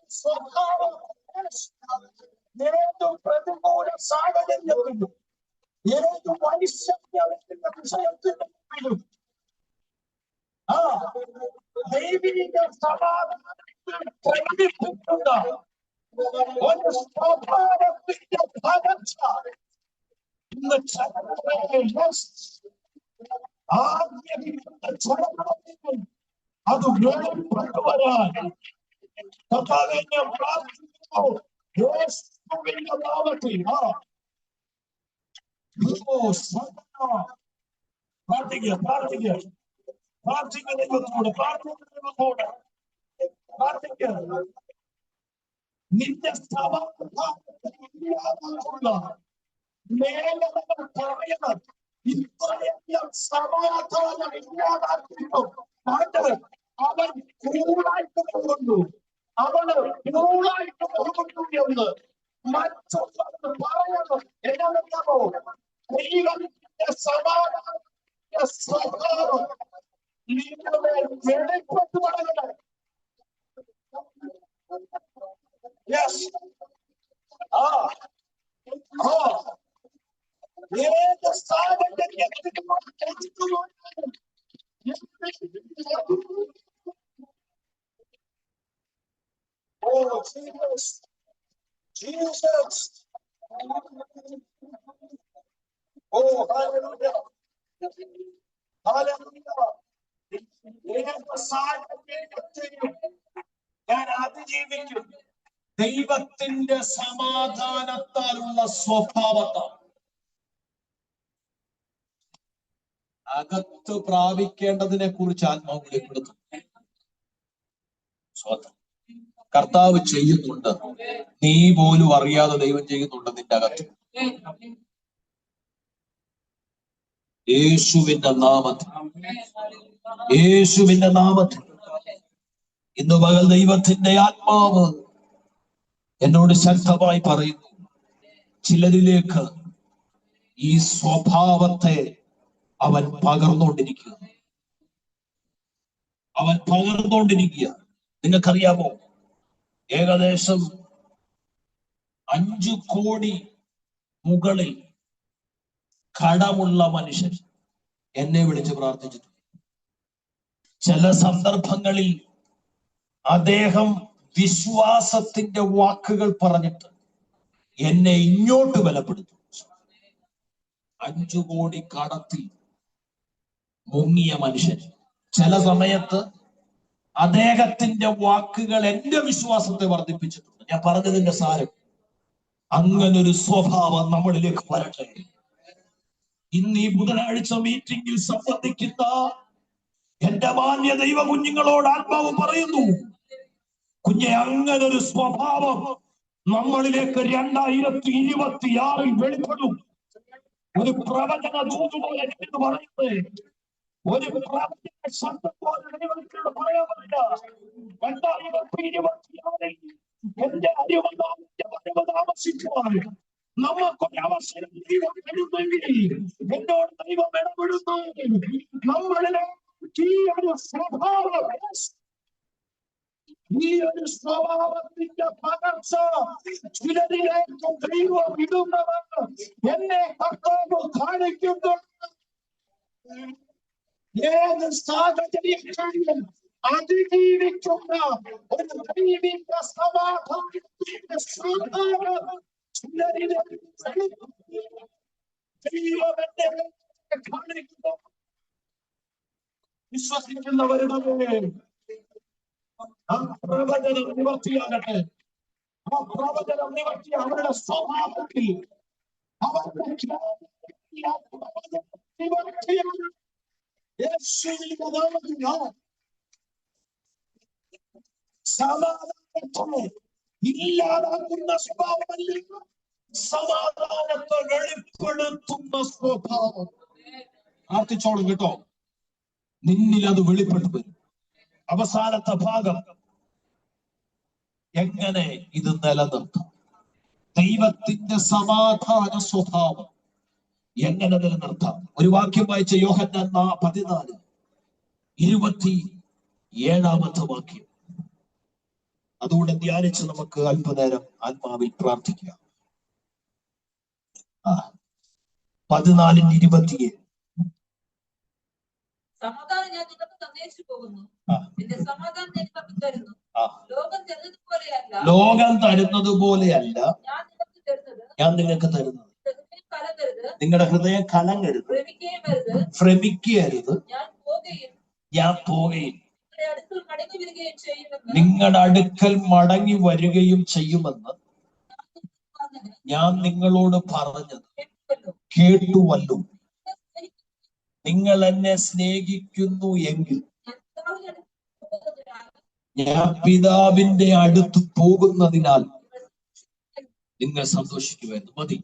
സ്വഭാവം ഏത് പ്രതികൂല സാഹചര്യത്തിലും ഏത് വൈഷമ്യത്തിന്റെ വിഷയത്തിലും ദൈവിക സമാധാനത്തിൽ പ്രകടിപ്പിക്കുന്ന ഒരു സ്വഭാവത്തിന്റെ പകർച്ച ഇന്ന് ആഗ്രഹിക്കുന്ന അത് വെളിപ്പെട്ടുവരാൻ കർത്താവേ ഞാൻ പ്രാർത്ഥിക്കുന്നു. യേശുവിന്റെ നാമത്തിൽ പ്രാർത്ഥിക്കുക ദൈവത്തോട്. പ്രാർത്ഥിക്കുക. നിന്റെ സമാധാനമുള്ള മേഖലകൾ പറയുന്നത് ഇത്രയധികം സമാധാനം ഇല്ലാതാക്കിയിട്ടു അവൻ കൂളായിട്ട് പോകുന്നു. എന്ന് മറ്റുള്ളവർ പറയുന്നു. എന്നറിയാമോ? ദൈവത്തിന്റെ സമാധാനത്തിന്റെ സ്വഭാവം നിങ്ങളുടെ വെളിപ്പെട്ടു തുടങ്ങുന്നത്. ഏത് സാഹചര്യത്തിലും oh Jesus oh hallelujah ഏത് സാഹചര്യത്തെയും ഞാൻ അതിജീവിക്കും. ദൈവത്തിന്റെ സമാധാനത്താലുള്ള സ്വഭാവത്താൽ അകത്ത് പ്രാപിക്കേണ്ടതിനെ കുറിച്ച് ആത്മാവ് വെളിപ്പെടുത്തും. കർത്താവ് ചെയ്യുന്നുണ്ട്, നീ പോലും അറിയാതെ ദൈവം ചെയ്യുന്നുണ്ട് നിന്റെ അകത്ത്. യേശുവിന്റെ നാമത്തിൽ, യേശുവിന്റെ നാമത്തിൽ ഇന്ന് പകൽ ദൈവത്തിന്റെ ആത്മാവ് എന്നോട് ശക്തമായി പറയുന്നു, ചിലരിലേക്ക് ഈ സ്വഭാവത്തെ അവൻ പകർന്നുകൊണ്ടിരിക്കുക. നിങ്ങൾക്കറിയാമോ, ഏകദേശം 5 കോടി മുകളിൽ കടമുള്ള മനുഷ്യൻ എന്നെ വിളിച്ച് പ്രാർത്ഥിച്ചിട്ടുണ്ട്. ചില സന്ദർഭങ്ങളിൽ അദ്ദേഹം വിശ്വാസത്തിന്റെ വാക്കുകൾ പറഞ്ഞിട്ട് എന്നെ ഇങ്ങോട്ട് ബലപ്പെടുത്തും. 5 കോടി കടത്തിൽ മുങ്ങിയ മനുഷ്യൻ ചില സമയത്ത് അദ്ദേഹത്തിന്റെ വാക്കുകൾ എന്റെ വിശ്വാസത്തെ വർദ്ധിപ്പിച്ചിട്ടുണ്ട്. ഞാൻ പറഞ്ഞതിന്റെ സാരം, അങ്ങനൊരു സ്വഭാവം നമ്മളിലേക്ക് വരട്ടെ. ഇന്ന് ഈ ബുധനാഴ്ച മീറ്റിംഗിൽ സംബന്ധിക്കുന്ന എന്റെ മാന്യ ദൈവ കുഞ്ഞുങ്ങളോട് ആത്മാവ് പറയുന്നു, കുഞ്ഞെ, അങ്ങനൊരു സ്വഭാവം നമ്മളിലേക്ക് 2026 വെളിപ്പെടും. ഒരു പ്രവചന ദൂതുപോലെ എന്ന് പറയുന്നത്, ഒരു പ്രവചന ശബ്ദം പോലെ ദൈവത്തിനോട് പറയാൻ പറ്റില്ല. 2026 എന്റെ അറിവ് താമസിക്കുവാൻ നമുക്കൊരവസരം ദൈവം തരുന്നെങ്കിൽ, എന്നോട് ദൈവം ഇടപെടുന്നു. നമ്മളിലെ ഈ ഒരു സ്വഭാവം, ഈ ഒരു സ്വഭാവത്തിന്റെ പകർച്ച ചിലരിലേക്ക് ദൈവം ഇടുന്നവർ എന്നെ കർത്താവ് കാണിക്കുന്നു. ഏത് സാഹചര്യങ്ങളിലും അതിജീവിക്കുന്ന ഒരു ദൈവിക സമാധാനത്തിന്റെ സ്വഭാവം ചിലരിലേക്ക് ദൈവം എന്നെ കാണിക്കുന്നു. വിശ്വസിക്കുന്നവരുടെ ആ പ്രവചനം നിവർത്തിയാകട്ടെ. ആ പ്രവചനം നിവർത്തി അവരുടെ സ്വഭാവത്തിൽ അവരുടെ സമാധാനത്തെ ഇല്ലാതാക്കുന്ന സ്വഭാവമല്ല, സമാധാനത്തെ വെളിപ്പെടുത്തുന്ന സ്വഭാവം. പ്രാർത്ഥിച്ചോളും കേട്ടോ, നിന്നിൽ അത് വെളിപ്പെട്ടു വരും. അവസാനത്തെ ഭാഗം, എങ്ങനെ ഇത് നിലനിർത്താം? ദൈവത്തിന്റെ സമാധാന സ്വഭാവം എങ്ങനെ നിലനിർത്താം? ഒരു വാക്യം വായിച്ച യോഹന്നാൻ 14:27 വാക്യം. അതുകൊണ്ട് ധ്യാനിച്ച് നമുക്ക് അല്പനേരം ആത്മാവിൽ പ്രാർത്ഥിക്കാം. 14:27. സമാധാനം ഞാൻ നിങ്ങൾക്ക് തന്നേച്ചു പോകുന്നു, എന്റെ സമാധാനം ഞാൻ നിങ്ങൾക്ക് തരുന്നു. ലോകം തരുന്നത് പോലെയല്ല ഞാൻ നിങ്ങൾക്ക് തരുന്നത്. നിങ്ങളുടെ ഹൃദയം കലങ്ങരുത്, ഭ്രമിക്കരുത്. ഞാൻ പോകുകയും നിങ്ങളുടെ അടുക്കൽ മടങ്ങി വരികയും ചെയ്യുമെന്ന് ഞാൻ നിങ്ങളോട് പറഞ്ഞത് കേട്ടുവല്ലോ. നിങ്ങൾ എന്നെ സ്നേഹിക്കുന്നു എങ്കിൽ ഞാൻ പിതാവിന്റെ അടുത്ത് പോകുന്നതിനാൽ നിങ്ങൾ സന്തോഷിക്കുമെന്ന്. മതി.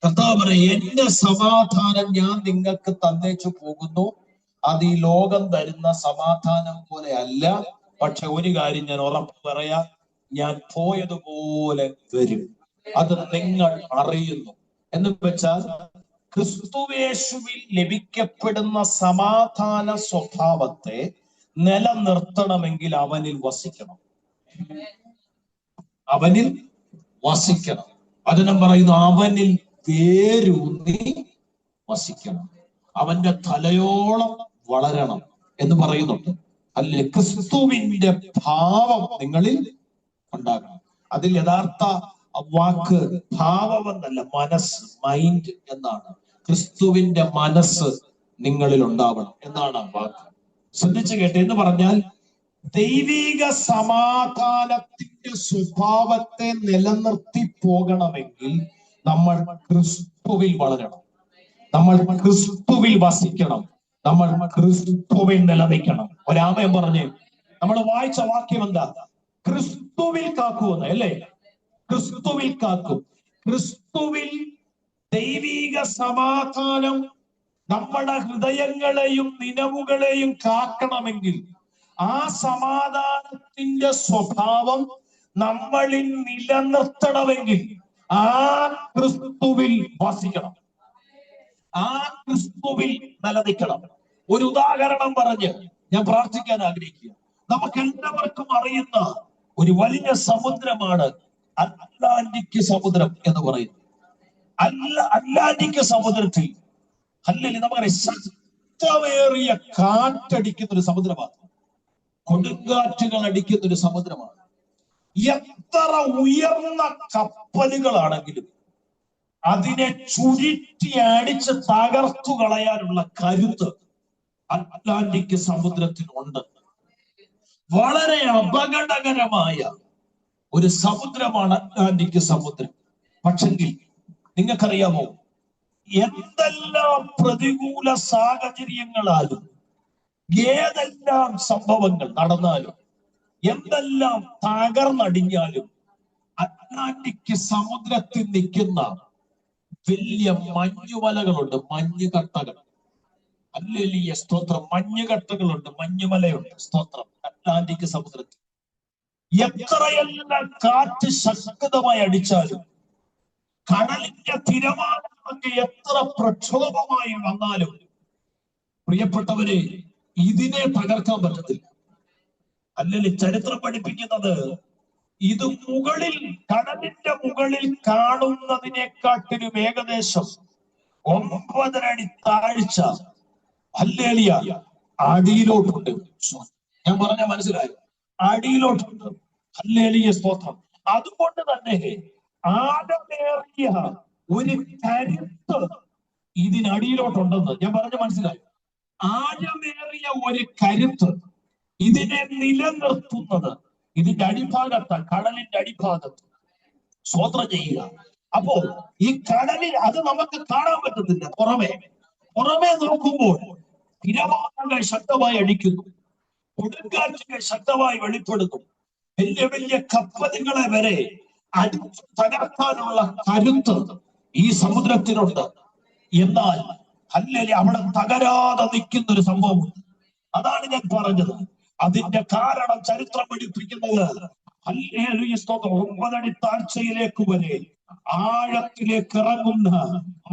കർത്താവ് പറയും, എന്റെ സമാധാനം ഞാൻ നിങ്ങൾക്ക് തന്നേച്ചു പോകുന്നു. അത് ഈ ലോകം തരുന്ന സമാധാനം പോലെ അല്ല. പക്ഷെ ഒരു കാര്യം ഞാൻ ഉറപ്പ് പറയാം, ഞാൻ പോയതുപോലെ വരും. അത് നിങ്ങൾ അറിയുന്നു. എന്ന് വെച്ചാൽ ക്രിസ്തുവേശുവിൽ ലഭിക്കപ്പെടുന്ന സമാധാന സ്വഭാവത്തെ നിലനിർത്തണമെങ്കിൽ അവനിൽ വസിക്കണം. അവനിൽ വസിക്കണം. അതിനും പറയുന്നു, അവനിൽ വേരൂന്നി വസിക്കണം, അവന്റെ തലയോളം വളരണം എന്ന് പറയുന്നുണ്ട്. അല്ലെ, ക്രിസ്തുവിന്റെ ഭാവം നിങ്ങളിൽ ഉണ്ടാകണം. അതിൽ യഥാർത്ഥ വാക്ക് ഭാവം എന്നല്ല, മനസ്സ്, മൈൻഡ് എന്നാണ്. ക്രിസ്തുവിന്റെ മനസ്സ് നിങ്ങളിൽ ഉണ്ടാവണം എന്നാണ് ആ വാക്ക്. ശ്രദ്ധിച്ചു കേട്ടെ. എന്ന് പറഞ്ഞാൽ ദൈവിക സമാധാനത്തിന്റെ സ്വഭാവത്തെ നിലനിർത്തി പോകണമെങ്കിൽ നമ്മൾ ക്രിസ്തുവിൽ വളരണം, നമ്മൾ ക്രിസ്തുവിൽ വസിക്കണം, നമ്മൾ ക്രിസ്തുവിൽ നിലനിൽക്കണം. ഒരാമയം പറഞ്ഞ് നമ്മൾ വായിച്ച വാക്യം എന്താ? ക്രിസ്തുവിൽ കാക്കുമെന്ന്, അല്ലേ? ക്രിസ്തുവിൽ കാക്കും. ക്രിസ്തുവിൽ ദൈവിക സമാധാനം നമ്മുടെ ഹൃദയങ്ങളെയും നിലവുകളെയും കാക്കണമെങ്കിൽ ആ സമാധാനത്തിന്റെ സ്വഭാവം നമ്മളിൽ നിലനിർത്തണമെങ്കിൽ ആ ക്രിസ്തുവിൽ വസിക്കണം, ആ ക്രിസ്തുവിൽ നിലനിൽക്കണം. ഒരു ഉദാഹരണം പറഞ്ഞ് ഞാൻ പ്രാർത്ഥിക്കാൻ ആഗ്രഹിക്കുക. നമുക്ക് എല്ലാവർക്കും അറിയുന്ന ഒരു വലിയ സമുദ്രമാണ് അറ്റ്ലാന്റിക് സമുദ്രം എന്ന് പറയുന്നത്. അറ്റ്ലാന്റിക് സമുദ്രത്തിൽ അല്ലെങ്കിൽ നമുക്കറിയാം ശക്തമേറിയ കാറ്റടിക്കുന്ന ഒരു സമുദ്രമാണ്, കൊടുങ്കാറ്റുകൾ അടിക്കുന്ന ഒരു സമുദ്രമാണ്. എത്ര ഉയർന്ന കപ്പലുകളാണെങ്കിലും അതിനെ ചുരുട്ടി അടിച്ച് തകർത്തു കളയാനുള്ള കരുത്ത് അറ്റ്ലാന്റിക് സമുദ്രത്തിനുണ്ട്. വളരെ അപകടകരമായ ഒരു സമുദ്രമാണ് അറ്റ്ലാന്റിക് സമുദ്രം. പക്ഷെങ്കിൽ നിങ്ങൾക്കറിയാമോ, എന്തെല്ലാം പ്രതികൂല സാഹചര്യങ്ങളാലും ഏതെല്ലാം സംഭവങ്ങൾ നടന്നാലും എന്തെല്ലാം തകർന്നടിഞ്ഞാലും അറ്റ്ലാന്റിക് സമുദ്രത്തിൽ നിൽക്കുന്ന വലിയ മഞ്ഞുമലകളുണ്ട്, മഞ്ഞുകട്ടകൾ. ഹല്ലേലൂയ, സ്തോത്രം. മഞ്ഞുകട്ടകളുണ്ട്, മഞ്ഞുമലയുണ്ട്, സ്തോത്രം. അറ്റ്ലാന്റിക് സമുദ്രത്തിൽ എത്രയെല്ലാം കാറ്റ് ശക്തമായി അടിച്ചാലും കടലിന്റെ തിരമാലകളൊക്കെ എത്ര പ്രക്ഷോഭമായി വന്നാലും പ്രിയപ്പെട്ടവരെ ഇതിനെ തകർക്കാൻ പറ്റത്തില്ല. അല്ലെങ്കിൽ ചരിത്രം പഠിപ്പിക്കുന്നത് ഇത് മുകളിൽ, കടലിന്റെ മുകളിൽ കാണുന്നതിനെക്കാട്ടിലും ഏകദേശം 9 അടി താഴ്ച ഹല്ലേലൂയ അടിയിലോട്ടുണ്ട്. ഞാൻ പറഞ്ഞ മനസ്സിലായോ? അടിയിലോട്ടുണ്ട്. ഹല്ലേലൂയ, സ്തോത്രം. അതുകൊണ്ട് തന്നെ ആഴമേറിയ ഒരു കരുത്ത് ഇതിനടിയിലോട്ടുണ്ടെന്ന് ഞാൻ പറഞ്ഞ മനസ്സിലായി. ആഴമേറിയ ഒരു കരുത്ത് ഇതിനെ നിലനിർത്തുന്നത് ഇതിന്റെ അടിഭാഗത്ത്, കടലിന്റെ അടിഭാഗത്ത്. സ്തോത്രം ചെയ്യുക. അപ്പോ ഈ കടലിൽ അത് നമുക്ക് കാണാൻ പറ്റത്തില്ല. പുറമെ നോക്കുമ്പോൾ തിരമാലകൾ ശക്തമായി അടിക്കുന്നു, കൊടുങ്കാറ്റുകൾ ശക്തമായി വെളിപ്പെടുന്നു, വലിയ വലിയ കപ്പലുകളെ വരെ അടിച്ചു തകർക്കാനുള്ള കരുത്ത് ഈ സമുദ്രത്തിനുണ്ട്. എന്നാൽ ഹല്ലേലൂയ അവിടെ തകരാതെ നിൽക്കുന്ന ഒരു സംഭവമുണ്ട്. അതാണ് ഞാൻ പറഞ്ഞത്. അതിന്റെ കാരണം ചരിത്രം പഠിപ്പിക്കുന്നത് ഹല്ലേലൂയ, സ്തോത്രം, 9 അടി താഴ്ചയിലേക്ക് വരെ ആഴത്തിലേക്ക് ഇറങ്ങുന്ന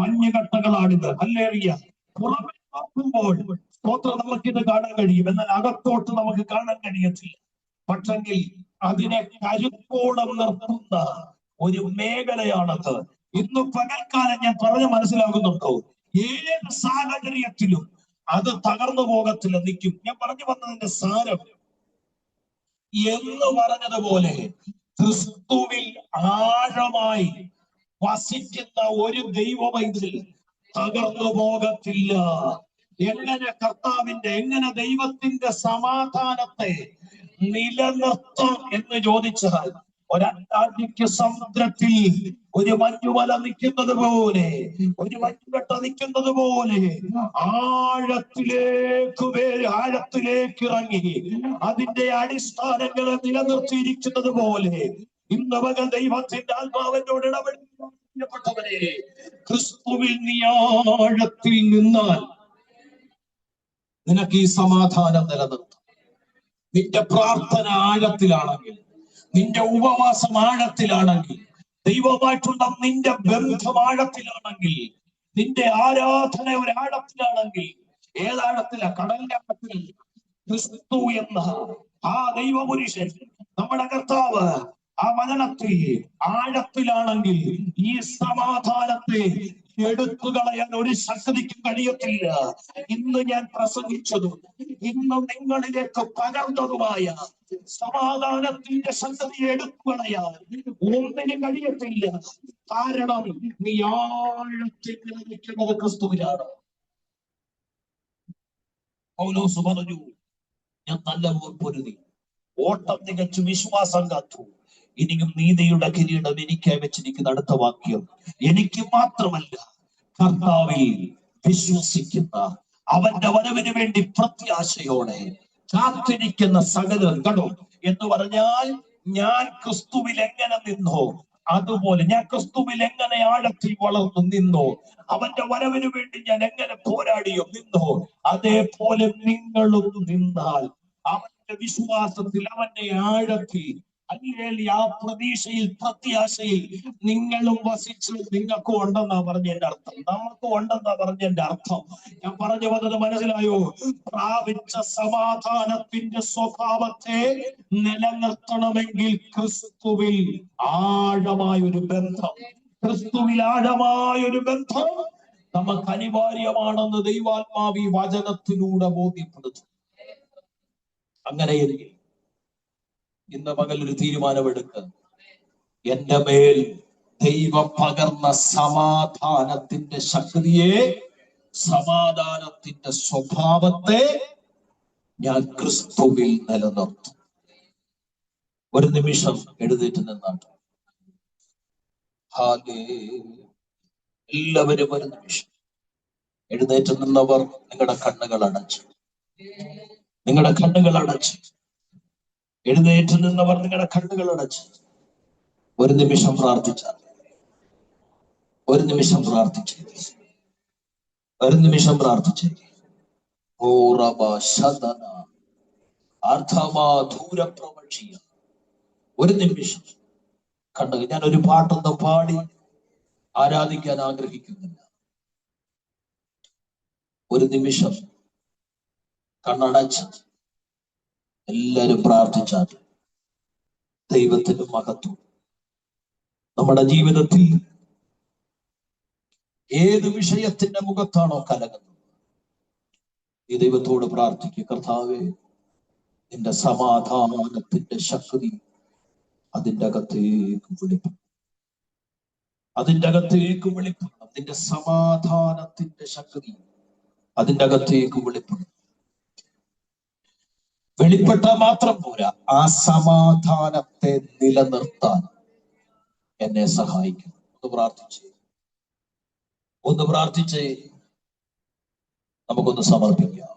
മഞ്ഞുകട്ടകളാണിത്. ഹല്ലേലൂയ. പുറമെ നോക്കുമ്പോൾ സ്തോത്രം നമുക്കിത് കാണാൻ കഴിയും, എന്നാൽ അകത്തോട്ട് നമുക്ക് കാണാൻ കഴിയത്തില്ല. പക്ഷെങ്കിൽ അതിനെ കരുത്തോടെ നിർത്തുന്ന ഒരു മേഖലയാണത്. ഇന്ന് പകൽക്കാലം ഞാൻ പറഞ്ഞ് മനസ്സിലാകുന്നുണ്ടോ? ഏത് സാഹചര്യത്തിലും അത് തകർന്നു പോകത്തില്ല, നിൽക്കും. ഞാൻ പറഞ്ഞു വന്നതിന്റെ സാരം എന്ന് പറഞ്ഞതുപോലെ ക്രിസ്തുവിൽ ആഴമായി വസിക്കുന്ന ഒരു ദൈവമൈത്രി തകർന്നു പോകത്തില്ല. എങ്ങനെ ദൈവത്തിന്റെ സമാധാനത്തെ നിലനിർത്താം എന്ന് ചോദിച്ചാൽ, ഒരറ്റ്ലാന്റിക് സമുദ്രത്തിൽ ഒരു മഞ്ഞുമല നിൽക്കുന്നത് പോലെ, ഒരു മഞ്ഞുകട്ട നിൽക്കുന്നത് പോലെ ആഴത്തിലേക്ക് ഇറങ്ങി അതിന്റെ അടിസ്ഥാനങ്ങളെ നിലനിർത്തിയിരിക്കുന്നത് പോലെ ഇന്ന് മകൻ ദൈവത്തിന്റെ ആത്മാവിനോട് ഇടപെടപ്പെട്ടവരെ, ക്രിസ്തുവിൽ നീ ആഴത്തിൽ നിന്നാൽ നിനക്ക് ഈ സമാധാനം നിലനിർത്തും. നിന്റെ പ്രാർത്ഥന ആഴത്തിലാണെങ്കിൽ, നിന്റെ ഉപവാസം ആഴത്തിലാണെങ്കിൽ, ദൈവമായിട്ടുള്ള നിന്റെ ബന്ധം ആഴത്തിലാണെങ്കിൽ, നിന്റെ ആരാധന ഒരു ആഴത്തിലാണെങ്കിൽ, ഏതാഴത്തില? കടലിന്റെ ആഴത്തിലല്ല. ക്രിസ്തു എന്ന ആ ദൈവപുരുഷൻ, നമ്മുടെ കർത്താവ് ആ വചനത്തിൽ ആഴത്തിലാണെങ്കിൽ ഈ സമാധാനത്തെ എടുത്തു കളയാൻ ഒരു ശക്തിക്കും കഴിയത്തില്ല. ഇന്ന് ഞാൻ പ്രസംഗിച്ചതും ഇന്ന് നിങ്ങളിലേക്ക് പകർന്നതുമായ സമാധാനത്തിന്റെ ശക്തിയെ എടുത്തു കളയാൻ ഒന്നിനും കഴിയത്തില്ല. കാരണം നീ ആഴത്തിൽ നിൽക്കുന്നത് ക്രിസ്തുവിലാണ്. പൗലോസ് പറഞ്ഞു, ഞാൻ നല്ല പൊരുതി ഓട്ടം തികച്ചു വിശ്വാസം കാത്തു. ഇനിയും നീതിയുടെ കിരീടം എനിക്കായി വെച്ചിരിക്കുന്ന അടുത്ത വാക്യം. എനിക്ക് മാത്രമല്ല, കർത്താവിൽ വിശ്വസിക്കുന്ന അവന്റെ വരവിന് വേണ്ടി പ്രത്യാശയോടെ കാത്തിരിക്കുന്ന സകലർ കണ്ടോ എന്ന് പറഞ്ഞാൽ, ഞാൻ ക്രിസ്തുവിൽ എങ്ങനെ നിന്നോ അതുപോലെ, ഞാൻ ക്രിസ്തുവിൽ എങ്ങനെ ആഴത്തിൽ വളർന്നു നിന്നോ, അവന്റെ വരവിന് വേണ്ടി ഞാൻ എങ്ങനെ പോരാടിയോ നിന്നോ, അതേപോലെ നിങ്ങളും നിന്നാൽ അവന്റെ വിശ്വാസത്തിൽ, അവന്റെ ആഴത്തിൽ, അല്ലെങ്കിൽ ആ പ്രതീക്ഷയിൽ, പ്രത്യാശയിൽ നിങ്ങളും വസിച്ച് നിങ്ങൾക്കും ഉണ്ടെന്നാ പറഞ്ഞതിന്റെ അർത്ഥം, നമുക്കും ഉണ്ടെന്നാ പറഞ്ഞതിന്റെ അർത്ഥം. ഞാൻ പറഞ്ഞു വന്നത് മനസ്സിലായോ? പ്രാപിച്ച സമാധാനത്തിന്റെ സ്വഭാവത്തെ നിലനിർത്തണമെങ്കിൽ ക്രിസ്തുവിൽ ആഴമായൊരു ബന്ധം, ക്രിസ്തുവിൽ ആഴമായൊരു ബന്ധം നമുക്ക് അനിവാര്യമാണെന്ന് ദൈവാത്മാവ് ഈ വചനത്തിലൂടെ ബോധ്യപ്പെടുത്തും. അങ്ങനെയെങ്കിൽ ഇന്ന് പകൽ ഒരു തീരുമാനമെടുക്കുക. എന്റെ മേൽ ദൈവം പകർന്ന സമാധാനത്തിന്റെ ശക്തിയെ, സമാധാനത്തിന്റെ സ്വഭാവത്തെ ഞാൻ ക്രിസ്തുവിൽ നിലനിർത്തും. ഒരു നിമിഷം എഴുന്നേറ്റ് നിന്നാണ്. എല്ലാവരും ഒരു നിമിഷം എഴുന്നേറ്റ് നിന്നവർ നിങ്ങളുടെ കണ്ണുകൾ അടച്ചു, നിങ്ങളുടെ കണ്ണുകൾ അടച്ചു. എഴുന്നേറ്റ് നിന്നവർ നിങ്ങളുടെ കണ്ണുകൾ അടച്ച് ഒരു നിമിഷം പ്രാർത്ഥിച്ചാൽ, ഒരു നിമിഷം പ്രാർത്ഥിച്ചേ, ഒരു നിമിഷം പ്രാർത്ഥിച്ചേ. ഒരു നിമിഷം കണ്ണുകൾ. ഞാൻ ഒരു പാട്ടൊന്നും പാടി ആരാധിക്കാൻ ആഗ്രഹിക്കുന്നില്ല. ഒരു നിമിഷം കണ്ണടച്ച് എല്ലാരും പ്രാർത്ഥിച്ചാൽ ദൈവത്തിന്റെ മഹത്വം നമ്മുടെ ജീവിതത്തിൽ ഏത് വിഷയത്തിന്റെ മുഖത്താണോ കലങ്ങുന്നത്, ഈ ദൈവത്തോട് പ്രാർത്ഥിക്കുക. കർത്താവേ, നിന്റെ സമാധാനത്തിന്റെ ശക്തി അതിൻ്റെ അകത്തേക്ക് വിളിക്കണം, അതിൻ്റെ അകത്തേക്ക് വിളിക്കണം. നിന്റെ സമാധാനത്തിന്റെ ശക്തി അതിൻ്റെ അകത്തേക്ക് വിളിക്കണം. വെളിപ്പെട്ടാൽ മാത്രം പോരാ, ആ സമാധാനത്തെ നിലനിർത്താൻ എന്നെ സഹായിക്കും. ഒന്ന് പ്രാർത്ഥിച്ചേ, നമുക്കൊന്ന് സമർപ്പിക്കാം.